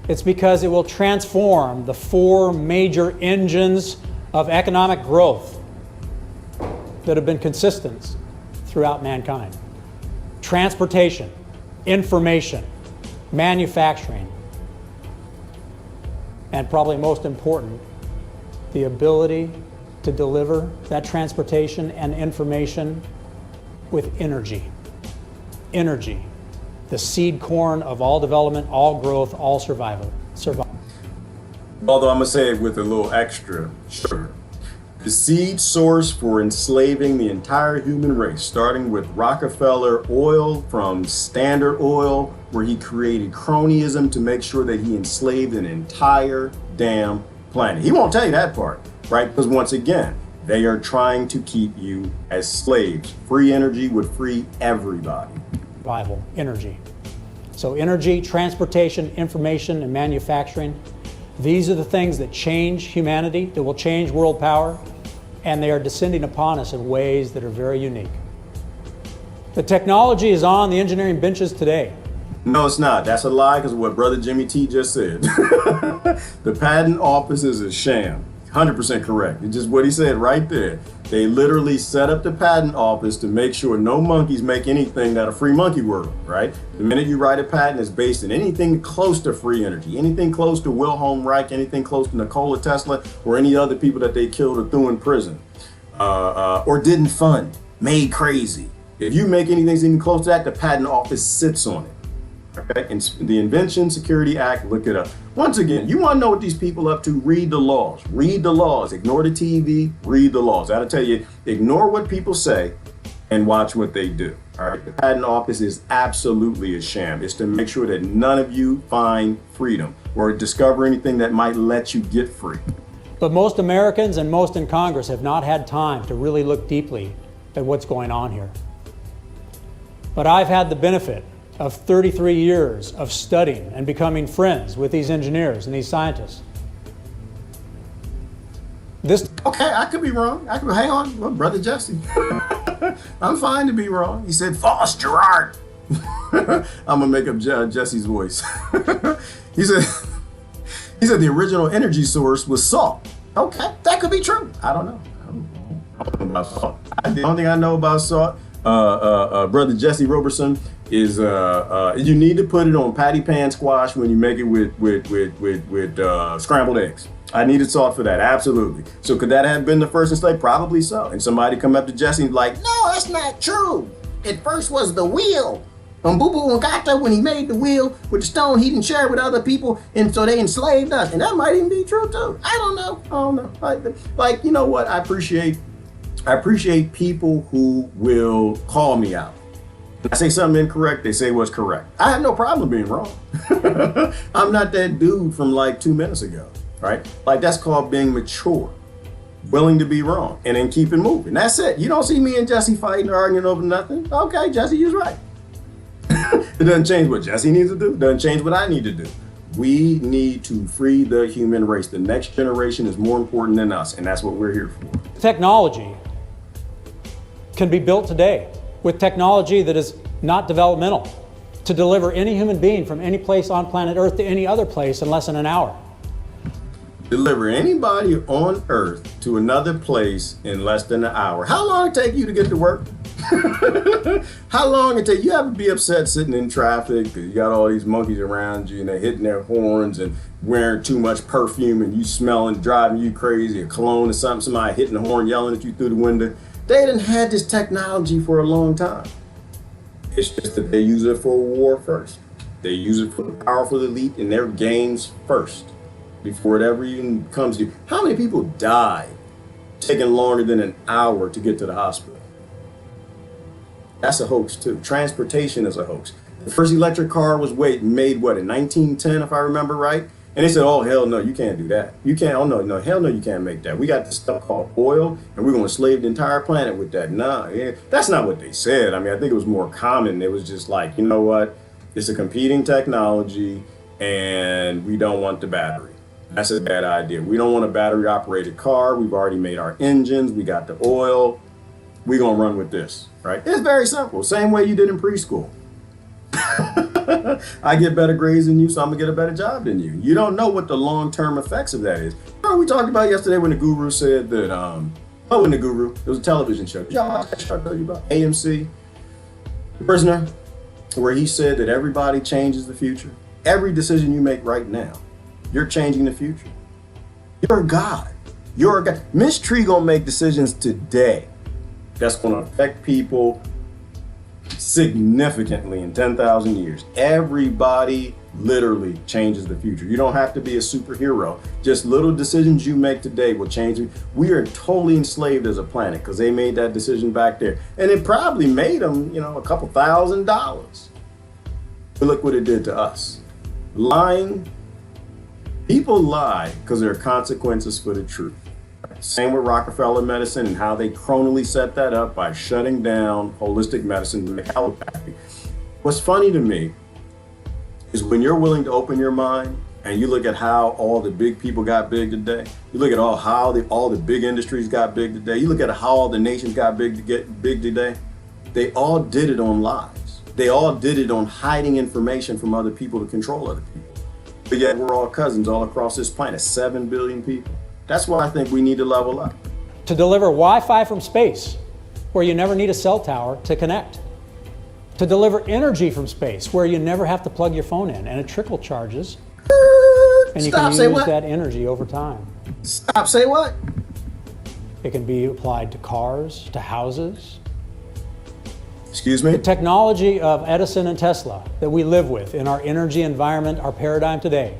It's because it will transform the 4 major engines of economic growth that have been consistent throughout mankind. Transportation, information, manufacturing, and probably most important, the ability to deliver that transportation and information with energy. Energy, the seed corn of all development, all growth, all survival. Although I'm going to say it with a little extra sugar. The seed source for enslaving the entire human race, starting with Rockefeller oil from Standard Oil, where he created cronyism to make sure that he enslaved an entire damn planet. He won't tell you that part, right? Because once again, they are trying to keep you as slaves. Free energy would free everybody. Survival, energy. So energy, transportation, information, and manufacturing, these are the things that change humanity, that will change world power, and they are descending upon us in ways that are very unique. The technology is on the engineering benches today. No, it's not. That's a lie because of what Brother Jimmy T just said. The patent office is a sham. 100% correct. It's just what he said right there. They literally set up the patent office to make sure no monkeys make anything that a free monkey world, right? The minute you write a patent, it's based in anything close to free energy, anything close to Wilhelm Reich, anything close to Nikola Tesla, or any other people that they killed or threw in prison, or didn't fund, made crazy. If you make anything even close to that, the patent office sits on it. Okay, and the Invention Security Act, look it up. Once again, you want to know what these people are up to, read the laws. Read the laws. Ignore the TV, read the laws. That'll tell you, ignore what people say and watch what they do. All right, the Patent Office is absolutely a sham. It's to make sure that none of you find freedom or discover anything that might let you get free. But most Americans and most in Congress have not had time to really look deeply at what's going on here. But I've had the benefit of 33 years of studying and becoming friends with these engineers and these scientists. Okay, I could be wrong. Hang on, well, Brother Jesse. I'm fine to be wrong. He said, false, Gerard. I'm gonna make up Jesse's voice. He said the original energy source was salt. Okay, that could be true. I don't know. I don't know about salt. The only thing I know about salt, Brother Jesse Roberson, is you need to put it on patty pan squash when you make it with scrambled eggs. I needed salt for that, absolutely. So could that have been the first mistake? Probably so. And somebody come up to Jesse and like, no, that's not true. It first was the wheel. Mbubu Ngata, when he made the wheel with the stone, he didn't share it with other people, and so they enslaved us. And that might even be true too. I don't know. Like you know what? I appreciate people who will call me out. I say something incorrect, they say what's correct. I have no problem being wrong. I'm not that dude from like 2 minutes ago, right? Like that's called being mature, willing to be wrong, and then keep it moving. That's it. You don't see me and Jesse fighting or arguing over nothing. Okay, Jesse, you're right. It doesn't change what Jesse needs to do. It doesn't change what I need to do. We need to free the human race. The next generation is more important than us, and that's what we're here for. Technology can be built today with technology that is not developmental to deliver any human being from any place on planet Earth to any other place in less than an hour. Deliver anybody on Earth to another place in less than an hour. How long it take you to get to work? How long it take you ever be upset sitting in traffic because you got all these monkeys around you and they're hitting their horns and wearing too much perfume and you smelling, driving you crazy, or cologne or something, somebody hitting the horn, yelling at you through the window. They done had this technology for a long time. It's just that they use it for war first. They use it for the powerful elite in their games first, before it ever even comes to you. How many people die taking longer than an hour to get to the hospital? That's a hoax too. Transportation is a hoax. The first electric car was made what, in 1910, if I remember right? And they said, oh, hell no, you can't do that. You can't, oh no, hell no, you can't make that. We got this stuff called oil, and we're gonna slave the entire planet with that. Nah, yeah, that's not what they said. I mean, I think it was more common. It was just like, you know what? It's a competing technology, and we don't want the battery. That's a bad idea. We don't want a battery-operated car. We've already made our engines. We got the oil. We're gonna run with this, right? It's very simple. Same way you did in preschool. I get better grades than you, so I'm gonna get a better job than you. You don't know what the long-term effects of that is. Remember we talked about yesterday when the guru said that, when the guru, it was a television show. Did y'all watch that show I told you about? AMC, The Prisoner, where he said that everybody changes the future. Every decision you make right now, you're changing the future. You're a God. You're a God. Miss Tree gonna make decisions today that's gonna affect people significantly in 10,000 years. Everybody literally changes the future. You don't have to be a superhero. Just little decisions you make today will change it. We are totally enslaved as a planet because they made that decision back there. And it probably made them, a couple $1,000s. But look what it did to us. Lying. People lie because there are consequences for the truth. Same with Rockefeller medicine and how they chronally set that up by shutting down holistic medicine with allopathy. What's funny to me is when you're willing to open your mind and you look at how all the big people got big today, you look at how all the big industries got big today, you look at how all the nations got big to get big today, they all did it on lies. They all did it on hiding information from other people to control other people. But yet we're all cousins all across this planet, 7 billion people. That's why I think we need to level up. To deliver Wi-Fi from space, where you never need a cell tower to connect. To deliver energy from space, where you never have to plug your phone in and it trickle charges. And you can use that energy over time. Stop, say what? It can be applied to cars, to houses. Excuse me? The technology of Edison and Tesla that we live with in our energy environment, our paradigm today.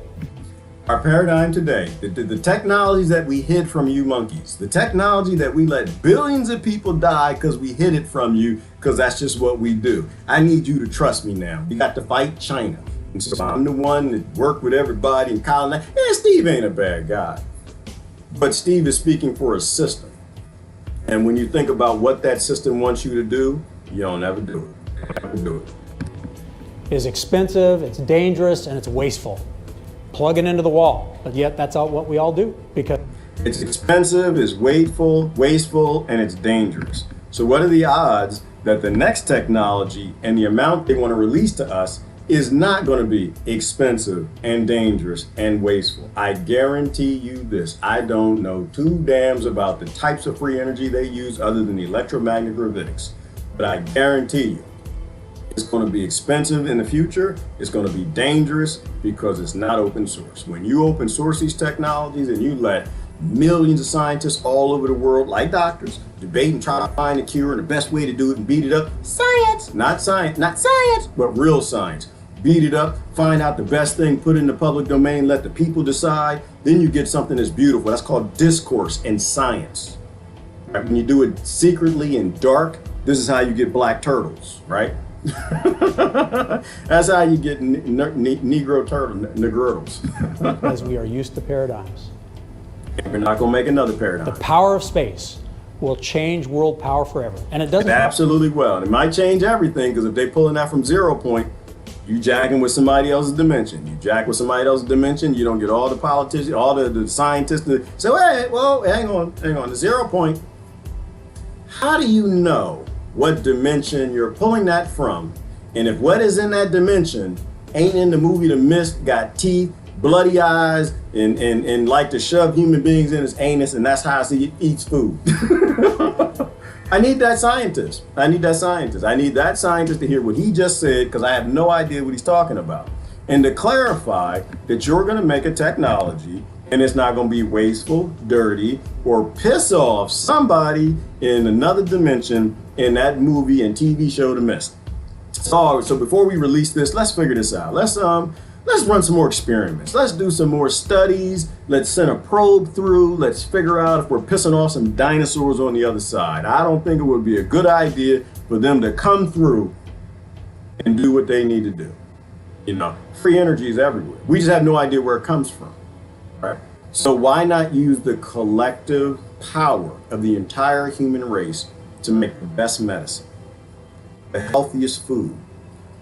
Our paradigm today, the technologies that we hid from you monkeys, the technology that we let billions of people die because we hid it from you because that's just what we do. I need you to trust me now. We got to fight China. And so I'm the one that worked with everybody and colonize. Yeah, Steve ain't a bad guy. But Steve is speaking for a system. And when you think about what that system wants you to do, you don't ever do it. Never do it. It's expensive, it's dangerous, and it's wasteful. Plug it into the wall, but yet that's what we all do because it's expensive, it's wasteful, and it's dangerous. So what are the odds that the next technology and the amount they want to release to us is not going to be expensive and dangerous and wasteful? I guarantee you this. I don't know two dams about the types of free energy they use other than the electromagnetic gravitics, but I guarantee you it's going to be expensive in the future. It's going to be dangerous because it's not open source. When you open source these technologies and you let millions of scientists all over the world, like doctors, debate and try to find a cure and the best way to do it and beat it up, science, not science, but real science. Beat it up, find out the best thing, put it in the public domain, let the people decide, then you get something that's beautiful. That's called discourse in science. Right? When you do it secretly and dark, this is how you get black turtles, right? That's how you get Negro turtles. As we are used to paradigms. We're not going to make another paradigm. The power of space will change world power forever. And it doesn't. It absolutely will. It might change everything because if they're pulling that from 0 point, You jacking with somebody else's dimension. You jack with somebody else's dimension, you don't get all the politicians, all the scientists to say, hey, well, hang on. The 0 point. How do you know what dimension you're pulling that from? And if what is in that dimension ain't in the movie The Mist, got teeth, bloody eyes, and like to shove human beings in his anus, and that's how he eats food. I need that scientist. I need that scientist to hear what he just said, because I have no idea what he's talking about. And to clarify that you're going to make a technology and it's not going to be wasteful, dirty, or piss off somebody in another dimension in that movie and TV show The Mist. So before we release this, let's figure this out. Let's run some more experiments. Let's do some more studies. Let's send a probe through. Let's figure out if we're pissing off some dinosaurs on the other side. I don't think it would be a good idea for them to come through and do what they need to do. You know, free energy is everywhere. We just have no idea where it comes from, right? So why not use the collective power of the entire human race to make the best medicine, the healthiest food,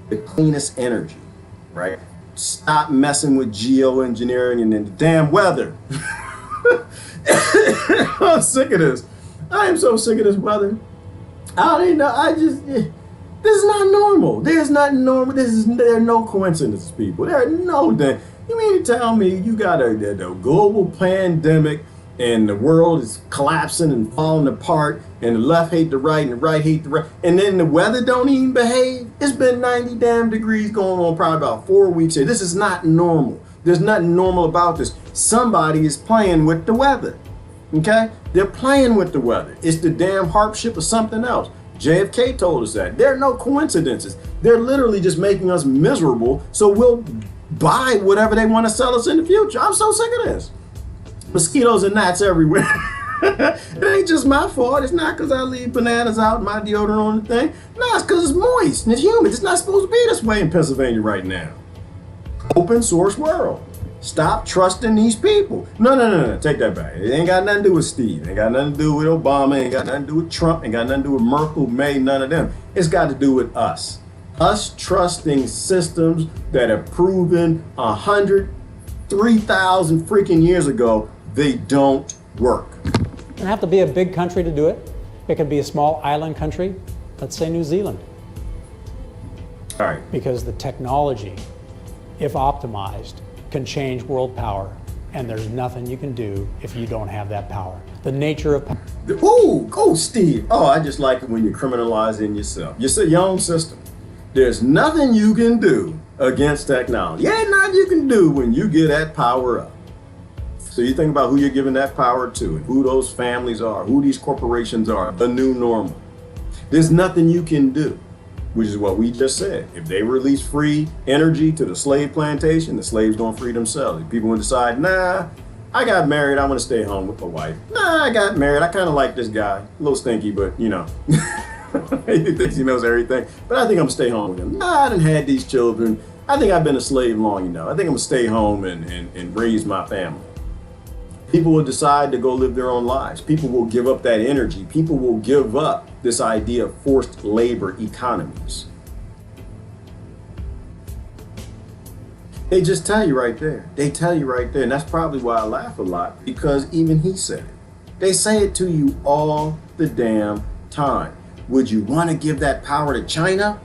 the cleanest energy, right? Stop messing with geoengineering and then the damn weather. I'm sick of this. I am so sick of this weather. This is not normal. There's not normal. There are no coincidences, people. There are no, you mean to tell me you got a global pandemic and the world is collapsing and falling apart and the left hate the right and the right hate the right, and then the weather don't even behave? It's been 90 damn degrees going on probably about 4 weeks here. This is not normal. There's nothing normal about this. Somebody is playing with the weather, okay? They're playing with the weather. It's the damn harp ship or something else. JFK told us that. There are no coincidences. They're literally just making us miserable so we'll buy whatever they want to sell us in the future. I'm so sick of this. Mosquitoes and gnats everywhere. It ain't just my fault. It's not because I leave bananas out, my deodorant on the thing. No, it's because it's moist and it's humid. It's not supposed to be this way in Pennsylvania right now. Open source world. Stop trusting these people. No. Take that back. It ain't got nothing to do with Steve. It ain't got nothing to do with Obama. It ain't got nothing to do with Trump. It ain't got nothing to do with Merkel, May, none of them. It's got to do with us. Us trusting systems that have proven 3,000 freaking years ago they don't work. It doesn't have to be a big country to do it. It could be a small island country, let's say New Zealand. All right. Because the technology, if optimized, can change world power, and there's nothing you can do if you don't have that power. The nature of power. Ooh, go Steve. Oh, I just like it when you're criminalizing yourself. Your own system. There's nothing you can do against technology. Ain't nothing you can do when you get that power up. So you think about who you're giving that power to and who those families are, who these corporations are, the new normal. There's nothing you can do, which is what we just said. If they release free energy to the slave plantation, the slaves gonna free themselves. If people would decide, nah, I got married, I wanna stay home with my wife. Nah, I got married, I kinda like this guy. A little stinky, but you know. He thinks he knows everything, but I think I'm gonna stay home with him. Nah, I done had these children. I think I've been a slave long enough. I think I'm gonna stay home and raise my family. People will decide to go live their own lives. People will give up that energy. People will give up this idea of forced labor economies. They just tell you right there. They tell you right there. And that's probably why I laugh a lot, because even he said it. They say it to you all the damn time. Would you want to give that power to China?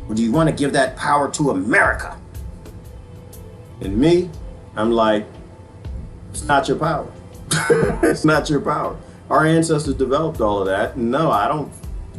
Would you want to give that power to America? And me, I'm like, it's not your power. It's not your power. Our ancestors developed all of that. No, I don't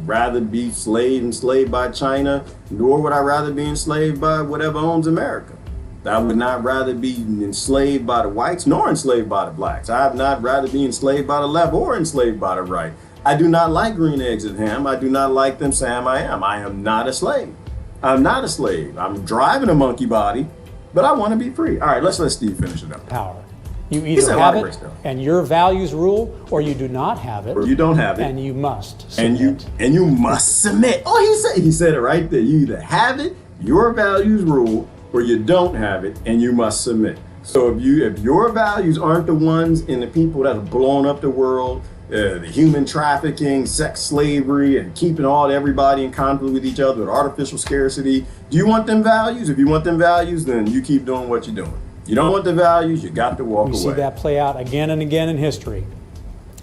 rather be enslaved by China, nor would I rather be enslaved by whatever owns America. I would not rather be enslaved by the whites, nor enslaved by the blacks. I would not rather be enslaved by the left or enslaved by the right. I do not like green eggs and ham. I do not like them saying I am. I am not a slave. I'm not a slave. I'm driving a monkey body, but I want to be free. All right, let's let Steve finish it up. Power. You either have it and your values rule, or you do not have it. Or you don't have it. And you must submit. And you must submit. Oh, he said it right there. You either have it, your values rule, or you don't have it, and you must submit. So if your values aren't the ones in the people that have blown up the world, the human trafficking, sex slavery, and keeping everybody in conflict with each other with artificial scarcity. Do you want them values? If you want them values, then you keep doing what you're doing. You don't want the values, you got to walk away. We see that play out again and again in history,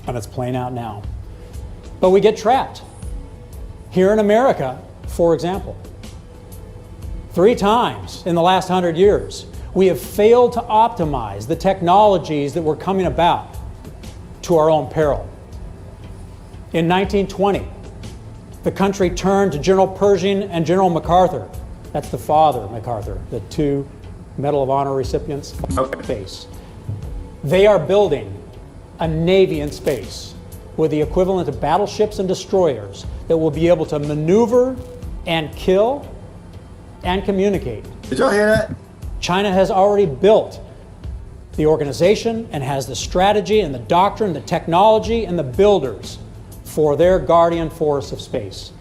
and it's playing out now. But we get trapped. Here in America, for example, 3 times in the last 100 years, we have failed to optimize the technologies that were coming about to our own peril. In 1920, the country turned to General Pershing and General MacArthur. That's the father, MacArthur, the 2 Medal of Honor recipients. Space. They are building a Navy in space with the equivalent of battleships and destroyers that will be able to maneuver and kill and communicate. Did y'all hear that? China has already built the organization and has the strategy and the doctrine, the technology and the builders for their guardian force of space.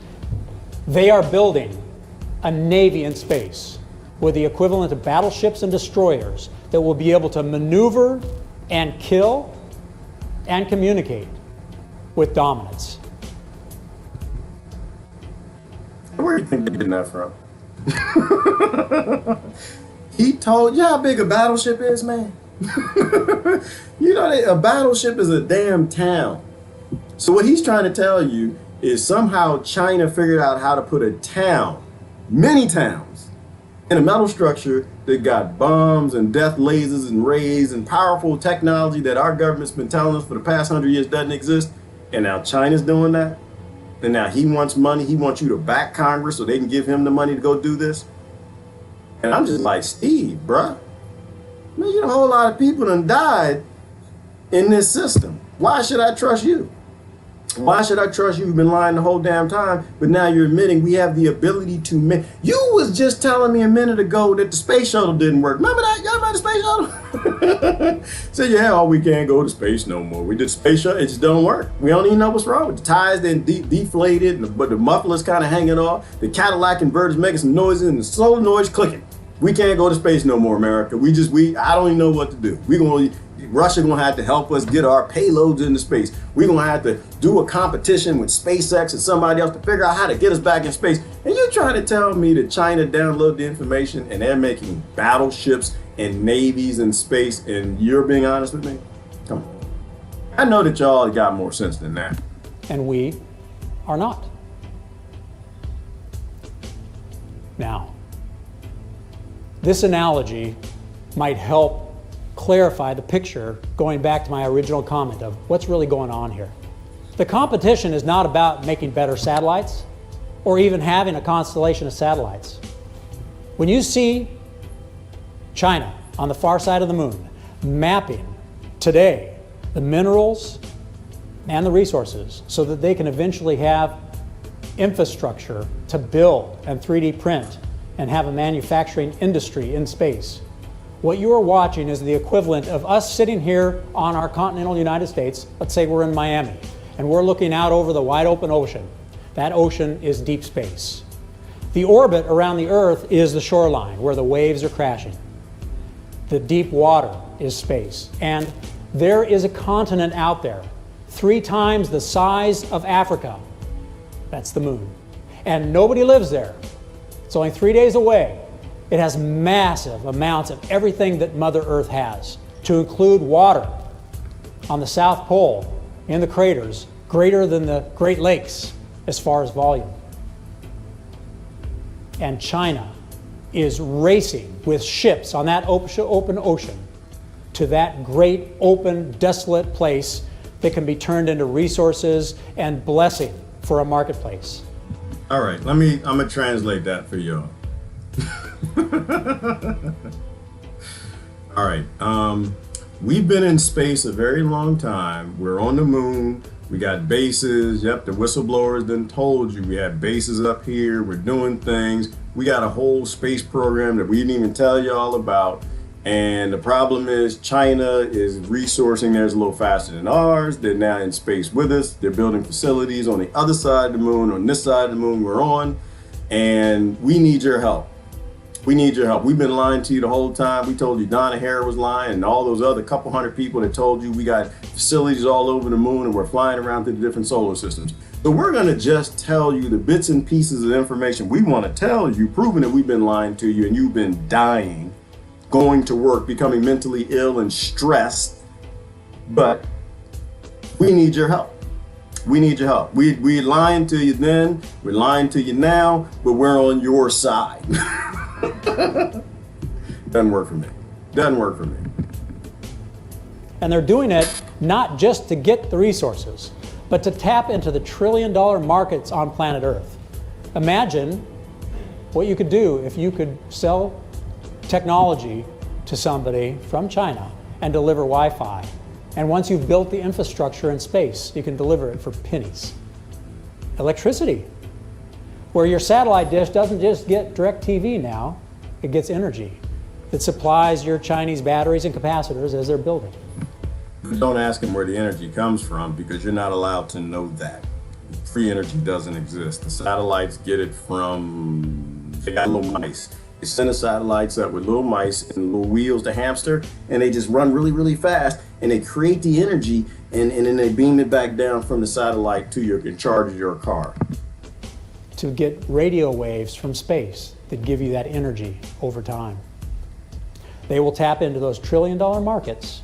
They are building a Navy in space with the equivalent of battleships and destroyers that will be able to maneuver and kill and communicate with dominance. Where do you think they're getting that from? He told you how big a battleship is, man. You know, a battleship is a damn town. So what he's trying to tell you is somehow China figured out how to put a town, many towns, in a metal structure that got bombs and death lasers and rays and powerful technology that our government's been telling us for the past 100 years doesn't exist. And now China's doing that. And now he wants money. He wants you to back Congress so they can give him the money to go do this. And I'm just like, Steve, bruh, man, you know, a whole lot of people done died in this system. Why should I trust you? Why should I trust you? You've been lying the whole damn time, but now you're admitting we have the ability to make. You was just telling me a minute ago that the space shuttle didn't work. Remember that? Y'all remember the space shuttle? So yeah, oh, we can't go to space no more. We did space shuttle, it just don't work. We don't even know what's wrong with the tires. Then deflated, but the muffler's kind of hanging off. The Cadillac converters making some noises, and the solenoid's clicking. We can't go to space no more, America. I don't even know what to do. Russia gonna have to help us get our payloads into space. We're gonna have to do a competition with SpaceX and somebody else to figure out how to get us back in space. And you're trying to tell me that China downloaded the information and they're making battleships and navies in space, and you're being honest with me? Come on. I know that y'all got more sense than that. And we are not. Now, this analogy might help clarify the picture, going back to my original comment of what's really going on here. The competition is not about making better satellites or even having a constellation of satellites. When you see China on the far side of the moon mapping today the minerals and the resources so that they can eventually have infrastructure to build and 3D print and have a manufacturing industry in space, what you are watching is the equivalent of us sitting here on our continental United States. Let's say we're in Miami, and we're looking out over the wide open ocean. That ocean is deep space. The orbit around the Earth is the shoreline where the waves are crashing. The deep water is space. And there is a continent out there, 3 times the size of Africa. That's the moon. And nobody lives there. It's only 3 days away. It has massive amounts of everything that Mother Earth has, to include water on the South Pole in the craters, greater than the Great Lakes as far as volume. And China is racing with ships on that open ocean to that great, open, desolate place that can be turned into resources and blessing for a marketplace. All right, I'm gonna translate that for y'all. All right, we've been in space a very long time. We're on the moon. We got bases. Yep, the whistleblowers done told you we have bases up here. We're doing things. We got a whole space program that we didn't even tell y'all about. And the problem is China is resourcing theirs a little faster than ours. They're now in space with us. They're building facilities on the other side of the moon, on this side of the moon we're on. And we need your help. We need your help. We've been lying to you the whole time. We told you Donna Hare was lying and all those other couple hundred people that told you we got facilities all over the moon and we're flying around through the different solar systems. So we're going to just tell you the bits and pieces of information we want to tell you, proving that we've been lying to you and you've been dying, going to work, becoming mentally ill and stressed. But we need your help. We need your help. We lying to you then, we're lying to you now, but we're on your side. Doesn't work for me. Doesn't work for me. And they're doing it not just to get the resources, but to tap into the trillion-dollar markets on planet Earth. Imagine what you could do if you could sell technology to somebody from China and deliver Wi-Fi. And once you've built the infrastructure in space, you can deliver it for pennies. Electricity, where your satellite dish doesn't just get DirecTV now, it gets energy that supplies your Chinese batteries and capacitors as they're building. Don't ask them where the energy comes from because you're not allowed to know that. Free energy doesn't exist. The satellites get it from, they got little mice. They send the satellites up with little mice and little wheels to hamster, and they just run really, really fast, and they create the energy, and then they beam it back down from the satellite to your, and charge your car. To get radio waves from space that give you that energy over time. They will tap into those trillion-dollar markets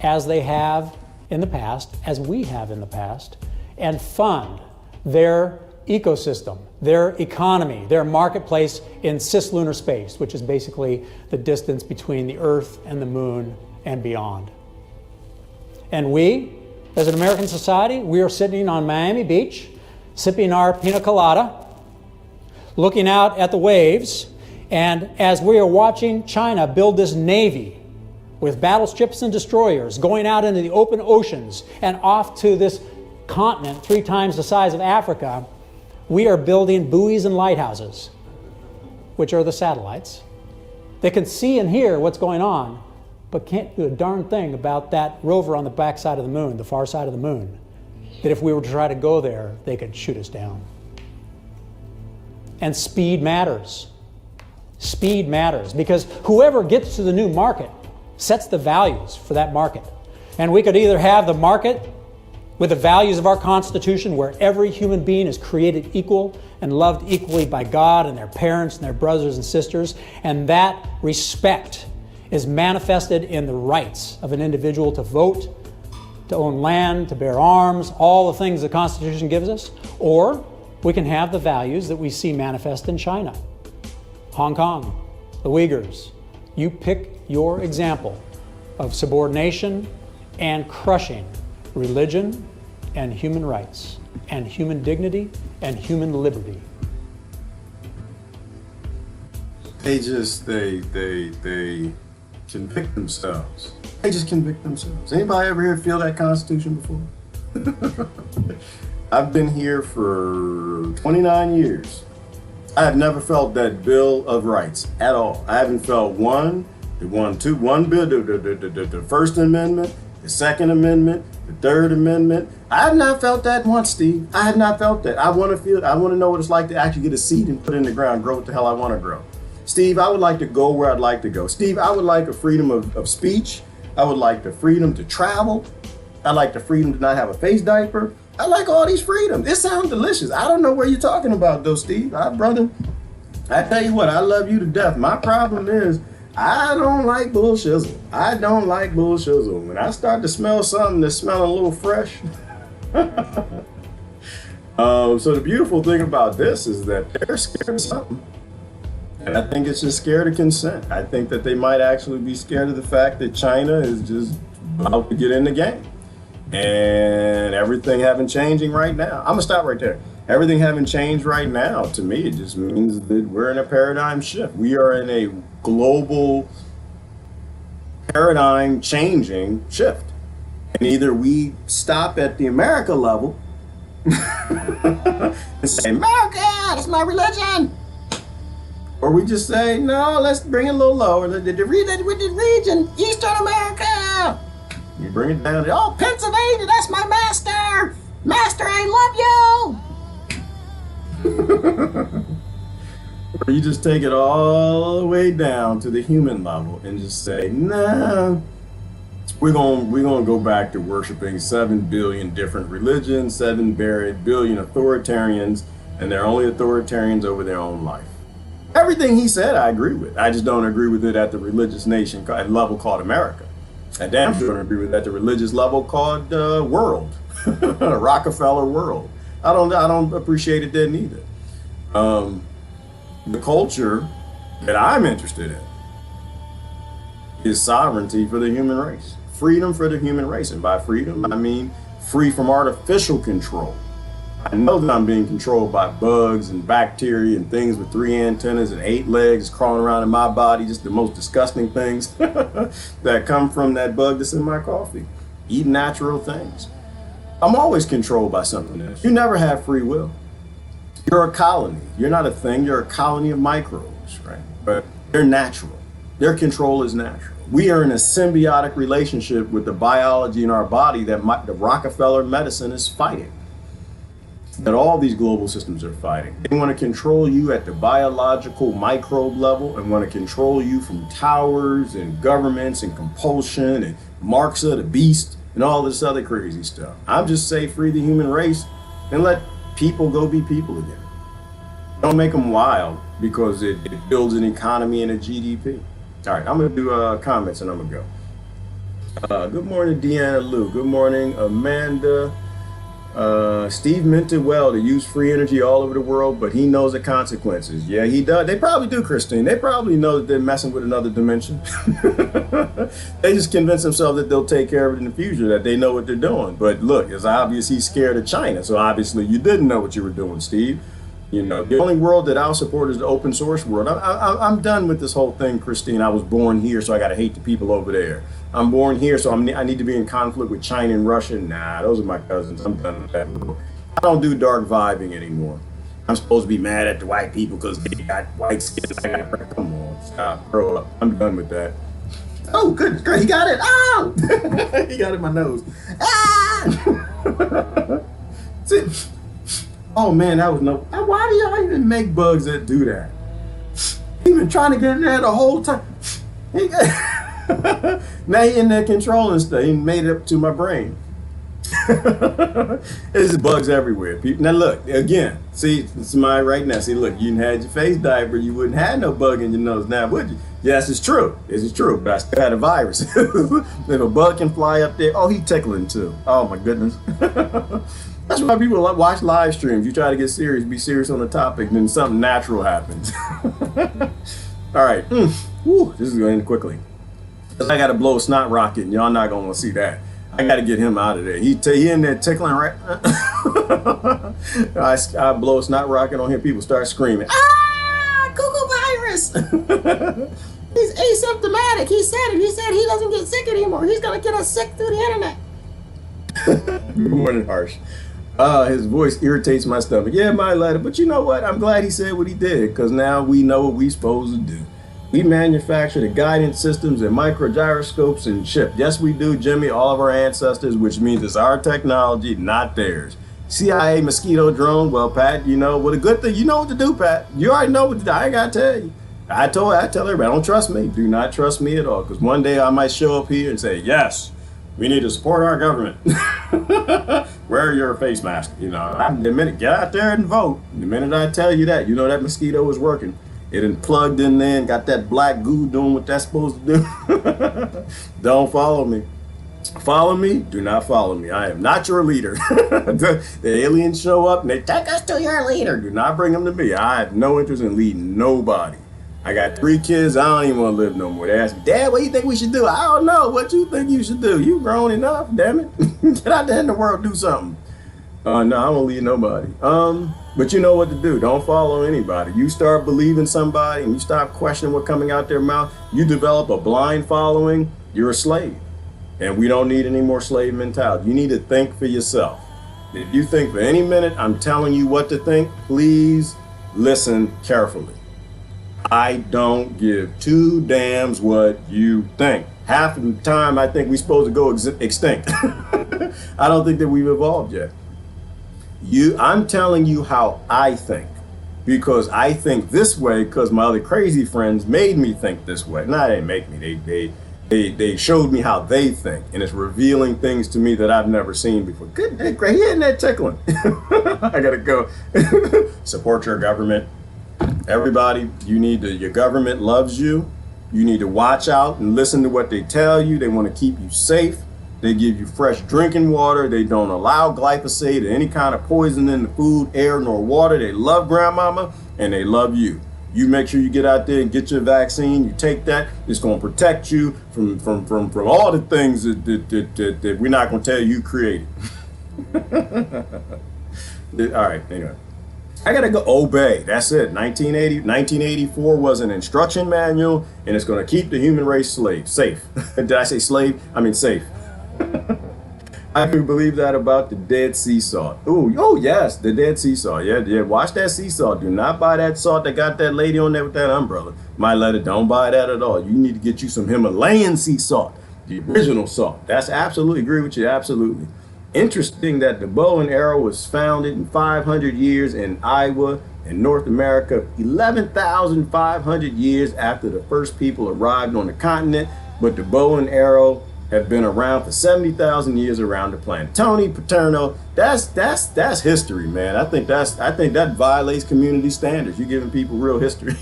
as they have in the past, as we have in the past, and fund their ecosystem, their economy, their marketplace in cislunar space, which is basically the distance between the Earth and the Moon and beyond. And we, as an American society, we are sitting on Miami Beach, sipping our pina colada, looking out at the waves, and as we are watching China build this navy with battleships and destroyers going out into the open oceans and off to this continent 3 times the size of Africa, we are building buoys and lighthouses, which are the satellites. They can see and hear what's going on, but can't do a darn thing about that rover on the back side of the moon, the far side of the moon, that if we were to try to go there, they could shoot us down. And speed matters. Speed matters, because whoever gets to the new market sets the values for that market. And we could either have the market with the values of our Constitution, where every human being is created equal and loved equally by God and their parents and their brothers and sisters, and that respect is manifested in the rights of an individual to vote, to own land, to bear arms, all the things the Constitution gives us. Or we can have the values that we see manifest in China, Hong Kong, the Uyghurs. You pick your example of subordination and crushing religion and human rights and human dignity and human liberty. They convict themselves. They just convict themselves. Anybody ever here feel that Constitution before? I've been here for 29 years. I have never felt that Bill of Rights at all. I haven't felt one bill, the First Amendment, the Second Amendment, the Third Amendment. I have not felt that once, Steve. I have not felt that. I want to know what it's like to actually get a seed and put it in the ground, grow what the hell I want to grow. Steve, I would like to go where I'd like to go. Steve, I would like a freedom of speech. I would like the freedom to travel. I like the freedom to not have a face diaper. I like all these freedoms. It sounds delicious. I don't know what you're talking about though, Steve. Brother, I tell you what, I love you to death. My problem is I don't like bullshizzle. I don't like bullshizzle. When I start to smell something that's smelling a little fresh. So the beautiful thing about this is that they're scared of something. And I think it's just scared of consent. I think that they might actually be scared of the fact that China is just about to get in the game. And everything having changing right now. I'm gonna stop right there. Everything having changed right now, to me, it just means that we're in a paradigm shift. We are in a global paradigm changing shift. And either we stop at the America level and say, America, that's my religion. Or we just say, no, let's bring it a little lower. The region, Eastern America. You bring it down. Oh, Pennsylvania, that's my master. Master, I love you. Or you just take it all the way down to the human level and just say, nah, we're gonna go back to worshiping 7 billion different religions, 7 billion authoritarians, and they're only authoritarians over their own life. Everything he said, I agree with. I just don't agree with it at the religious nation level called America. I damn sure don't agree with it at the religious level called world, Rockefeller world. I don't appreciate it there neither. The culture that I'm interested in is sovereignty for the human race, freedom for the human race. And by freedom, I mean free from artificial control. I know that I'm being controlled by bugs and bacteria and things with 3 antennas and 8 legs crawling around in my body, just the most disgusting things that come from that bug that's in my coffee. Eat natural things. I'm always controlled by something else. You never have free will. You're a colony. You're not a thing. You're a colony of microbes, right? But they're natural. Their control is natural. We are in a symbiotic relationship with the biology in our body that the Rockefeller medicine is fighting, that all these global systems are fighting. They want to control you at the biological microbe level and want to control you from towers and governments and compulsion and Marxa, the beast, and all this other crazy stuff. I'm just say free the human race and let people go be people again. Don't make them wild because it builds an economy and a GDP. All right, I'm gonna do comments and I'm gonna go. Good morning, Deanna Lou. Good morning, Amanda. Steve meant it well to use free energy all over the world, but he knows the consequences. Yeah, he does. They probably do, Christine. They probably know that they're messing with another dimension. They just convince themselves that they'll take care of it in the future, that they know what they're doing. But look, it's obvious he's scared of China. So obviously you didn't know what you were doing, Steve. You know, the only world that I'll support is the open source world. I'm done with this whole thing, Christine. I was born here, so I got to hate the people over there. I'm born here, so I need to be in conflict with China and Russia. Nah, those are my cousins. I'm done with that. I don't do dark vibing anymore. I'm supposed to be mad at the white people because they got white skin. Come on, stop, grow up. I'm done with that. Oh, good, great. He got it. Oh, he got it in my nose. Ah! See? Oh man, that was no. Why do y'all even make bugs that do that? He been trying to get in there the whole time. Now he in there controlling stuff. He made it up to my brain. There's bugs everywhere. People. Now look, again, see, it's my right now. See, look, you had your face diaper, you wouldn't have no bug in your nose now, would you? Yes, it's true. This is true, but I still had a virus. If a bug can fly up there, oh, he tickling too. Oh my goodness. That's why people watch live streams. You try to get serious, be serious on the topic, then something natural happens. All right, Woo, this is going to end quickly. I got to blow a snot rocket, and y'all not going to want to see that. I got to get him out of there. He in there tickling right. I blow a snot rocket on him. People start screaming. Ah, cuckoo virus. He's asymptomatic. He said it. He said he doesn't get sick anymore. He's going to get us sick through the internet. Good morning, Harsh. His voice irritates my stomach. Yeah, my letter. But you know what? I'm glad he said what he did, because now we know what we're supposed to do. We manufacture the guidance systems and microgyroscopes and chip. Yes, we do, Jimmy, all of our ancestors, which means it's our technology, not theirs. CIA mosquito drone. Well, Pat, you know what a good thing. You know what to do, Pat. You already know what to do. I ain't got to tell you. I tell everybody, don't trust me. Do not trust me at all, because one day I might show up here and say, yes, we need to support our government. Wear your face mask. You know, the minute, get out there and vote. The minute I tell you that, you know that mosquito is working. It done plugged in there and got that black goo doing what that's supposed to do. Don't follow me. Follow me? Do not follow me. I am not your leader. The aliens show up and they take us to your leader. Do not bring them to me. I have no interest in leading nobody. I got 3 kids. I don't even want to live no more. They ask me, Dad, what do you think we should do? I don't know. What you think you should do? You grown enough, damn it. Get out there in the world, do something. No, I won't lead nobody. But you know what to do. Don't follow anybody. You start believing somebody and you stop questioning what's coming out their mouth. You develop a blind following, you're a slave. And we don't need any more slave mentality. You need to think for yourself. If you think for any minute I'm telling you what to think, please listen carefully. I don't give 2 damns what you think. Half of the time I think we're supposed to go extinct. I don't think that we've evolved yet. I'm telling you how I think. because I think this way because my other crazy friends made me think this way. No, they didn't make me. They showed me how they think, and it's revealing things to me that I've never seen before. Good, great, isn't that tickling? I gotta go. Support your government. Everybody, your government loves you. You need to watch out and listen to what they tell you. They want to keep you safe. They give you fresh drinking water. They don't allow glyphosate or any kind of poison in the food, air, nor water. They love grandmama and they love you. You make sure you get out there and get your vaccine. You take that. It's going to protect you from all the things that we're not going to tell you created. All right, anyway. I gotta go obey. That's it. 1984 was an instruction manual, and it's gonna keep the human race safe. Did I say slave? I mean safe. I can believe that about the Dead Sea salt. Ooh, oh yes, the Dead Sea salt. Yeah. Watch that sea salt. Do not buy that salt that got that lady on there with that umbrella. My letter, don't buy that at all. You need to get you some Himalayan sea salt, the original salt. That's absolutely agree with you. Absolutely. Interesting that the bow and arrow was founded in 500 years in Iowa in North America, 11,500 years after the first people arrived on the continent, but the bow and arrow have been around for 70,000 years around the planet. Tony Paterno, that's history, man. I think that violates community standards. You're giving people real history.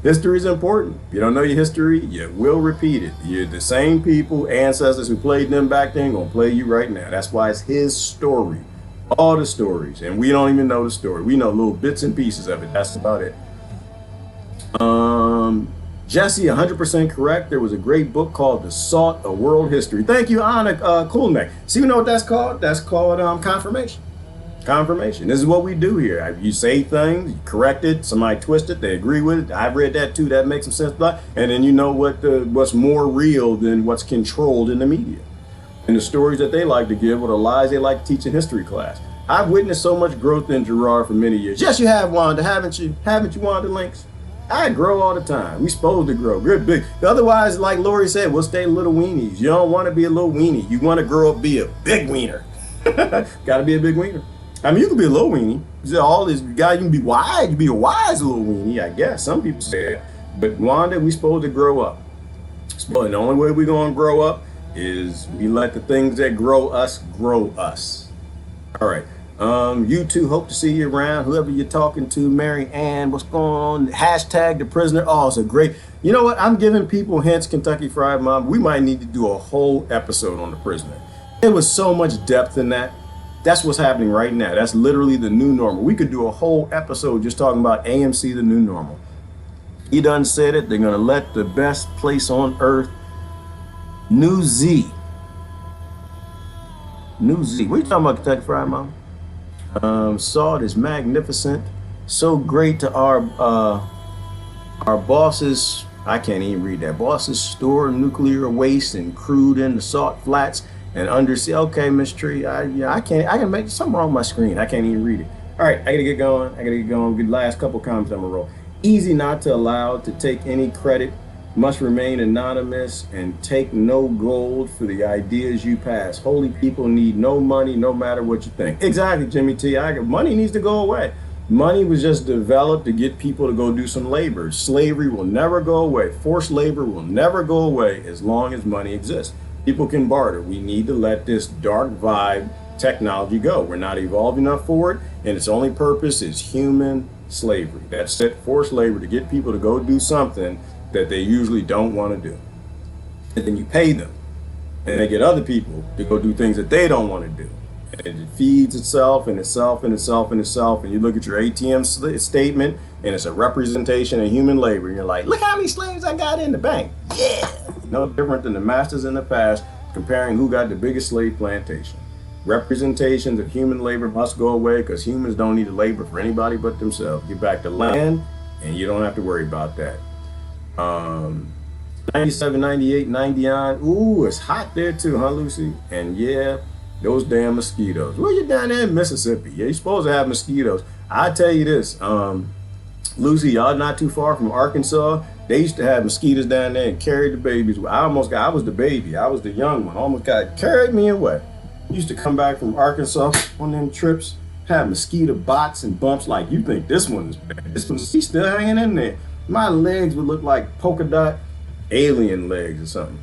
History is important. If you don't know your history, you will repeat it. You're the same people, ancestors who played them back then, gonna play you right now. That's why it's his story. All the stories, and we don't even know the story. We know little bits and pieces of it. That's about it. Jesse, 100% correct. There was a great book called The Salt of World History. Thank you, Anna Kulnek. See, you know what that's called? That's called confirmation. Confirmation. This is what we do here. You say things, you correct it, somebody twist it, they agree with it. I've read that too. That makes some sense. And then you know what's more real than what's controlled in the media. And the stories that they like to give or the lies they like to teach in history class. I've witnessed so much growth in Gerard for many years. Yes, you have, Wanda, haven't you? Haven't you, Wanda Links? I grow all the time. We supposed to grow. Good big. Otherwise, like Lori said, we'll stay little weenies. You don't want to be a little weenie. You want to grow up, be a big wiener. Got to be a big wiener. I mean, you can be a little weenie. All this guy, you can be wise. You can be a wise little weenie, I guess. Some people say that. But Wanda, we supposed to grow up. And the only way we're going to grow up is we let the things that grow us grow us. All right. You two, hope to see you around. Whoever you're talking to, Mary Ann, what's going on? Hashtag the prisoner. Oh, it's a great. You know what? I'm giving people hints, Kentucky Fried Mom. We might need to do a whole episode on the prisoner. There was so much depth in that. That's what's happening right now. That's literally the new normal. We could do a whole episode just talking about AMC, the new normal. He done said it. They're going to let the best place on earth, New Z. New Z. What are you talking about, Kentucky Fried Mom? Salt is magnificent, so great to our bosses. I can't even read that. Bosses store nuclear waste and crude in the salt flats and undersea. Okay, Miss Tree, I can make something wrong with my screen. I can't even read it. All right, I gotta get going. Good last couple comments I'm gonna roll. Easy not to allow to take any credit. Must remain anonymous and take no gold for the ideas you pass. Holy people need no money, no matter what you think. Exactly, Jimmy T. Money needs to go away. Money was just developed to get people to go do some labor. Slavery will never go away. Forced labor will never go away as long as money exists. People can barter. We need to let this dark vibe technology go. We're not evolved enough for it, and its only purpose is human slavery. That's it, forced labor to get people to go do something that they usually don't want to do. And then you pay them, and they get other people to go do things that they don't want to do. And it feeds itself and itself and itself and itself. And you look at your ATM statement, and it's a representation of human labor. And you're like, look how many slaves I got in the bank. Yeah. No different than the masters in the past comparing who got the biggest slave plantation. Representations of human labor must go away because humans don't need to labor for anybody but themselves. Get back to land, and you don't have to worry about that. 97, 98, 90 on. Ooh, it's hot there too, huh, Lucy? And yeah, those damn mosquitoes. Well, you're down there in Mississippi. Yeah, you're supposed to have mosquitoes. I tell you this, Lucy, y'all not too far from Arkansas. They used to have mosquitoes down there and carry the babies. I was the baby. I was the young one. Almost carried me away. Used to come back from Arkansas on them trips, have mosquito bots and bumps like you think this one's bad. This one's still hanging in there. My legs would look like polka dot alien legs or something.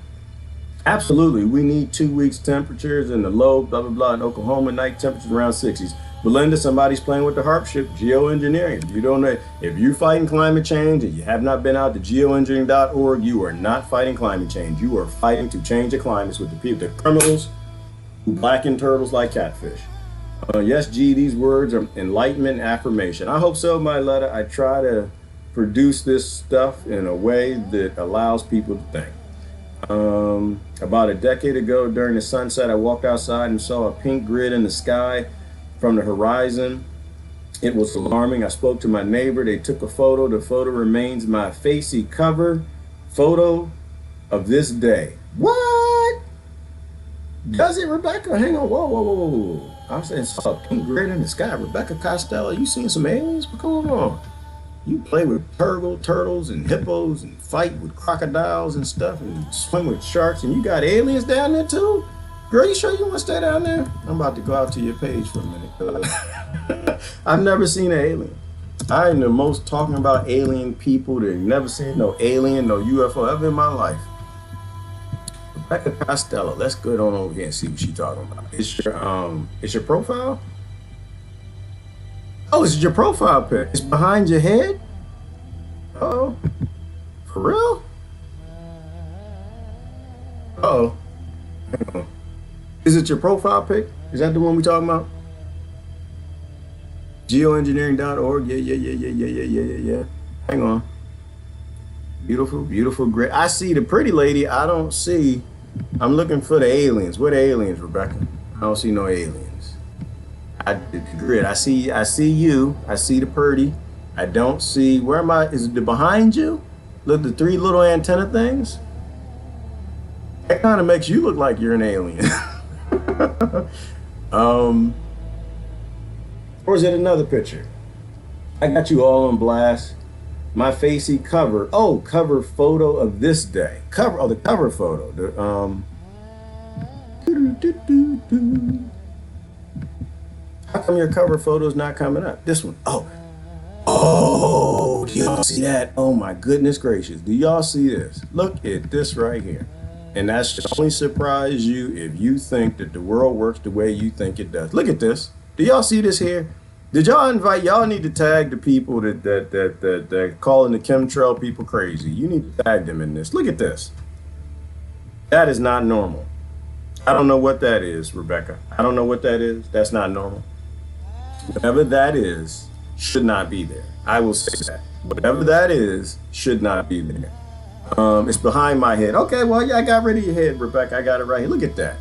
Absolutely, we need 2 weeks temperatures in the low, blah, blah, blah, in Oklahoma, night temperatures around 60s. Belinda, somebody's playing with the harp ship, geoengineering. You don't know, if you're fighting climate change and you have not been out to geoengineering.org, you are not fighting climate change. You are fighting to change the climates with the people, the criminals who blacken turtles like catfish. Yes, G, these words are enlightenment and affirmation. I hope so, my letter. I try to produce this stuff in a way that allows people to think. About a decade ago during the sunset, I walked outside and saw a pink grid in the sky from the horizon. It was alarming. I spoke to my neighbor. They took a photo. The photo remains my facey cover photo of this day. What? Does it, Rebecca? Hang on. Whoa, whoa, whoa, whoa. I said, saw a pink grid in the sky. Rebecca Costello, you seen some aliens? What's going on? You play with turtles and hippos and fight with crocodiles and stuff and swim with sharks, and you got aliens down there too? Girl, you sure you want to stay down there? I'm about to go out to your page for a minute. I've never seen an alien. I am the most talking about alien people that never seen no alien, no UFO ever in my life. Rebecca Costello, let's go on over here and see what she's talking about. It's your profile? Oh, it's your profile pic. It's behind your head? Uh-oh. For real? Uh-oh. Hang on. Is it your profile pic? Is that the one we talking about? Geoengineering.org. Yeah. Hang on. Beautiful, beautiful, great. I see the pretty lady. I don't see. I'm looking for the aliens. Where the aliens, Rebecca? I don't see no aliens. The grid. I see you. I see the purdy. I don't see. Where am I? Is it behind you? Look, the 3 little antenna things. That kind of makes you look like you're an alien. Or is it another picture? I got you all on blast. My facey cover. Oh, cover photo of this day. The cover photo. How come your cover photo is not coming up? This one. Oh, do y'all see that? Oh my goodness gracious. Do y'all see this? Look at this right here. And that should only surprise you if you think that the world works the way you think it does. Look at this. Do y'all see this here? Did y'all invite, y'all need to tag the people that calling the chemtrail people crazy. You need to tag them in this. Look at this. That is not normal. I don't know what that is, Rebecca. I don't know what that is. That's not normal. Whatever that is, should not be there. I will say that. Whatever that is, should not be there. It's behind my head. Okay, well, yeah, I got rid of your head, Rebecca. I got it right here. Look at that.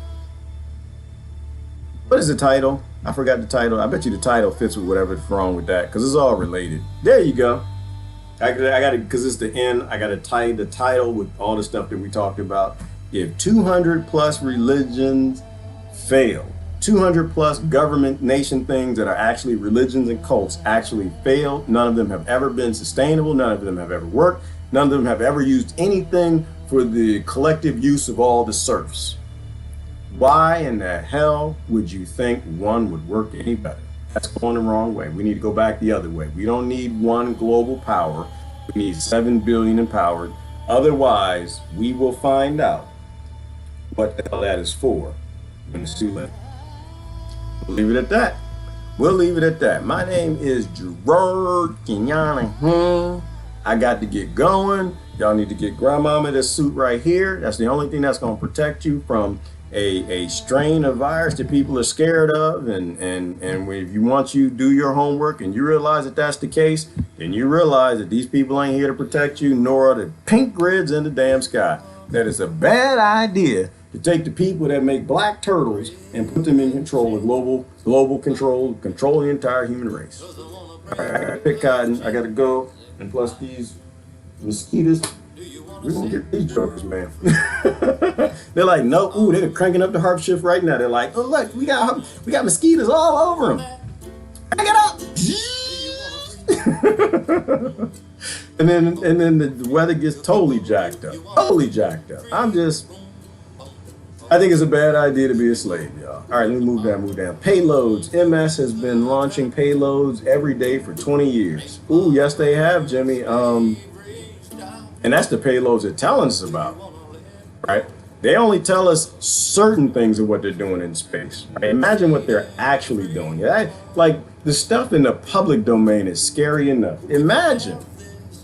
What is the title? I forgot the title. I bet you the title fits with whatever's wrong with that, because it's all related. There you go. I got it, because it's the end. I got to tie the title with all the stuff that we talked about. If 200 plus religions fail, 200 plus government nation things that are actually religions and cults actually fail, none of them have ever been sustainable, none of them have ever worked, none of them have ever used anything for the collective use of all the serfs. Why in the hell would you think one would work any better? That's going the wrong way. We need to go back the other way. We don't need one global power. We need 7 billion empowered. Otherwise, we will find out what the hell that is for when it's too late. We'll leave it at that. We'll leave it at that. My name is Gerard Kenyana. I got to get going. Y'all need to get grandmama this suit right here. That's the only thing that's going to protect you from a strain of virus that people are scared of. And if you want you to do your homework and you realize that that's the case, then you realize that these people ain't here to protect you, nor are the pink grids in the damn sky. That it's a bad idea to take the people that make black turtles and put them in control of global control the entire human race. All right, I gotta pick cotton. I gotta go. And plus these mosquitoes, we're gonna get these jokers, man. They're like, no, ooh, they're cranking up the harp shift right now. They're like, oh look, we got mosquitoes all over them. Crank it up. and then the weather gets totally jacked up. I think it's a bad idea to be a slave, y'all. All right, let me move down. Payloads. MS has been launching payloads every day for 20 years. Ooh, yes, they have, Jimmy. And that's the payloads they're telling us about, right? They only tell us certain things of what they're doing in space. Right? Imagine what they're actually doing. Like, the stuff in the public domain is scary enough. Imagine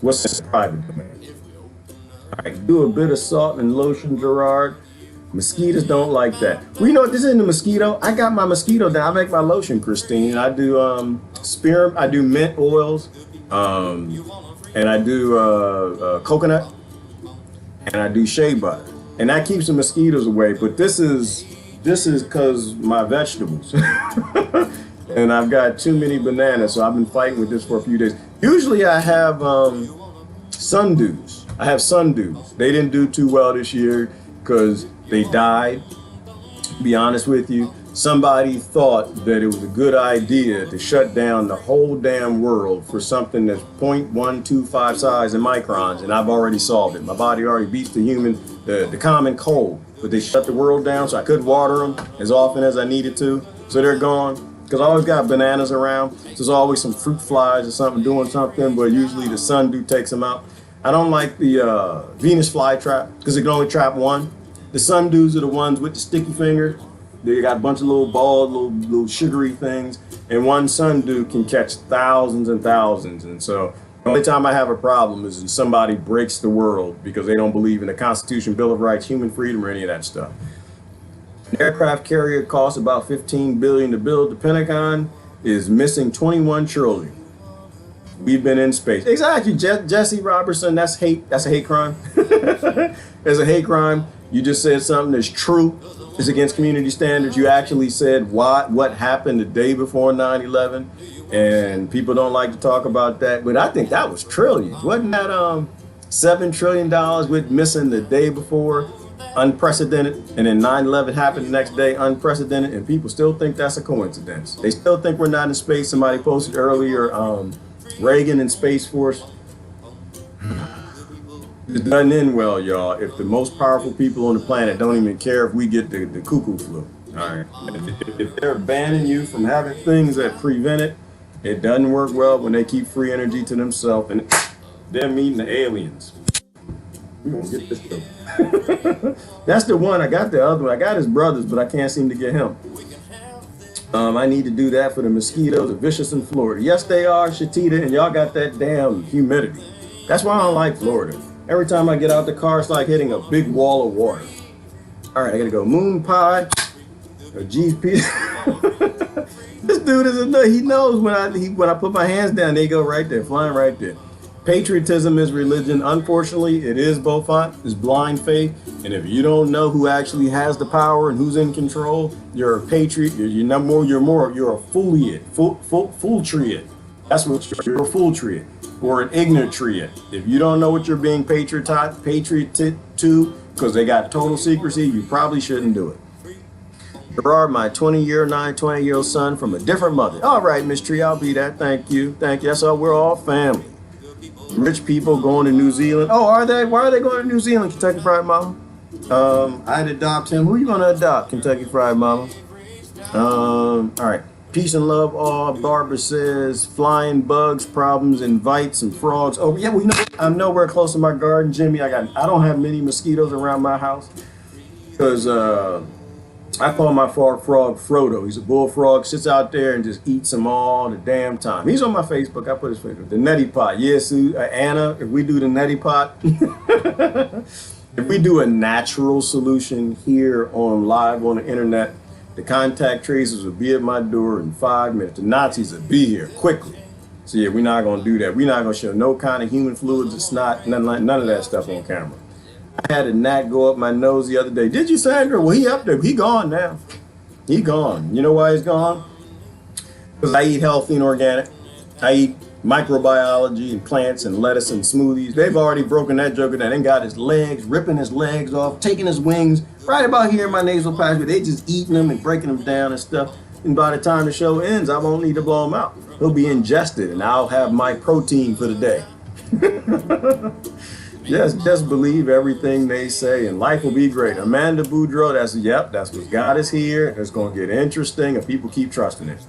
what's in the private domain. All right, do a bit of salt and lotion, Gerard. Mosquitoes don't like that. Well, you know what? This isn't a mosquito. I got my mosquito down. I make my lotion, Christine. I do spear. I do mint oils, and I do coconut, and I do shea butter, and that keeps the mosquitoes away. But this is because my vegetables, and I've got too many bananas, so I've been fighting with this for a few days. Usually, I have sundews. I have sundews. They didn't do too well this year because they died. To be honest with you, somebody thought that it was a good idea to shut down the whole damn world for something that's 0.125 size in microns, and I've already solved it. My body already beats the common cold, but they shut the world down, so I couldn't water them as often as I needed to, so they're gone. Because I always got bananas around, so there's always some fruit flies or something doing something, but usually the sundew takes them out. I don't like the Venus flytrap because it can only trap one. The sundews are the ones with the sticky fingers. They got a bunch of little bald, little sugary things, and one sundew can catch thousands and thousands. And so the only time I have a problem is when somebody breaks the world because they don't believe in the Constitution, Bill of Rights, human freedom, or any of that stuff. An aircraft carrier costs about $15 billion to build. The Pentagon is missing $21 trillion. We've been in space. Exactly, Jesse Robertson. That's hate. That's a hate crime. It's a hate crime. You just said something that's true. It's against community standards. You actually said what happened the day before 9/11, and people don't like to talk about that. But I think that was trillions. Wasn't that $7 trillion with missing the day before? Unprecedented. And then 9/11 happened the next day, unprecedented, and people still think that's a coincidence. They still think we're not in space. Somebody posted earlier, Reagan and Space Force. It doesn't end well, y'all, if the most powerful people on the planet don't even care if we get the cuckoo flu. All right. If they're banning you from having things that prevent it, it doesn't work well when they keep free energy to themselves and they're meeting the aliens. We're gonna get this though. That's the one. I got the other one. I got his brothers, but I can't seem to get him. I need to do that for the mosquitoes. Are vicious in Florida. Yes, they are, Shatita, and y'all got that damn humidity. That's why I don't like Florida. Every time I get out the car, it's like hitting a big wall of water. All right, I gotta go. Moon pie, or GP. This dude is a nut. He knows when I put my hands down, they go right there, flying right there. Patriotism is religion. Unfortunately, it is both. It's blind faith. And if you don't know who actually has the power and who's in control, you're a patriot. You're a fooltriot. That's what you're a fooltriot. Or an ignotriot. If you don't know what you're being patriot to, because they got total secrecy, you probably shouldn't do it. Gerard, my 20-year-old son from a different mother. All right, Miss Tree, I'll be that. Thank you. That's all. We're all family. Rich people going to New Zealand. Oh, are they? Why are they going to New Zealand, Kentucky Fried Mama? I'd adopt him. Who are you going to adopt, Kentucky Fried Mama? All right. Peace and love all. Barbara says flying bugs, problems, invites, and frogs. Oh yeah, well, you know, I'm nowhere close to my garden, Jimmy. I don't have many mosquitoes around my house because I call my frog Frodo. He's a bullfrog, sits out there and just eats them all the damn time. He's on my Facebook. I put his Facebook. The neti pot. Yes, Anna. If we do the neti pot, if we do a natural solution here on live on the internet. The contact tracers will be at my door in 5 minutes. The Nazis will be here quickly. So yeah, we're not gonna do that. We're not gonna show no kind of human fluids or snot, none of that stuff on camera. I had a gnat go up my nose the other day. Did you, Sandra? Well, he up there. He gone now. He gone. You know why he's gone? Because I eat healthy and organic. I eat microbiology and plants and lettuce and smoothies. They've already broken that joker down and got his legs, ripping his legs off, taking his wings right about here in my nasal passage. They just eating them and breaking them down and stuff. And by the time the show ends, I won't need to blow him out. He'll be ingested and I'll have my protein for the day. Yes, just believe everything they say and life will be great. Amanda Boudreaux, that's what got us here. It's going to get interesting if people keep trusting it.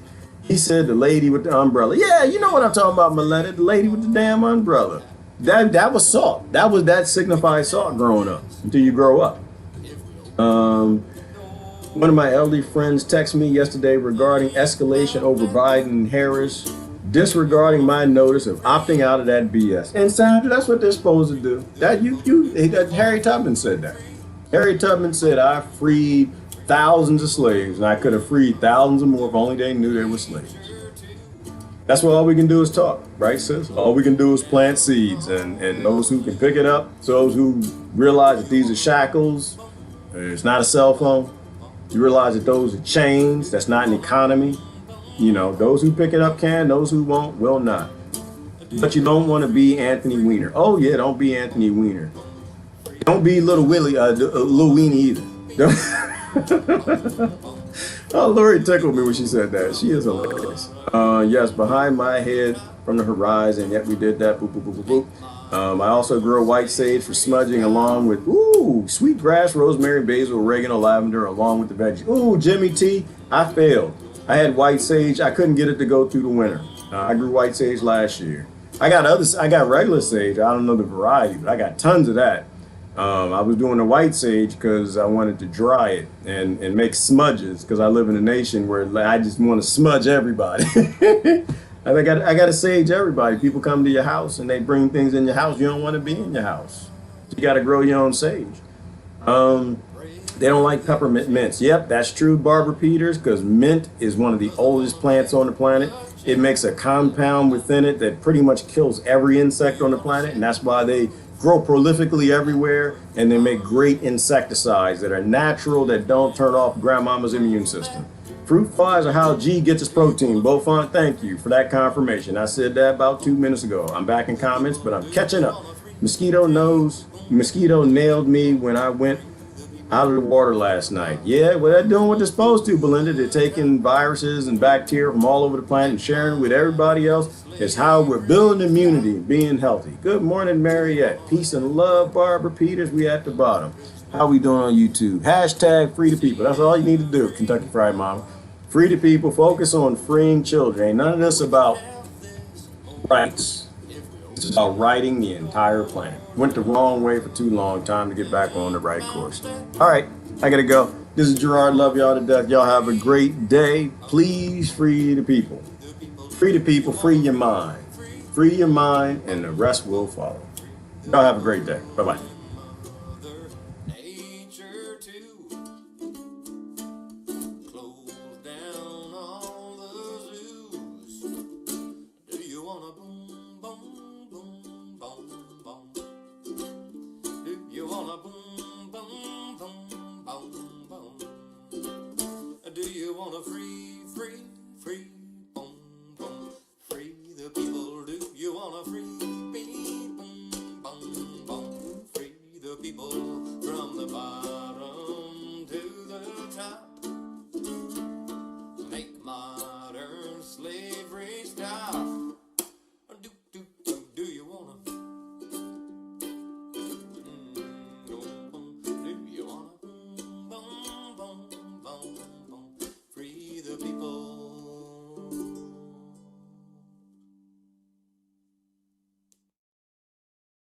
He said the lady with the umbrella. Yeah, you know what I'm talking about, Maletta, the lady with the damn umbrella. That was salt. That signifies salt growing up until you grow up. One of my elderly friends texted me yesterday regarding escalation over Biden and Harris, disregarding my notice of opting out of that BS. And Sandra, that's what they're supposed to do. Harry Tubman said that. Harry Tubman said, I freed thousands of slaves, and I could have freed thousands of more if only they knew they were slaves. That's what all we can do is talk, right, sis? All we can do is plant seeds, and those who can pick it up, those who realize that these are shackles, it's not a cell phone. You realize that those are chains, that's not an economy. You know, those who pick it up can, those who won't will not. But you don't want to be Anthony Weiner. Oh yeah, don't be Anthony Weiner. Don't be Little Willie, Lil Weenie either. Oh, Lori tickled me when she said that. She is hilarious. Yes, behind my head from the horizon. Yep, we did that. Boop, boop, boop, boop, boop. I also grow white sage for smudging along with, sweet grass, rosemary, basil, oregano, lavender, along with the veggies. Ooh, Jimmy T, I failed. I had white sage. I couldn't get it to go through the winter. I grew white sage last year. I got regular sage. I don't know the variety, but I got tons of that. I was doing the white sage because I wanted to dry it and make smudges because I live in a nation where I just want to smudge everybody. I got to sage everybody. People come to your house and they bring things in your house. You don't want to be in your house. So you got to grow your own sage. They don't like peppermint mints. Yep, that's true, Barbara Peters, because mint is one of the oldest plants on the planet. It makes a compound within it that pretty much kills every insect on the planet, and that's why they grow prolifically everywhere, and they make great insecticides that are natural, that don't turn off grandmama's immune system. Fruit flies are how G gets his protein. Beaufont, thank you for that confirmation. I said that about 2 minutes ago. I'm back in comments, but I'm catching up. Mosquito nailed me when I went out of the water last night. Yeah, well, they're doing what they're supposed to, Belinda. They're taking viruses and bacteria from all over the planet and sharing it with everybody else. It's how we're building immunity and being healthy. Good morning, Mariette. Peace and love, Barbara Peters. We at the bottom. How we doing on YouTube? Hashtag free the people. That's all you need to do, Kentucky Fried Mama. Free the people. Focus on freeing children. Ain't none of this about rights. It's about righting the entire planet. Went the wrong way for too long. Time to get back on the right course. All right, I gotta go. This is Gerard. Love y'all to death. Y'all have a great day. Please free the people. Free the people. Free your mind. Free your mind, and the rest will follow. Y'all have a great day. Bye-bye. Do you want to free?